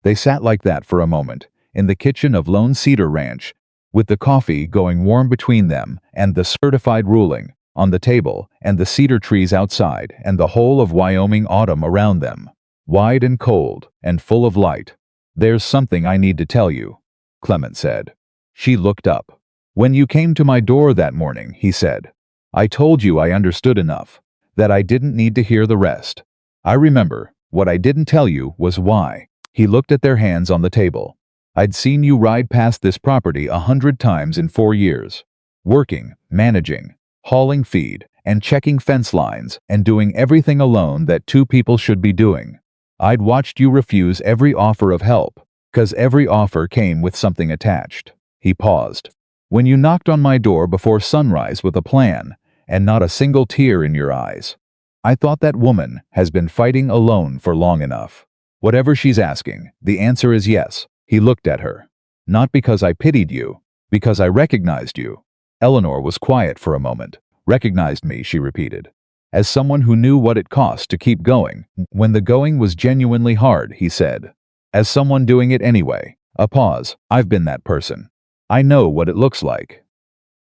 Speaker 1: They sat like that for a moment, in the kitchen of Lone Cedar Ranch, with the coffee going warm between them and the certified ruling on the table and the cedar trees outside and the whole of Wyoming autumn around them, wide and cold and full of light. "There's something I need to tell you," Clement said. She looked up. "When you came to my door that morning," he said, "I told you I understood enough, that I didn't need to hear the rest. I remember. What I didn't tell you was why." He looked at their hands on the table. "I'd seen you ride past this property 100 times in 4 years. Working, managing, hauling feed, and checking fence lines, and doing everything alone that two people should be doing. I'd watched you refuse every offer of help, 'cause every offer came with something attached." He paused. "When you knocked on my door before sunrise with a plan, and not a single tear in your eyes, I thought that woman has been fighting alone for long enough. Whatever she's asking, the answer is yes." He looked at her. "Not because I pitied you, because I recognized you." Eleanor was quiet for a moment. "Recognized me," she repeated. "As someone who knew what it cost to keep going, when the going was genuinely hard," he said. "As someone doing it anyway." A pause. "I've been that person. I know what it looks like."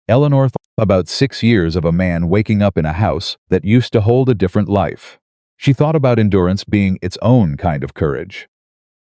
Speaker 1: Eleanor thought about 6 years of a man waking up in a house that used to hold a different life. She thought about endurance being its own kind of courage.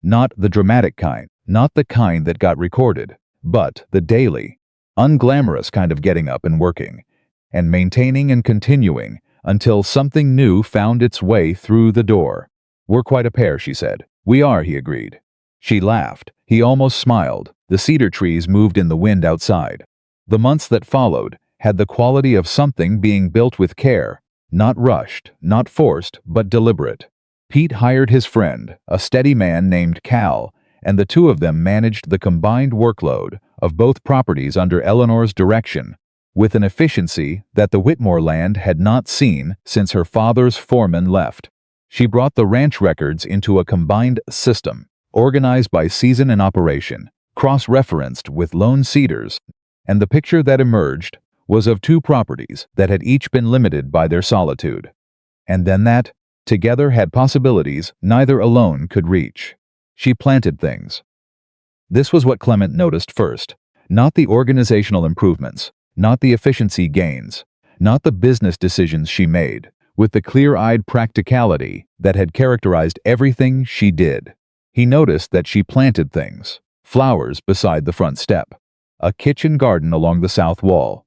Speaker 1: Not the dramatic kind, not the kind that got recorded, but the daily, unglamorous kind of getting up and working, and maintaining and continuing until something new found its way through the door. "We're quite a pair," she said. "We are," he agreed. She laughed. He almost smiled. The cedar trees moved in the wind outside. The months that followed had the quality of something being built with care, not rushed, not forced, but deliberate. Pete hired his friend, a steady man named Cal, and the two of them managed the combined workload of both properties under Eleanor's direction, with an efficiency that the Whitmore land had not seen since her father's foreman left. She brought the ranch records into a combined system, organized by season and operation, cross-referenced with Lone Cedars, and the picture that emerged was of two properties that had each been limited by their solitude, and then that, together, had possibilities neither alone could reach. She planted things. This was what Clement noticed first, not the organizational improvements, not the efficiency gains, not the business decisions she made, with the clear-eyed practicality that had characterized everything she did. He noticed that she planted things: flowers beside the front step, a kitchen garden along the south wall,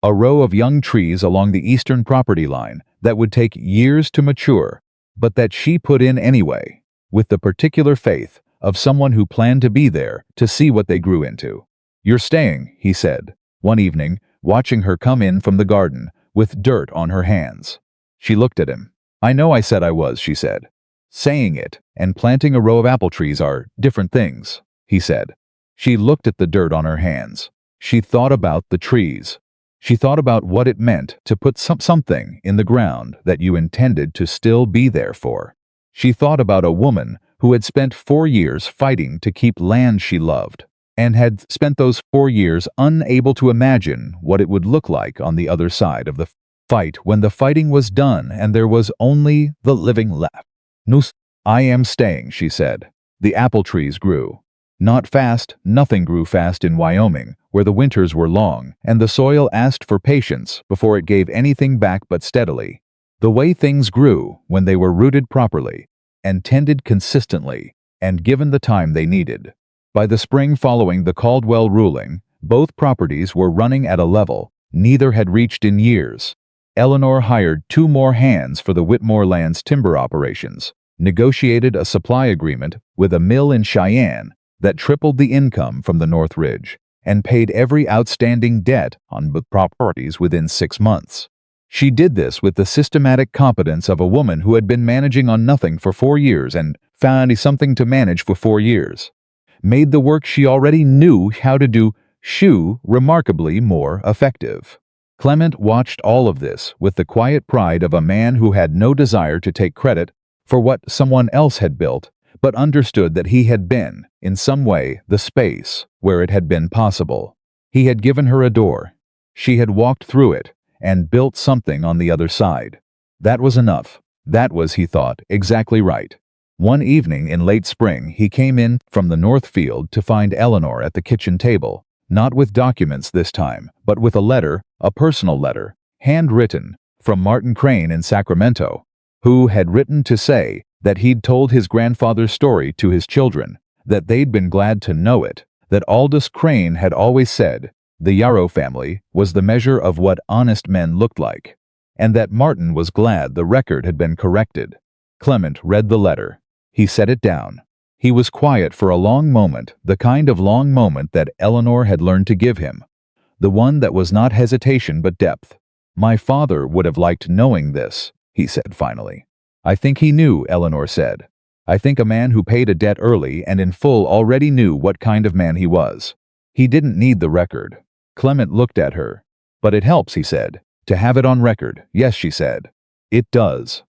Speaker 1: a row of young trees along the eastern property line that would take years to mature, but that she put in anyway, with the particular faith of someone who planned to be there to see what they grew into. "You're staying," he said, one evening, watching her come in from the garden with dirt on her hands. She looked at him. "I know I said I was," she said. "Saying it and planting a row of apple trees are different things," he said. She looked at the dirt on her hands. She thought about the trees. She thought about what it meant to put something in the ground that you intended to still be there for. She thought about a woman who had spent 4 years fighting to keep land she loved, and had spent those 4 years unable to imagine what it would look like on the other side of the fight when the fighting was done and there was only the living left. "Noose, I am staying," she said. The apple trees grew. Not fast, nothing grew fast in Wyoming, where the winters were long, and the soil asked for patience before it gave anything back but steadily. The way things grew when they were rooted properly, and tended consistently, and given the time they needed. By the spring following the Caldwell ruling, both properties were running at a level neither had reached in years. Eleanor hired 2 more hands for the Whitmore land's timber operations, negotiated a supply agreement with a mill in Cheyenne that tripled the income from the North Ridge, and paid every outstanding debt on both properties within 6 months. She did this with the systematic competence of a woman who had been managing on nothing for 4 years and found something to manage for 4 years. Made the work she already knew how to do remarkably more effective. Clement watched all of this with the quiet pride of a man who had no desire to take credit for what someone else had built, but understood that he had been, in some way, the space where it had been possible. He had given her a door. She had walked through it and built something on the other side. That was enough. That was, he thought, exactly right. One evening in late spring, he came in from the north field to find Eleanor at the kitchen table, not with documents this time, but with a letter, a personal letter, handwritten, from Martin Crane in Sacramento, who had written to say that he'd told his grandfather's story to his children, that they'd been glad to know it, that Aldous Crane had always said the Yarrow family was the measure of what honest men looked like, and that Martin was glad the record had been corrected. Clement read the letter. He set it down. He was quiet for a long moment, the kind of long moment that Eleanor had learned to give him, the one that was not hesitation but depth. "My father would have liked knowing this," he said finally. "I think he knew," Eleanor said. "I think a man who paid a debt early and in full already knew what kind of man he was. He didn't need the record." Clement looked at her. "But it helps," he said, "to have it on record." "Yes," she said. "It does."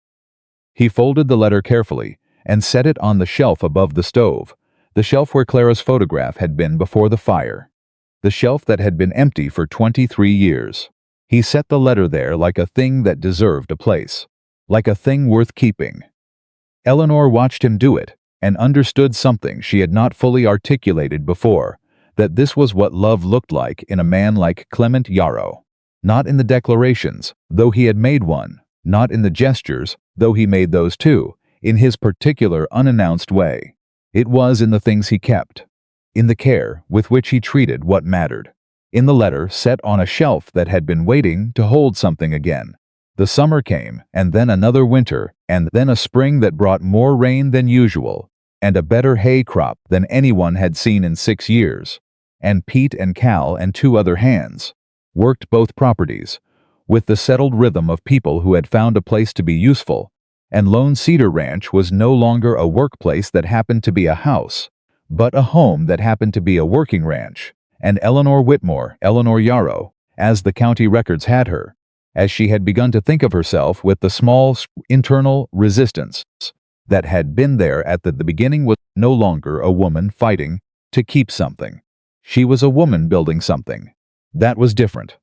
Speaker 1: He folded the letter carefully and set it on the shelf above the stove, the shelf where Clara's photograph had been before the fire, the shelf that had been empty for 23 years. He set the letter there like a thing that deserved a place, like a thing worth keeping. Eleanor watched him do it, and understood something she had not fully articulated before, that this was what love looked like in a man like Clement Yarrow. Not in the declarations, though he had made one, not in the gestures, though he made those too, in his particular unannounced way. It was in the things he kept, in the care with which he treated what mattered, in the letter set on a shelf that had been waiting to hold something again. The summer came, and then another winter, and then a spring that brought more rain than usual, and a better hay crop than anyone had seen in 6 years. And Pete and Cal and 2 other hands worked both properties, with the settled rhythm of people who had found a place to be useful, and Lone Cedar Ranch was no longer a workplace that happened to be a house, but a home that happened to be a working ranch. And Eleanor Whitmore, Eleanor Yarrow, as the county records had her, as she had begun to think of herself with the small internal resistance that had been there at the beginning, was no longer a woman fighting to keep something. She was a woman building something. That was different.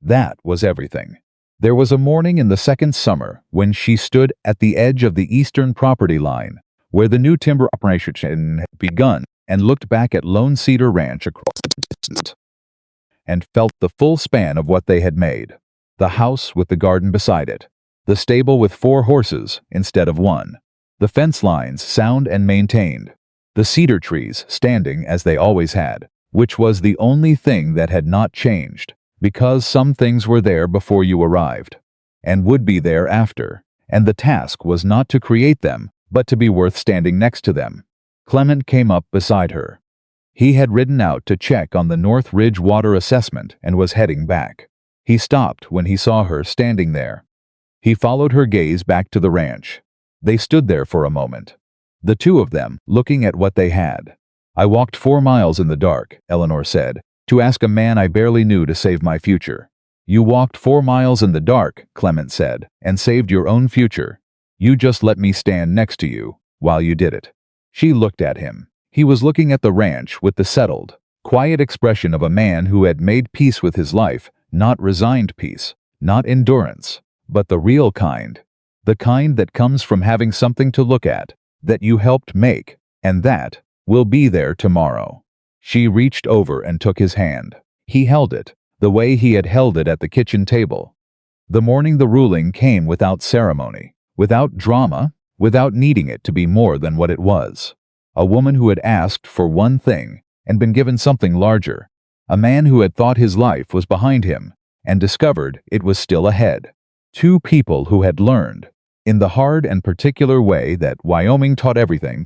Speaker 1: That was everything. There was a morning in the second summer when she stood at the edge of the eastern property line, where the new timber operation had begun, and looked back at Lone Cedar Ranch across the distance, and felt the full span of what they had made. The house with the garden beside it, the stable with 4 horses instead of 1, the fence lines sound and maintained, the cedar trees standing as they always had, which was the only thing that had not changed, because some things were there before you arrived, and would be there after, and the task was not to create them, but to be worth standing next to them. Clement came up beside her. He had ridden out to check on the North Ridge water assessment and was heading back. He stopped when he saw her standing there. He followed her gaze back to the ranch. They stood there for a moment, the 2 of them looking at what they had. "I walked 4 miles in the dark," Eleanor said, "to ask a man I barely knew to save my future." "You walked 4 miles in the dark," Clement said, "and saved your own future. You just let me stand next to you while you did it." She looked at him. He was looking at the ranch with the settled, quiet expression of a man who had made peace with his life, not resigned peace, not endurance, but the real kind, the kind that comes from having something to look at, that you helped make, and that will be there tomorrow. She reached over and took his hand. He held it, the way he had held it at the kitchen table. The morning the ruling came without ceremony, without drama, without needing it to be more than what it was. A woman who had asked for one thing and been given something larger. A man who had thought his life was behind him and discovered it was still ahead. 2 people who had learned, in the hard and particular way that Wyoming taught everything,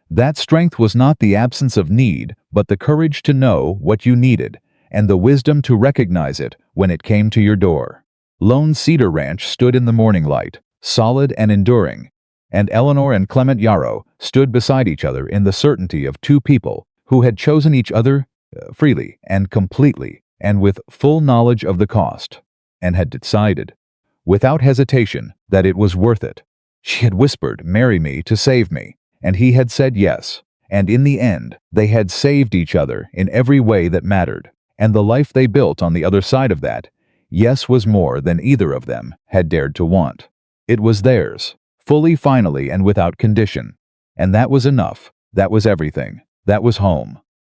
Speaker 1: that strength was not the absence of need, but the courage to know what you needed, and the wisdom to recognize it when it came to your door. Lone Cedar Ranch stood in the morning light, solid and enduring, and Eleanor and Clement Yarrow stood beside each other in the certainty of 2 people who had chosen each other freely and completely and with full knowledge of the cost, and had decided, without hesitation, that it was worth it. She had whispered, "Marry me to save me," and he had said yes. And in the end, they had saved each other in every way that mattered. And the life they built on the other side of that, yes, was more than either of them had dared to want. It was theirs, fully, finally, and without condition. And that was enough. That was everything. That was home.